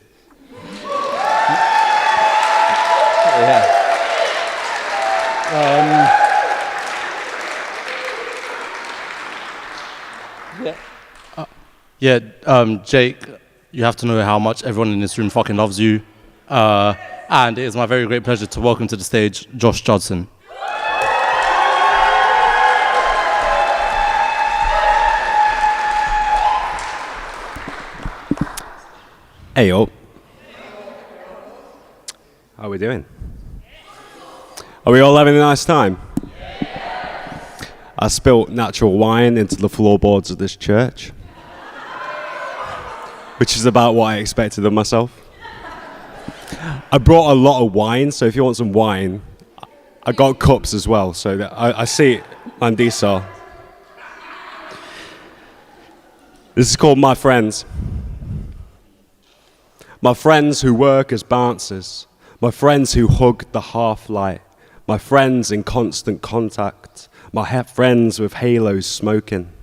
[SPEAKER 20] Jake, you have to know how much everyone in this room fucking loves you. And it is my very great pleasure to welcome to the stage Josh Judson.
[SPEAKER 10] Hey, yo. How are we doing? Are we all having a nice time? I spilt natural wine into the floorboards of this church, which is about what I expected of myself. I brought a lot of wine, so if you want some wine, I got cups as well, so that I see Mandisa. This is called My Friends. My friends who work as bouncers. My friends who hug the half-light. My friends in constant contact. My friends with halos smoking.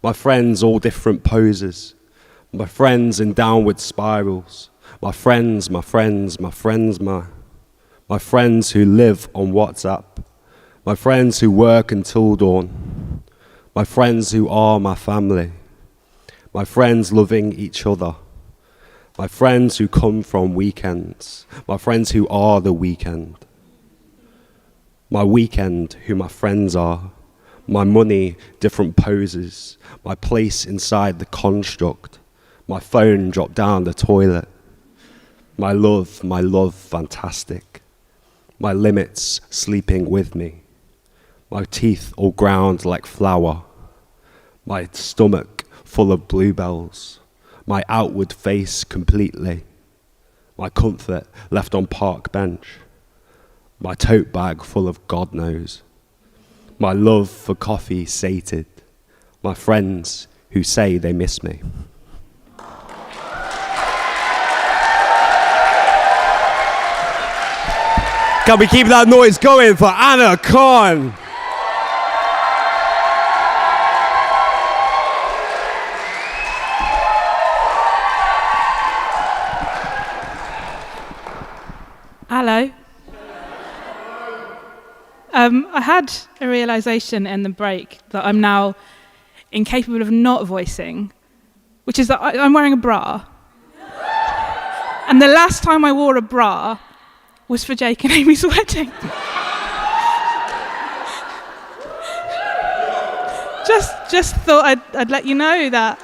[SPEAKER 10] My friends all different poses. My friends in downward spirals. My friends who live on WhatsApp. My friends who work until dawn. My friends who are my family. My friends loving each other. My friends who come from weekends. My friends who are the weekend. My weekend, who my friends are. My money, different poses. My place inside the construct. My phone dropped down the toilet. My love, fantastic. My limits, sleeping with me. My teeth all ground like flour. My stomach full of bluebells. My outward face completely. My comfort left on park bench. My tote bag full of God knows. My love for coffee sated. My friends who say they miss me. Can we keep that noise going for Anna Kahn?
[SPEAKER 9] Hello. I had a realization in the break that I'm now incapable of not voicing, which is that I'm wearing a bra. And the last time I wore a bra was for Jake and Amy's wedding. just thought I'd let you know that.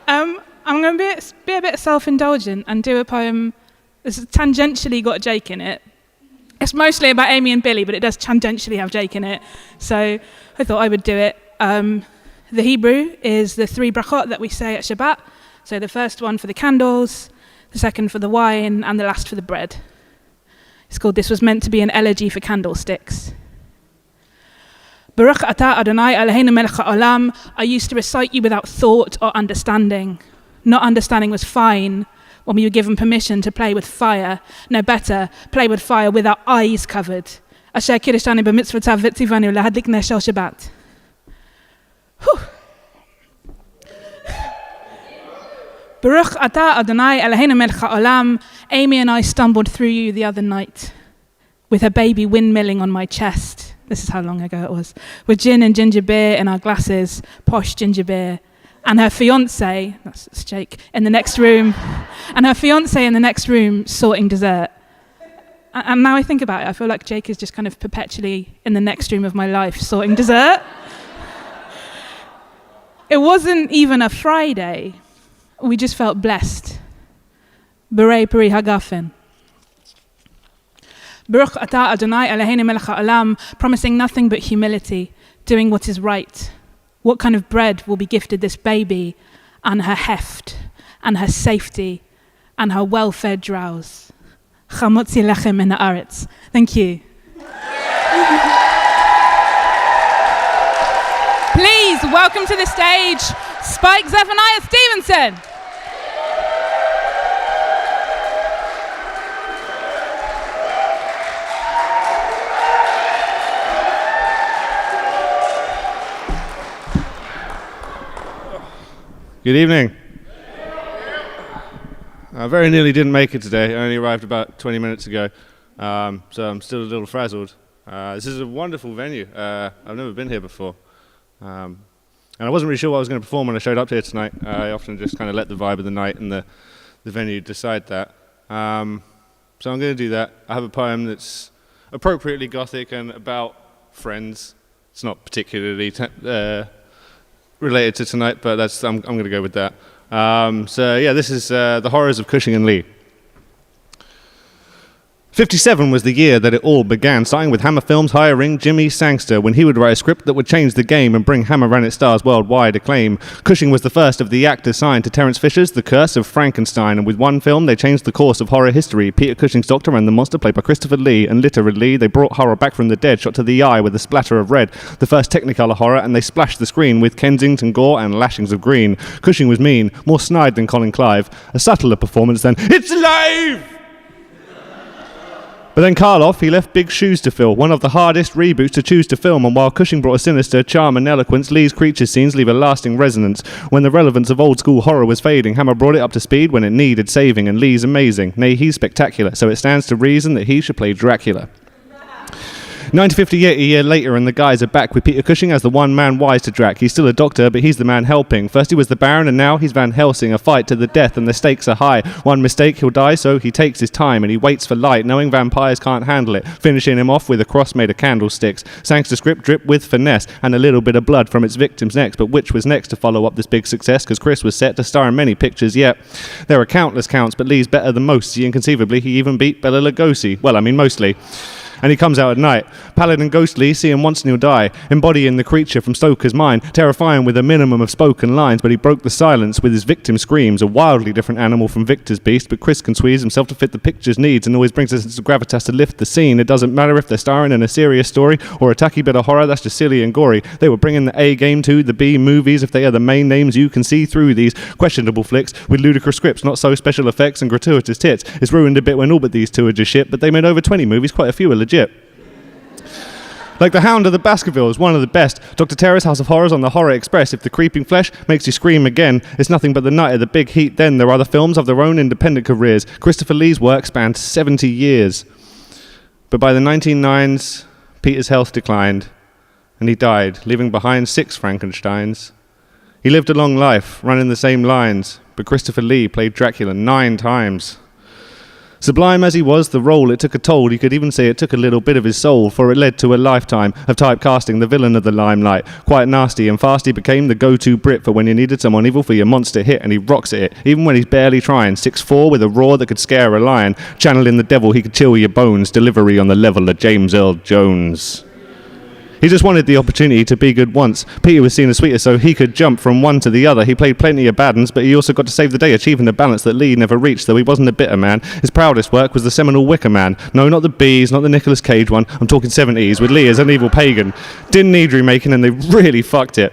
[SPEAKER 9] I'm going to be a bit self-indulgent and do a poem that's tangentially got Jake in it. It's mostly about Amy and Billy, but it does tangentially have Jake in it. So I thought I would do it. The Hebrew is the 3 brachot that we say at Shabbat. So the first one for the candles, the second for the wine, and the last for the bread. It's called This Was Meant to Be an Elegy for Candlesticks. Baruch atah Adonai Eloheinu melech ha'olam. I used to recite you without thought or understanding. Not understanding was fine when we were given permission to play with fire. No better, play with fire with our eyes covered. Asher kirishani b'mitzvotav v'tzivanu lahadlik ner shel Shabbat. Baruch atah Adonai Eloheinu melech ha'olam. Amy and I stumbled through you the other night with her baby windmilling on my chest. This is how long ago it was. With gin and ginger beer in our glasses, posh ginger beer. And her fiancé, that's Jake, in the next room. And her fiancé in the next room sorting dessert. And now I think about it, I feel like Jake is just kind of perpetually in the next room of my life sorting dessert. It wasn't even a Friday. We just felt blessed. Berei peri hagafen. Baruch atah Adonai Eloheinu melech ha'olam, promising nothing but humility, doing what is right. What kind of bread will be gifted this baby, and her heft, and her safety, and her well-fed drowse? Chamotzi lechem min haaretz. Thank you. Please welcome to the stage, Spike Zephaniah Stevenson.
[SPEAKER 11] Good evening. I very nearly didn't make it today. I only arrived about 20 minutes ago, so I'm still a little frazzled. This is a wonderful venue. I've never been here before. And I wasn't really sure what I was going to perform when I showed up here tonight. I often just kind of let the vibe of the night and the venue decide that. So I'm going to do that. I have a poem that's appropriately gothic and about friends. It's not particularly related to tonight, but I'm going to go with that. So yeah, this is The Horrors of Cushing and Lee. 57 was the year that it all began, starting with Hammer Films hiring Jimmy Sangster when he would write a script that would change the game and bring Hammer Rannet stars worldwide acclaim. Cushing was the first of the actors signed to Terence Fisher's The Curse of Frankenstein, and with one film they changed the course of horror history. Peter Cushing's Doctor and the Monster, played by Christopher Lee, and literally they brought horror back from the dead, shot to the eye with a splatter of red. The first Technicolor horror, and they splashed the screen with Kensington gore and lashings of green. Cushing was mean, more snide than Colin Clive, a subtler performance than "It's alive!" But then Karl, he left big shoes to fill, one of the hardest reboots to choose to film, and while Cushing brought a sinister charm and eloquence, Lee's creature scenes leave a lasting resonance. When the relevance of old-school horror was fading, Hammer brought it up to speed when it needed saving, and Lee's amazing. Nay, he's spectacular, so it stands to reason that he should play Dracula. 1958, a year later, and the guys are back with Peter Cushing as the one man wise to Drac. He's still a doctor, but he's the man helping. First he was the Baron, and now he's Van Helsing, a fight to the death, and the stakes are high. One mistake, he'll die, so he takes his time, and he waits for light, knowing vampires can't handle it, finishing him off with a cross made of candlesticks. Thanks to script drip with finesse, and a little bit of blood from its victims next. But which was next to follow up this big success? Because Chris was set to star in many pictures, yet there are countless counts, but Lee's better than most. See, inconceivably, he even beat Bela Lugosi. Well, I mean, mostly. And he comes out at night, pallid and ghostly, see him once and he'll die, embodying the creature from Stoker's mind, terrifying with a minimum of spoken lines, but he broke the silence with his victim screams, a wildly different animal from Victor's beast, but Chris can squeeze himself to fit the picture's needs and always brings a sense of gravitas to lift the scene. It doesn't matter if they're starring in a serious story or a tacky bit of horror that's just silly and gory. They were bringing the A game to the B movies. If they are the main names, you can see through these questionable flicks with ludicrous scripts, not so special effects and gratuitous tits. It's ruined a bit when all but these two are just shit, but they made over 20 movies, quite a few are legit. Like The Hound of the Baskervilles, one of the best. Dr. Terror's House of Horrors on the Horror Express. If the creeping flesh makes you scream again, it's nothing but the night of the big heat. Then there are other films of their own independent careers. Christopher Lee's work spanned 70 years. But by the 1990s, Peter's health declined, and he died, leaving behind 6 Frankensteins. He lived a long life, running the same lines, but Christopher Lee played Dracula 9 times. Sublime as he was, the role, it took a toll. You could even say it took a little bit of his soul, for it led to a lifetime of typecasting the villain of the limelight. Quite nasty, and fast he became the go-to Brit for when you needed someone evil for your monster hit, and he rocks at it, even when he's barely trying. 6'4" with a roar that could scare a lion. Channeling the devil, he could chill your bones. Delivery on the level of James Earl Jones. He just wanted the opportunity to be good once. Peter was seen as sweeter, so he could jump from one to the other. He played plenty of bad uns, but he also got to save the day, achieving a balance that Lee never reached, though he wasn't a bitter man. His proudest work was the seminal Wicker Man. No, not the Bees, not the Nicolas Cage one. I'm talking 70s, with Lee as an evil pagan. Didn't need remaking, and they really fucked it.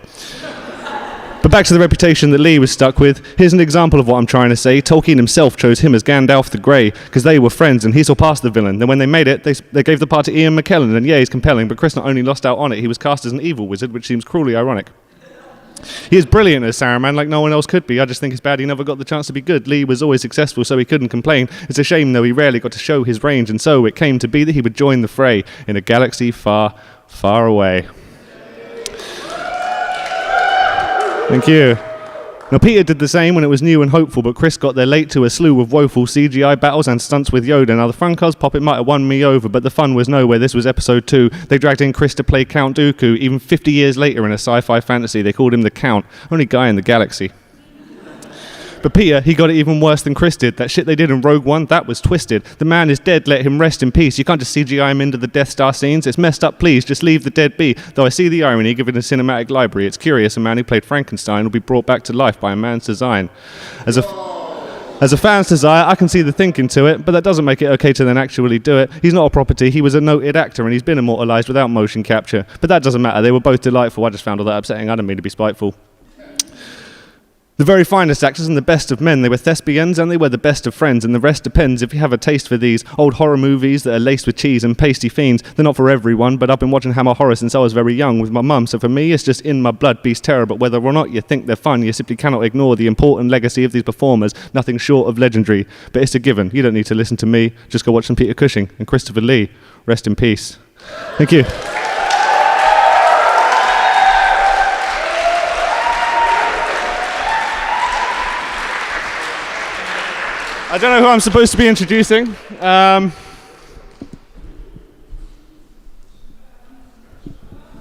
[SPEAKER 11] But back to the reputation that Lee was stuck with. Here's an example of what I'm trying to say. Tolkien himself chose him as Gandalf the Grey because they were friends and he saw past the villain. Then when they made it, they gave the part to Ian McKellen, and yeah, he's compelling, but Chris not only lost out on it, he was cast as an evil wizard, which seems cruelly ironic. He is brilliant as Saruman, like no one else could be. I just think it's bad he never got the chance to be good. Lee was always successful, so he couldn't complain. It's a shame, though, he rarely got to show his range, and so it came to be that he would join the fray in a galaxy far, far away. Thank you. Now, Peter did the same when it was new and hopeful, but Chris got there late to a slew of woeful CGI battles and stunts with Yoda. Now, the Francois puppet might have won me over, but the fun was nowhere. This was episode 2. They dragged in Chris to play Count Dooku. Even 50 years later in a sci-fi fantasy, they called him the Count. Only guy in the galaxy. But Peter, he got it even worse than Chris did. That shit they did in Rogue One, that was twisted. The man is dead, let him rest in peace. You can't just CGI him into the Death Star scenes. It's messed up, please, just leave the dead be. Though I see the irony given a cinematic library. It's curious a man who played Frankenstein will be brought back to life by a man's design. As a fan's desire, I can see the thinking to it, but that doesn't make it okay to then actually do it. He's not a property, he was a noted actor, and he's been immortalised without motion capture. But that doesn't matter, they were both delightful. I just found all that upsetting. I didn't mean to be spiteful. The very finest actors and the best of men, they were thespians and they were the best of friends, and the rest depends if you have a taste for these old horror movies that are laced with cheese and pasty fiends. They're not for everyone, but I've been watching Hammer horror since I was very young with my mum, so for me it's just in my blood, beast terror. But whether or not you think they're fun, you simply cannot ignore the important legacy of these performers, nothing short of legendary. But it's a given, you don't need to listen to me, just go watch some Peter Cushing and Christopher Lee. Rest in peace. Thank you. I don't know who I'm supposed to be introducing.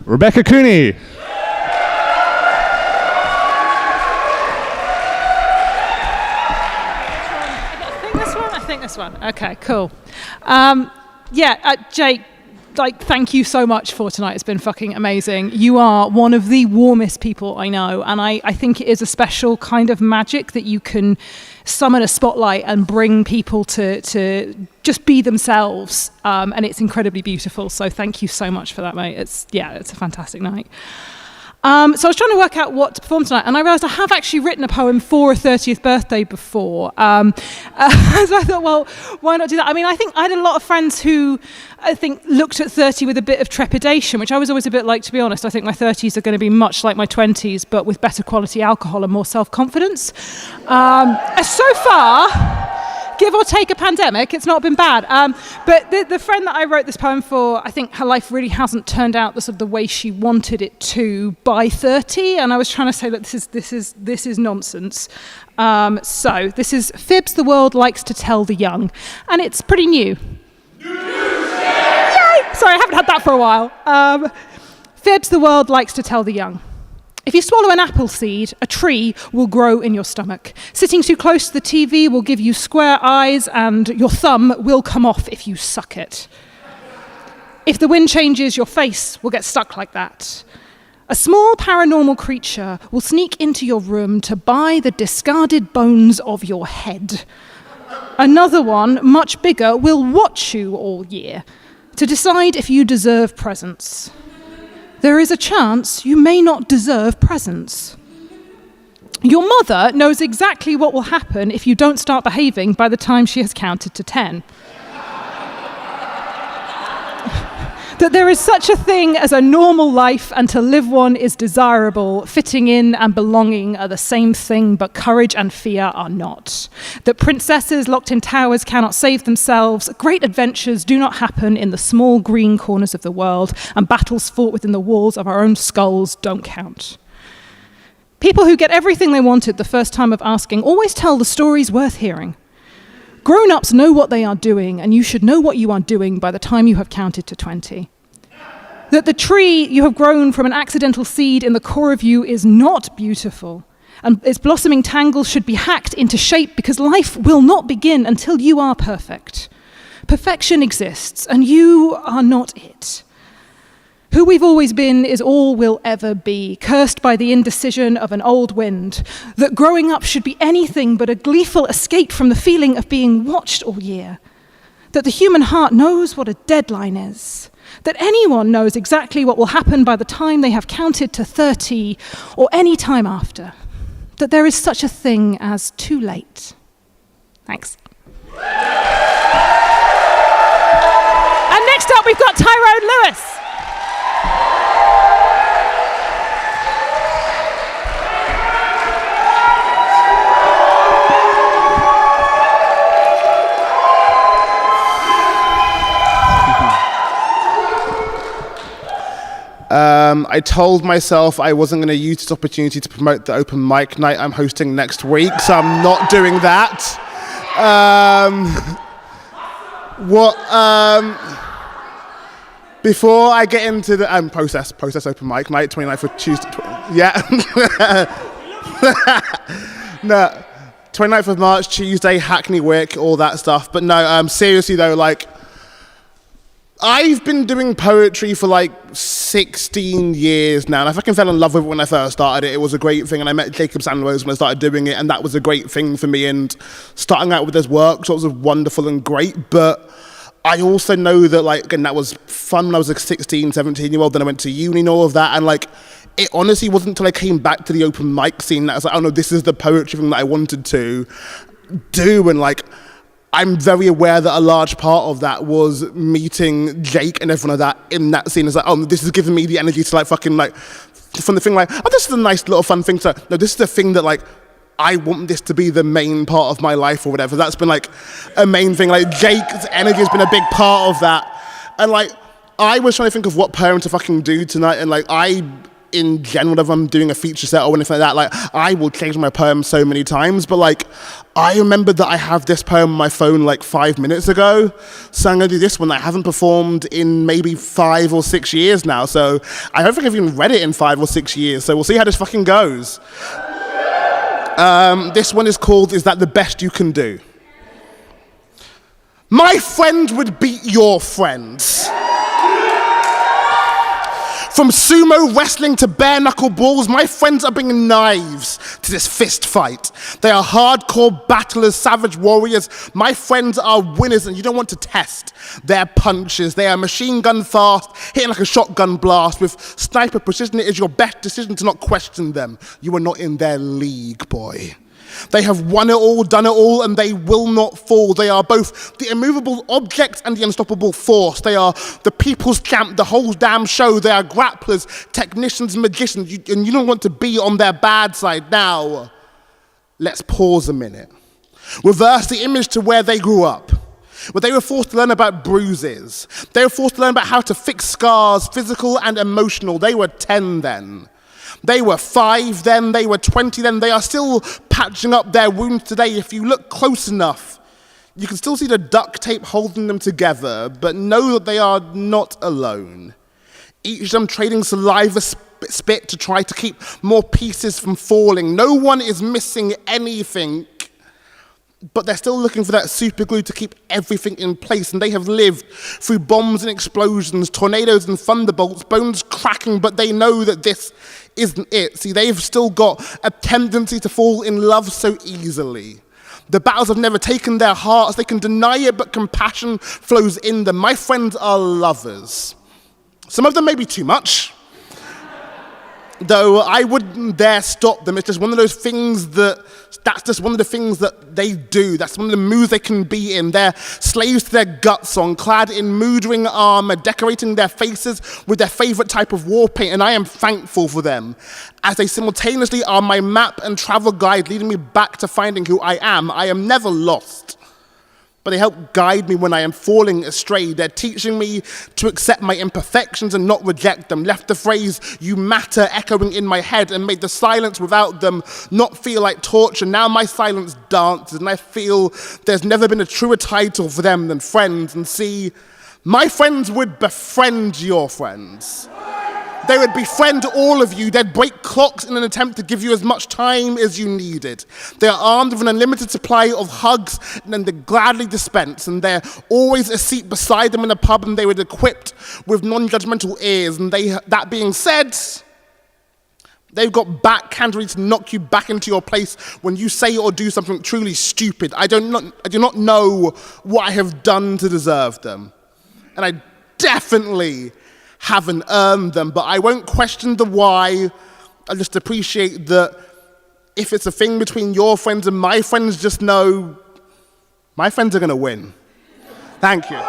[SPEAKER 11] Rebecca Cooney.
[SPEAKER 13] I think this one. Okay, cool. Jake, thank you so much for tonight. It's been fucking amazing. You are one of the warmest people I know, and I think it is a special kind of magic that you can summon a spotlight and bring people to just be themselves, and it's incredibly beautiful. So thank you so much for that, mate. It's a fantastic night. So I was trying to work out what to perform tonight, and I realised I have actually written a poem for a 30th birthday before. So I thought, well, why not do that? I mean, I think I had a lot of friends who, I think, looked at 30 with a bit of trepidation, which I was always a bit like, to be honest. I think my 30s are going to be much like my 20s, but with better quality alcohol and more self-confidence. So far, give or take a pandemic, it's not been bad. But the friend that I wrote this poem for, I think her life really hasn't turned out the sort of the way she wanted it to by 30. And I was trying to say that this is nonsense. So this is Fibs the World Likes to Tell the Young, and it's pretty new. Yay! Sorry, I haven't had that for a while. Fibs the World Likes to Tell the Young. If you swallow an apple seed, a tree will grow in your stomach. Sitting too close to the TV will give you square eyes, and your thumb will come off if you suck it. If the wind changes, your face will get stuck like that. A small paranormal creature will sneak into your room to buy the discarded bones of your head. Another one, much bigger, will watch you all year to decide if you deserve presents. There is a chance you may not deserve presents. Your mother knows exactly what will happen if you don't start behaving by the time she has counted to 10. That there is such a thing as a normal life, and to live one is desirable. Fitting in and belonging are the same thing, but courage and fear are not. That princesses locked in towers cannot save themselves. Great adventures do not happen in the small green corners of the world, and battles fought within the walls of our own skulls don't count. People who get everything they wanted the first time of asking always tell the stories worth hearing. Grown-ups know what they are doing, and you should know what you are doing by the time you have counted to 20. That the tree you have grown from an accidental seed in the core of you is not beautiful, and its blossoming tangles should be hacked into shape, because life will not begin until you are perfect. Perfection exists, and you are not it. Who we've always been is all we'll ever be, cursed by the indecision of an old wind. That growing up should be anything but a gleeful escape from the feeling of being watched all year. That the human heart knows what a deadline is. That anyone knows exactly what will happen by the time they have counted to 30 or any time after. That there is such a thing as too late. Thanks. And next up we've got Tyrone Lewis.
[SPEAKER 14] I told myself I wasn't going to use this opportunity to promote the open mic night I'm hosting next week, so I'm not doing that. Before I get into the process open mic night, 29th of Tuesday. No, 29th of March, Tuesday, Hackney Wick, all that stuff. But no, seriously though, like, I've been doing poetry for like 16 years now, and I fucking fell in love with it when I first started it. It was a great thing, and I met Jacob Sandrose when I started doing it, and that was a great thing for me, and starting out with this workshops was wonderful and great, but I also know that, like, again, that was fun when I was a 16, 17-year-old, then I went to uni and all of that, and like, it honestly wasn't until I came back to the open mic scene that I was like, oh no, this is the poetry thing that I wanted to do, and like, I'm very aware that a large part of that was meeting Jake and everyone like that in that scene. It's like, oh, this is giving me the energy to like fucking like, from the thing like, oh, this is a nice little fun thing to, no, this is the thing that like, I want this to be the main part of my life or whatever. That's been like a main thing. Like Jake's energy has been a big part of that. And like, I was trying to think of what poem to fucking do tonight. And like, in general, whenever I'm doing a feature set or anything like that, like I will change my poem so many times, but like I remembered that I have this poem on my phone like 5 minutes ago, so I'm gonna do this one that I haven't performed in maybe 5 or 6 years now, so I don't think I've even read it in 5 or 6 years, so we'll see how this fucking goes. This one is called Is That the Best You Can Do? My friend would beat your friends. From sumo wrestling to bare knuckle balls, my friends are bringing knives to this fist fight. They are hardcore battlers, savage warriors. My friends are winners, and you don't want to test their punches. They are machine gun fast, hitting like a shotgun blast. With sniper precision, it is your best decision to not question them. You are not in their league, boy. They have won it all, done it all, and they will not fall. They are both the immovable object and the unstoppable force. They are the people's champ, the whole damn show. They are grapplers, technicians, magicians, and you don't want to be on their bad side. Now, let's pause a minute. Reverse the image to where they grew up, where they were forced to learn about bruises. They were forced to learn about how to fix scars, physical and emotional. They were 10 then. They were 5 then, they were 20 then. They are still patching up their wounds today. If you look close enough, you can still see the duct tape holding them together, but know that they are not alone. Each of them trading saliva spit to try to keep more pieces from falling. No one is missing anything, but they're still looking for that super glue to keep everything in place, and they have lived through bombs and explosions, tornadoes and thunderbolts, bones cracking, but they know that this isn't it. See, they've still got a tendency to fall in love so easily. The battles have never taken their hearts. They can deny it, but compassion flows in them. My friends are lovers. Some of them may be too much, though I wouldn't dare stop them. It's just one of those things that's just one of the things that they do. That's one of the moods they can be in. They're slaves to their guts on, clad in mood-ring armor, decorating their faces with their favorite type of war paint, and I am thankful for them, as they simultaneously are my map and travel guide, leading me back to finding who I am. I am never lost, but they help guide me when I am falling astray. They're teaching me to accept my imperfections and not reject them. Left the phrase, "you matter," echoing in my head, and made the silence without them not feel like torture. Now my silence dances, and I feel there's never been a truer title for them than friends. And see, my friends would befriend your friends. They would befriend all of you. They'd break clocks in an attempt to give you as much time as you needed. They are armed with an unlimited supply of hugs, and then they gladly dispense. And there's always a seat beside them in a pub, and they were equipped with non-judgmental ears. And that being said, they've got backhanded to knock you back into your place when you say or do something truly stupid. I do not know what I have done to deserve them, and I definitely haven't earned them, but I won't question the why. I just appreciate that if it's a thing between your friends and my friends, just know my friends are going to win. Thank you.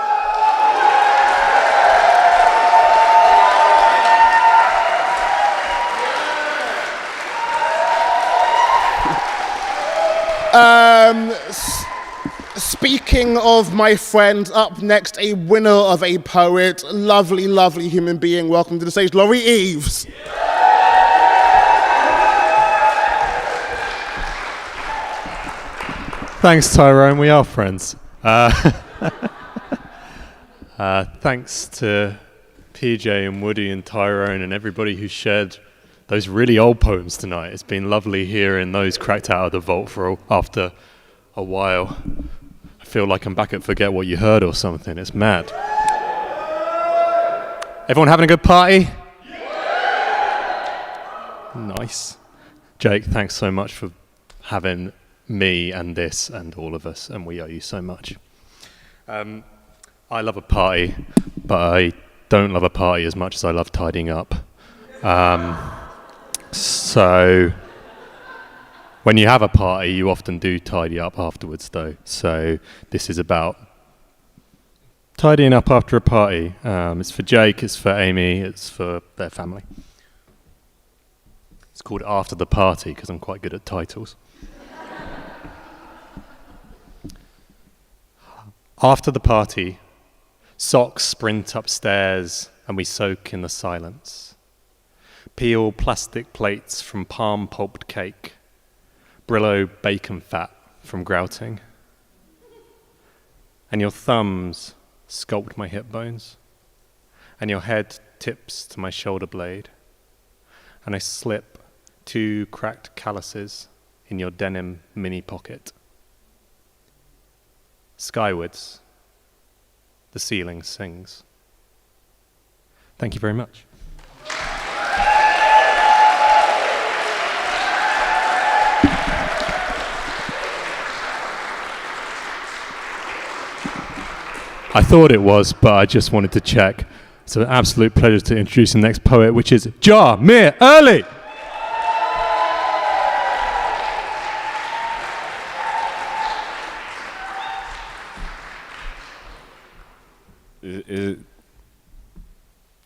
[SPEAKER 14] Speaking of my friends, up next, a winner of a poet, lovely, lovely human being. Welcome to the stage, Laurie Eaves.
[SPEAKER 15] Thanks, Tyrone. We are friends. Thanks to PJ and Woody and Tyrone and everybody who shared those really old poems tonight. It's been lovely hearing those cracked out of the vault after a while. I feel like I'm back at Forget What You Heard or something. It's mad. Everyone having a good party? Nice. Jake, thanks so much for having me and this and all of us, and we owe you so much. I love a party, but I don't love a party as much as I love tidying up. So when you have a party, you often do tidy up afterwards, though. So this is about tidying up after a party. It's for Jake, it's for Amy, it's for their family. It's called After the Party because I'm quite good at titles. After the party, socks sprint upstairs and we soak in the silence. Peel plastic plates from palm-pulped cake. Brillo bacon fat from grouting. And your thumbs sculpt my hip bones. And your head tips to my shoulder blade. And I slip 2 cracked calluses in your denim mini pocket. Skywards, the ceiling sings. Thank you very much. I thought it was, but I just wanted to check. It's an absolute pleasure to introduce the next poet, which is Mir Early.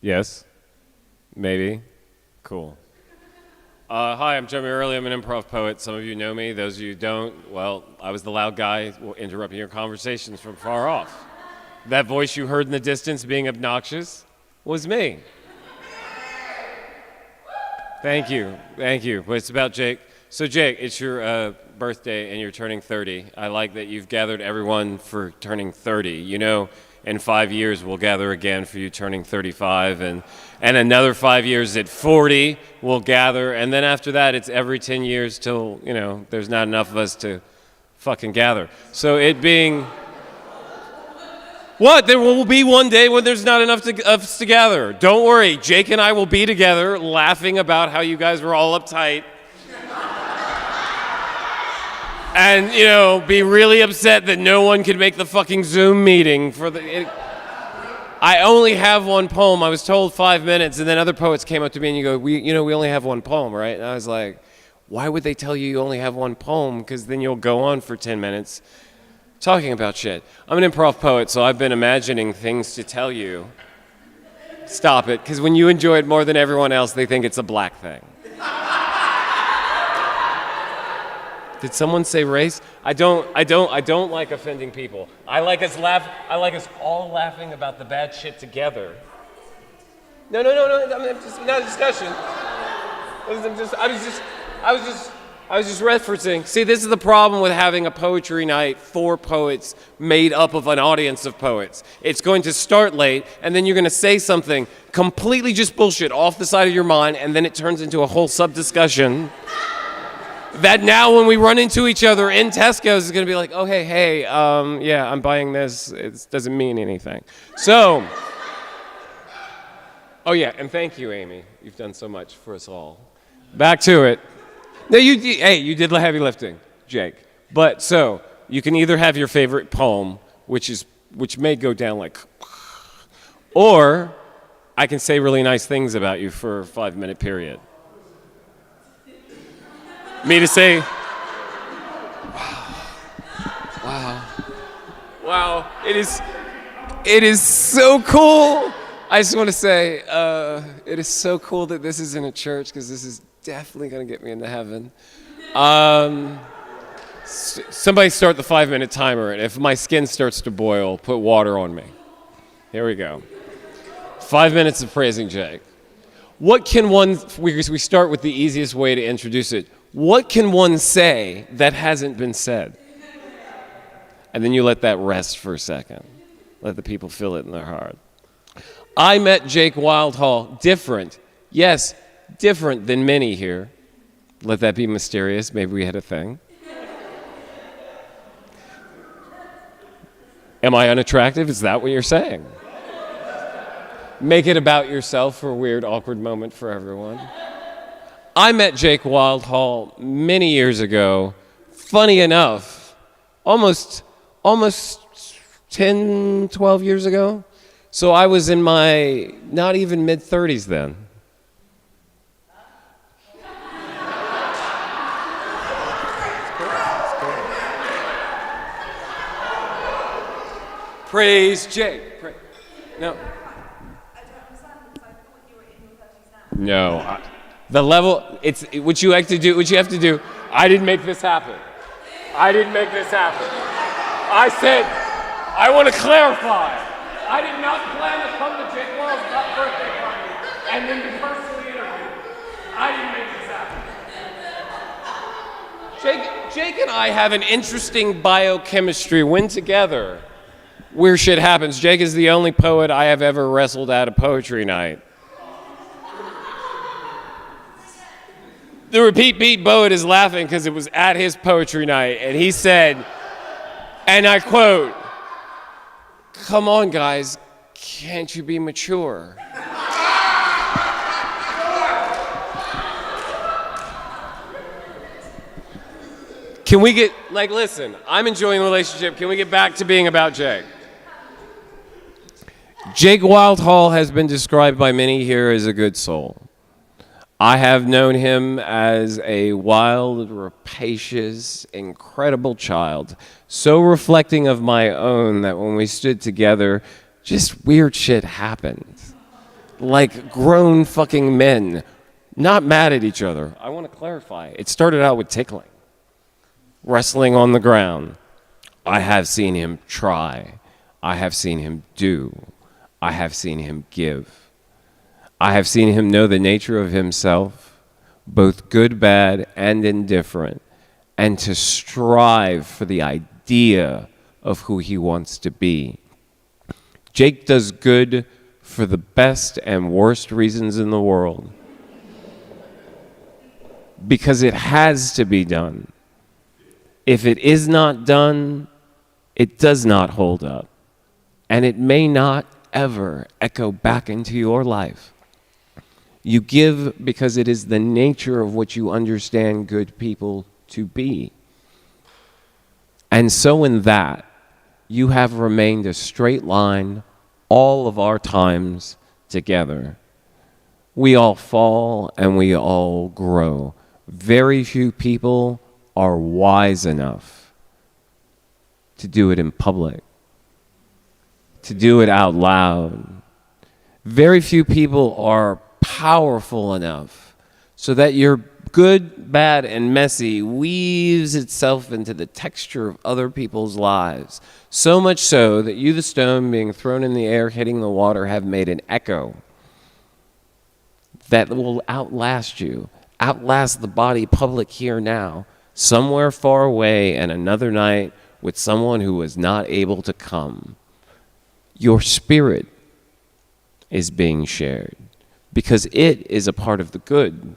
[SPEAKER 16] Yes? Maybe? Cool. Hi, I'm Jeremy Early. I'm an improv poet. Some of you know me. Those of you who don't, well, I was the loud guy interrupting your conversations from far off. That voice you heard in the distance being obnoxious was me. Thank you. Thank you. But it's about Jake. So, Jake, it's your birthday and you're turning 30. I like that you've gathered everyone for turning 30. You know, in 5 years, we'll gather again for you turning 35, and another 5 years at 40, we'll gather, and then after that, it's every 10 years till, you know, there's not enough of us to fucking gather. So it being... What? There will be one day when there's not enough of us to gather. Don't worry, Jake and I will be together laughing about how you guys were all uptight. And, you know, be really upset that no one could make the fucking Zoom meeting for the... I only have one poem. I was told 5 minutes, and then other poets came up to me and you go, we only have one poem, right? And I was like, why would they tell you only have one poem? Because then you'll go on for 10 minutes talking about shit. I'm an improv poet, so I've been imagining things to tell you. Stop it, because when you enjoy it more than everyone else, they think it's a black thing. Did someone say race? I don't like offending people. I like us all laughing about the bad shit together. No. I'm just not a discussion. I was just referencing. See, this is the problem with having a poetry night for poets made up of an audience of poets. It's going to start late, and then you're going to say something completely just bullshit off the side of your mind, and then it turns into a whole sub-discussion. That now when we run into each other in Tesco's, it's going to be like, oh, hey, yeah, I'm buying this. It doesn't mean anything. So, oh, yeah, and thank you, Amy. You've done so much for us all. Back to it. No, you did the heavy lifting, Jake. But so, you can either have your favorite poem, which may go down like, or I can say really nice things about you for a 5-minute period. Me to say, wow, it is so cool. I just want to say, it is so cool that this is in a church, because this is definitely going to get me into heaven. Somebody start the 5-minute timer, and if my skin starts to boil, put water on me. Here we go. 5 minutes of praising Jake. What can we start with the easiest way to introduce it. What can one say that hasn't been said? And then you let that rest for a second. Let the people feel it in their heart. I met Jake Wildhall different. Yes, different than many here. Let that be mysterious. Maybe we had a thing. Am I unattractive? Is that what you're saying? Make it about yourself for a weird, awkward moment for everyone. I met Jake Wildhall many years ago. Funny enough, almost 10, 12 years ago. So I was in my not even mid-30s then. Praise Jake. No. No. The level, it's what you have to do. I didn't make this happen. I said, I want to clarify. I did not plan to come to Jake Wild's birthday party and then be personally interviewed. I didn't make this happen. Jake and I have an interesting biochemistry when together. Weird shit happens. Jake is the only poet I have ever wrestled at a poetry night. The repeat beat poet is laughing because it was at his poetry night, and he said, and I quote, "Come on, guys, can't you be mature?" Can we get, listen, I'm enjoying the relationship. Can we get back to being about Jake? Jake Wildhall has been described by many here as a good soul. I have known him as a wild, rapacious, incredible child, so reflecting of my own that when we stood together, just weird shit happened. Like grown fucking men, not mad at each other. I want to clarify, it started out with tickling. Wrestling on the ground. I have seen him try. I have seen him do. I have seen him give. I have seen him know the nature of himself, both good, bad, and indifferent, and to strive for the idea of who he wants to be. Jake does good for the best and worst reasons in the world. Because it has to be done. If it is not done, it does not hold up. And it may not ever echo back into your life. You give because it is the nature of what you understand good people to be. And so in that, you have remained a straight line all of our times together. We all fall and we all grow. Very few people are wise enough to do it in public, to do it out loud. Very few people are powerful enough so that your good, bad, and messy weaves itself into the texture of other people's lives. So much so that you, the stone being thrown in the air, hitting the water, have made an echo that will outlast you, outlast the body public here now, somewhere far away and another night with someone who was not able to come. Your spirit is being shared because it is a part of the good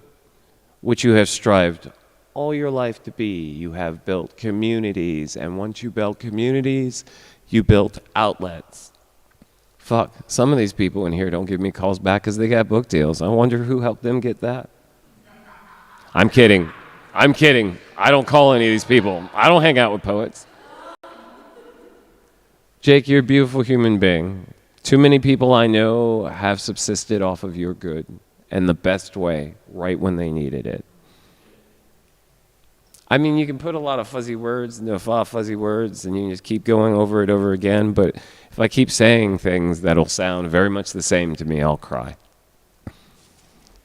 [SPEAKER 16] which you have strived all your life to be. You have built communities, and once you built communities, you built outlets. Fuck, some of these people in here don't give me calls back because they got book deals. I wonder who helped them get that. I'm kidding. I'm kidding. I don't call any of these people. I don't hang out with poets. Jake, you're a beautiful human being. Too many people I know have subsisted off of your good and the best way, right when they needed it. I mean, you can put a lot of fuzzy words into fuzzy words, and you can just keep going over it over again, but if I keep saying things that'll sound very much the same to me, I'll cry.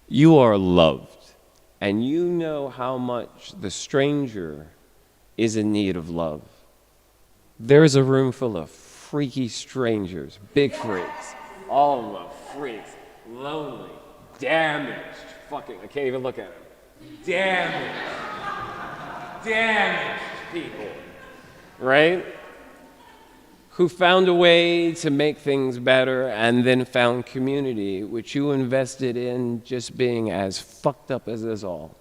[SPEAKER 16] You are loved, and you know how much the stranger is in need of love. There's a room full of freaky strangers, big freaks, all of them freaks, lonely, damaged, fucking, I can't even look at them, damaged people, right? Who found a way to make things better and then found community, which you invested in just being as fucked up as us all.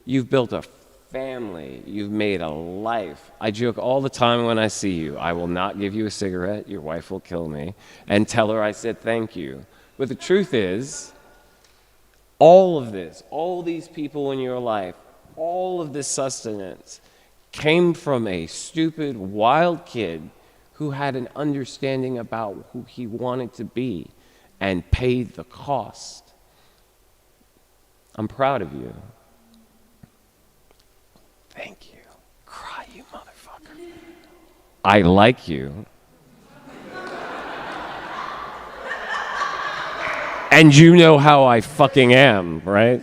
[SPEAKER 16] You've built a family, you've made a life. I joke all the time when I see you, I will not give you a cigarette, your wife will kill me, and tell her I said thank you. But the truth is, all of this, all these people in your life, all of this sustenance came from a stupid, wild kid who had an understanding about who he wanted to be and paid the cost. I'm proud of you. Thank you. Cry, you motherfucker. I like you. And you know how I fucking am, right?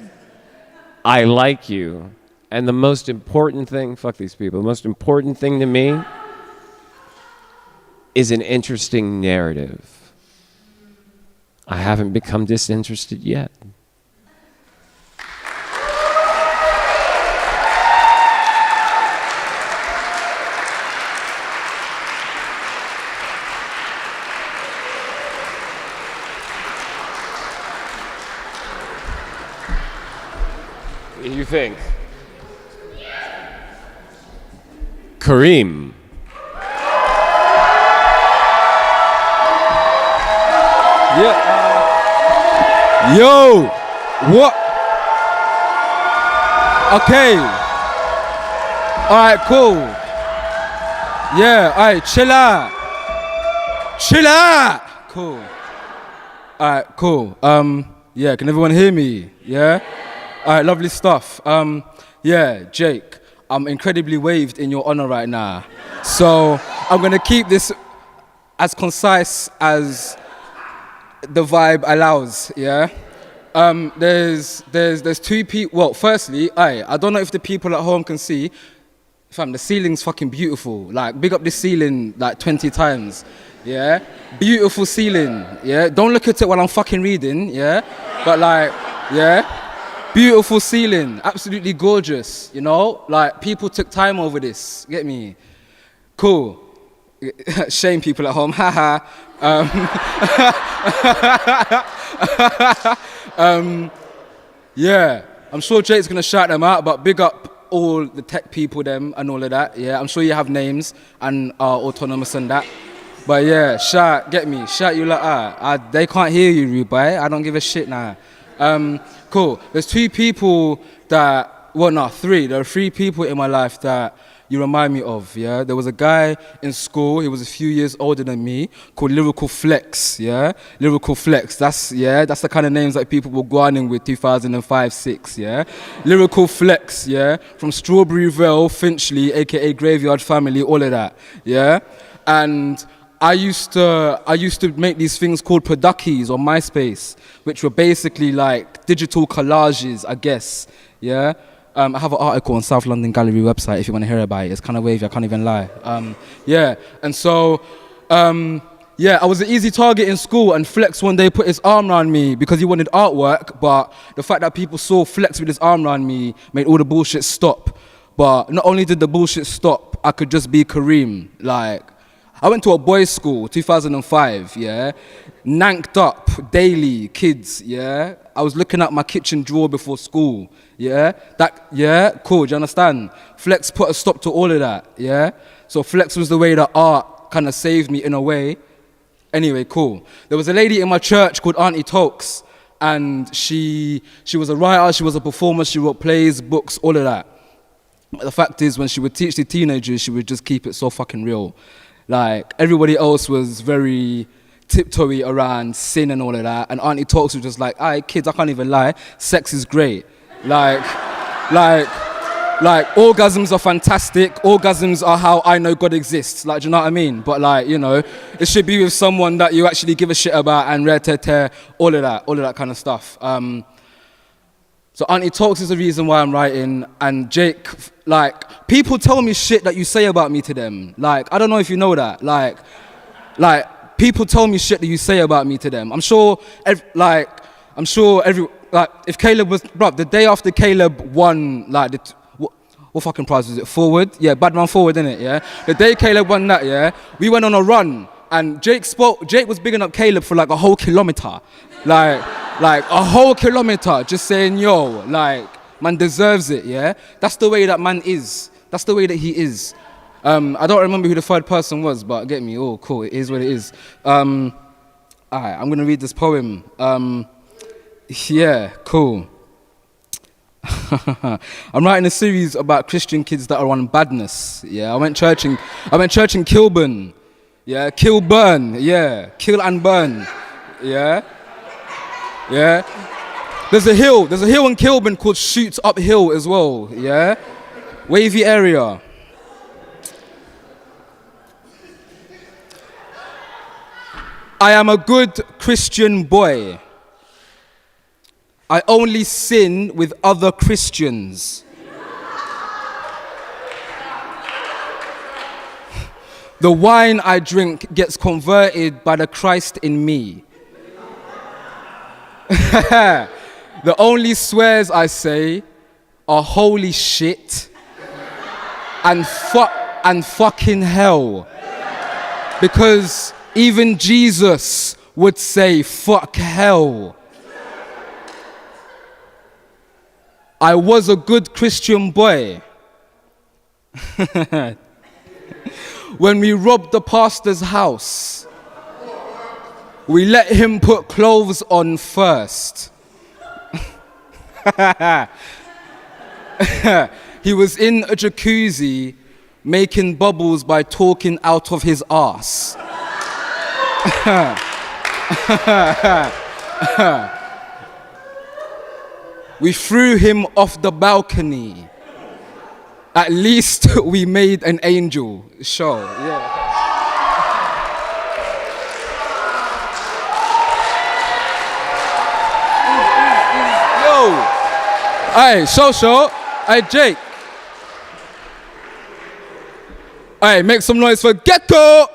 [SPEAKER 16] I like you. And the most important thing, fuck these people, the most important thing to me is an interesting narrative. I haven't become disinterested yet. What do you think? Kareem.
[SPEAKER 17] Yeah. Yo, what? Okay. All right, cool. Yeah, all right, chill out. Chill out. Cool. All right, cool. Yeah, can everyone hear me? Yeah? All right, lovely stuff. Yeah, Jake, I'm incredibly waved in your honor right now. So I'm going to keep this as concise as the vibe allows, yeah? There's two people. Well, firstly, I don't know if the people at home can see. Fam, the ceiling's fucking beautiful. Like, big up this ceiling like 20 times. Yeah? Beautiful ceiling. Yeah? Don't look at it while I'm fucking reading. Yeah? But like, yeah? Beautiful ceiling. Absolutely gorgeous. You know? Like, people took time over this. Get me? Cool. Shame people at home. Haha. Yeah. I'm sure Jake's gonna shout them out, but big up all the tech people, them, and all of that, yeah. I'm sure you have names and are autonomous and that. But yeah, shout you like that. They can't hear you, rude boy. I don't give a shit now. Cool. There's two people that, well, no, three. There are three people in my life that you remind me of, yeah? There was a guy in school, he was a few years older than me, called Lyrical Flex, yeah? Lyrical Flex, that's the kind of names that people were going with 2005-06, yeah? Lyrical Flex, yeah? From Strawberryville, Finchley, aka Graveyard Family, all of that, yeah? And I used to make these things called Produckies on MySpace, which were basically like digital collages, I guess, yeah? I have an article on South London Gallery website if you want to hear about it. It's kind of wavy, I can't even lie. Yeah, and so, yeah, I was an easy target in school, and Flex one day put his arm around me because he wanted artwork, but the fact that people saw Flex with his arm around me made all the bullshit stop. But not only did the bullshit stop, I could just be Kareem. Like, I went to a boys' school, 2005, yeah? Nanked up, daily, kids, yeah? I was looking at my kitchen drawer before school, yeah? Yeah, cool, do you understand? Flex put a stop to all of that, yeah? So Flex was the way that art kind of saved me in a way. Anyway, cool. There was a lady in my church called Auntie Tokes, and she was a writer, she was a performer, she wrote plays, books, all of that. But the fact is, when she would teach the teenagers, she would just keep it so fucking real. Like, everybody else was very tiptoey around sin and all of that, and Auntie Talks was just like, alright, kids, I can't even lie, sex is great. Like, orgasms are fantastic, orgasms are how I know God exists, like, do you know what I mean? But like, you know, it should be with someone that you actually give a shit about and all of that kind of stuff. So Auntie Talks is the reason why I'm writing, and Jake, like, people tell me shit that you say about me to them. Like, I don't know if you know that. Like, people tell me shit that you say about me to them. I'm sure, if Caleb was, bruv, the day after Caleb won, like, what fucking prize was it? Forward? Yeah, Badman Forward, innit, yeah? The day Caleb won that, yeah, we went on a run, and Jake was bigging up Caleb for like a whole kilometer. Like a whole kilometer, just saying, yo, like, man deserves it, yeah? That's the way that man is. That's the way that he is. I don't remember who the third person was, but get me, oh, cool, it is what it is. Alright, I'm gonna read this poem. Yeah, cool. I'm writing a series about Christian kids that are on badness, yeah? I went church in Kilburn, yeah? Kilburn, yeah? Kill and burn, yeah? Yeah, there's a hill in Kilburn called Shoots Up Hill as well, yeah? Wavy area. I am a good Christian boy. I only sin with other Christians. The wine I drink gets converted by the Christ in me. The only swears I say are holy shit and fucking hell. Because even Jesus would say fuck hell. I was a good Christian boy. When we robbed the pastor's house, we let him put clothes on first. He was in a jacuzzi making bubbles by talking out of his ass. We threw him off the balcony. At least we made an angel show. Yeah. Yo. Hey, so. Hey, Jake. Hey, make some noise for Gecko.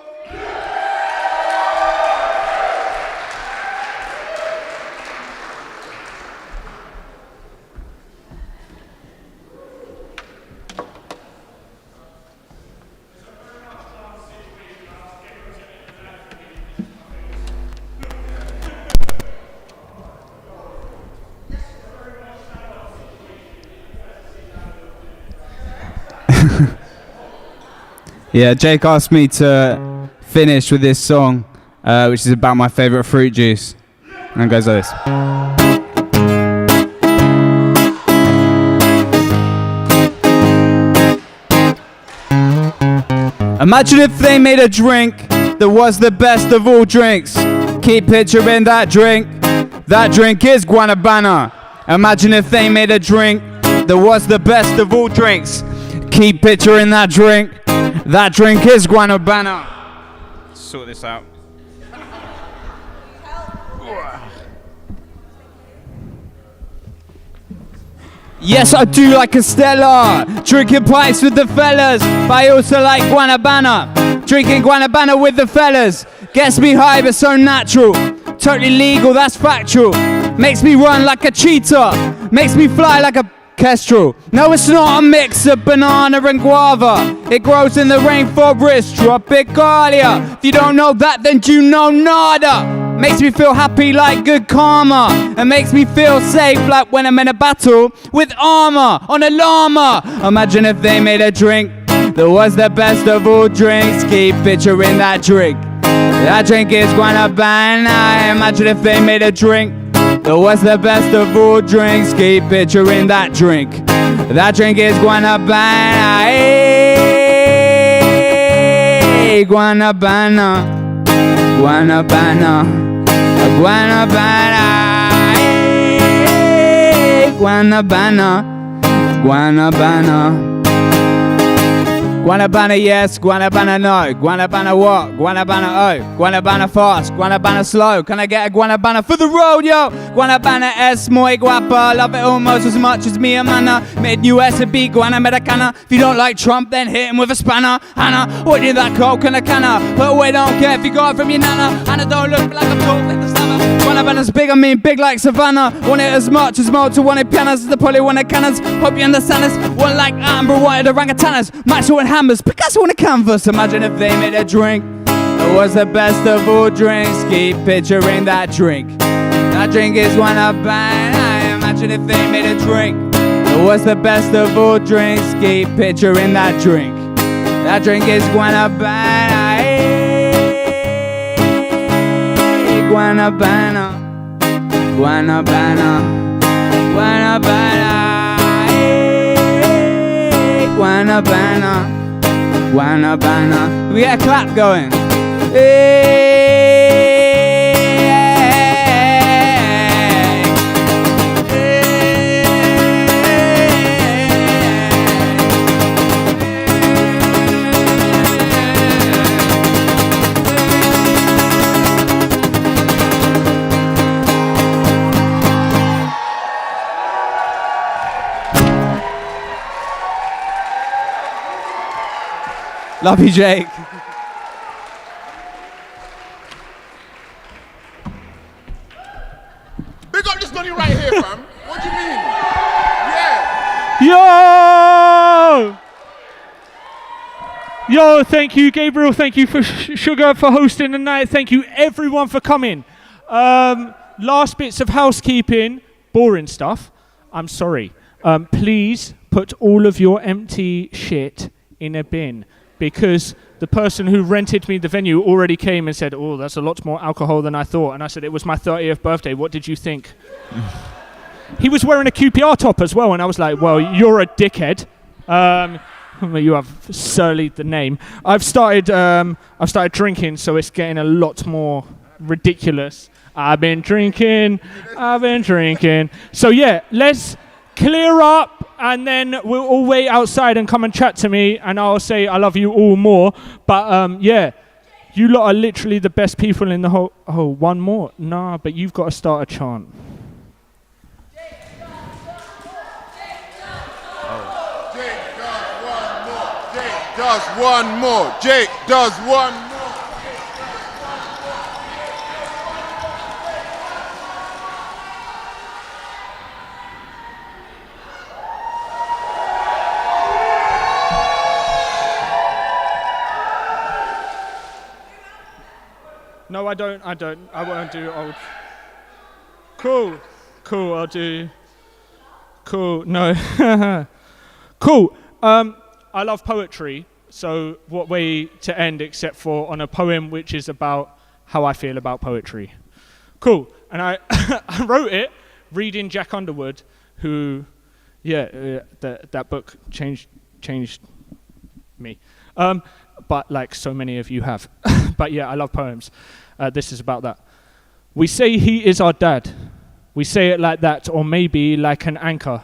[SPEAKER 23] Yeah, Jake asked me to finish with this song, which is about my favourite fruit juice. And it goes like this. Imagine if they made a drink that was the best of all drinks. Keep picturing that drink. That drink is guanabana. Imagine if they made a drink that was the best of all drinks. Keep picturing that drink. That drink is guanabana. Sort this out. Yes, I do like a Stella, drinking pints with the fellas, but I also like guanabana. Drinking guanabana with the fellas gets me high but so natural. Totally legal, that's factual. Makes me run like a cheetah, makes me fly like a kestrel. No, it's not a mix of banana and guava. It grows in the rainforest, Tropicalia. If you don't know that, then you know nada. Makes me feel happy like good karma. And makes me feel safe like when I'm in a battle with armor on a llama. Imagine if they made a drink that was the best of all drinks. Keep picturing that drink. That drink is guanabana. Imagine if they made a drink that was the best of all drinks. Keep picturing that drink. That drink is guanabana. Hey, guanabana. Guanabana. Guanabana. Hey, guanabana. Guanabana. Guanabana yes, guanabana no. Guanabana what? Guanabana oh. Guanabana fast, guanabana slow. Can I get a guanabana for the road, yo? Guanabana es muy guapa. Love it almost as much as me and Mana. Made US and B guanamericana. If you don't like Trump, then hit him with a spanner. Hannah, what did that coke and a canna? Put away, don't care if you got it from your nana. Hannah, don't look like I'm talking with the stammer. Guanabana's big, I mean big like Savannah. Want it as much as Malta wanted pianos. The poly wanted cannons. Hope you understand this. One like Amber wanted orangutanas. Maxwell and hammers, Picasso on a canvas. Imagine if they made a drink that was the best of all drinks. Keep picturing that drink. That drink is guanabana. Imagine if they made a drink that was the best of all drinks. Keep picturing that drink. That drink is guanabana. Hey, guanabana. Guanabana. Guanabana. Hey, guanabana. Guanabana. We get a clap going. Hey. Love you, Jake.
[SPEAKER 2] Big up this money right here, fam. What do you mean? Yeah.
[SPEAKER 21] Yo, thank you, Gabriel. Thank you for Sugar for hosting the night. Thank you, everyone, for coming. Last bits of housekeeping, boring stuff. I'm sorry. Please put all of your empty shit in a bin, because the person who rented me the venue already came and said, oh, that's a lot more alcohol than I thought. And I said, it was my 30th birthday. What did you think? He was wearing a QPR top as well. And I was like, well, you're a dickhead. You have surly the name. I've started drinking, so it's getting a lot more ridiculous. I've been drinking. So yeah, let's clear up, and then we'll all wait outside and come and chat to me, and I'll say I love you all more. But yeah, you lot are literally the best people in the whole. Oh, one more? Nah, but you've got to start a chant.
[SPEAKER 2] Does one more. Jake does one more.
[SPEAKER 21] No, I don't. I won't do old. Cool. I'll do. Cool. No. Cool. I love poetry, so what way to end except for on a poem which is about how I feel about poetry. Cool. And I I wrote it reading Jack Underwood, who, that book changed me. But like so many of you have. But yeah, I love poems. This is about that. We say he is our dad. We say it like that, or maybe like an anchor,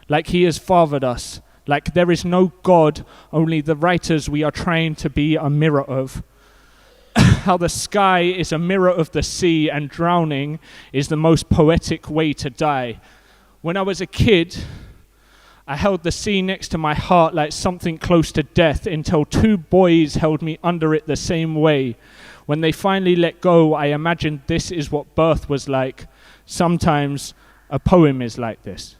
[SPEAKER 21] like he has fathered us. Like there is no God, only the writers we are trying to be a mirror of. How the sky is a mirror of the sea, and drowning is the most poetic way to die. When I was a kid, I held the sea next to my heart like something close to death, until two boys held me under it the same way. When they finally let go, I imagined this is what birth was like. Sometimes a poem is like this.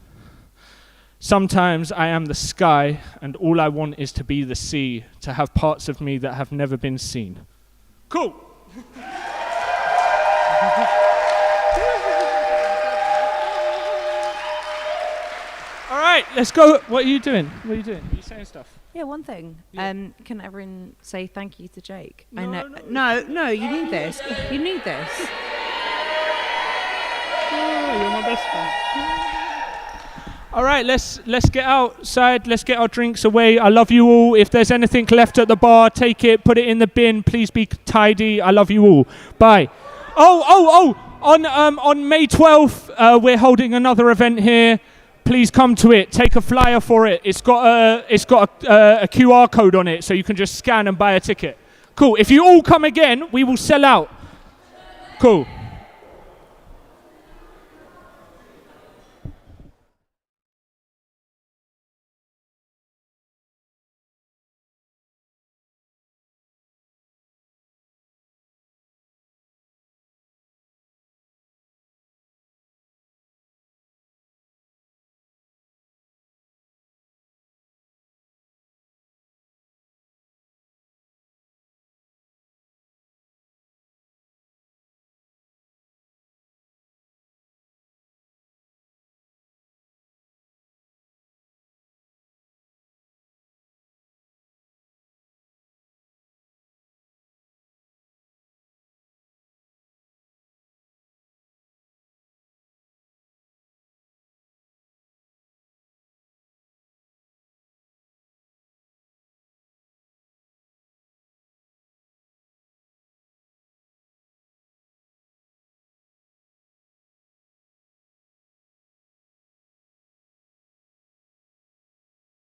[SPEAKER 21] Sometimes I am the sky, and all I want is to be the sea, to have parts of me that have never been seen. Cool. All right, let's go. What are you doing? Are you saying stuff?
[SPEAKER 12] Yeah, one thing.
[SPEAKER 21] Yeah.
[SPEAKER 12] Can everyone say thank you to Jake?
[SPEAKER 21] No,
[SPEAKER 12] I know. No, you need this. You need this.
[SPEAKER 21] Oh, you're my best friend. All right, let's get outside. Let's get our drinks away. I love you all. If there's anything left at the bar, take it, put it in the bin. Please be tidy. I love you all. Bye. Oh! On May 12th, we're holding another event here. Please come to it. Take a flyer for it. It's got a QR code on it, so you can just scan and buy a ticket. Cool. If you all come again, we will sell out. Cool.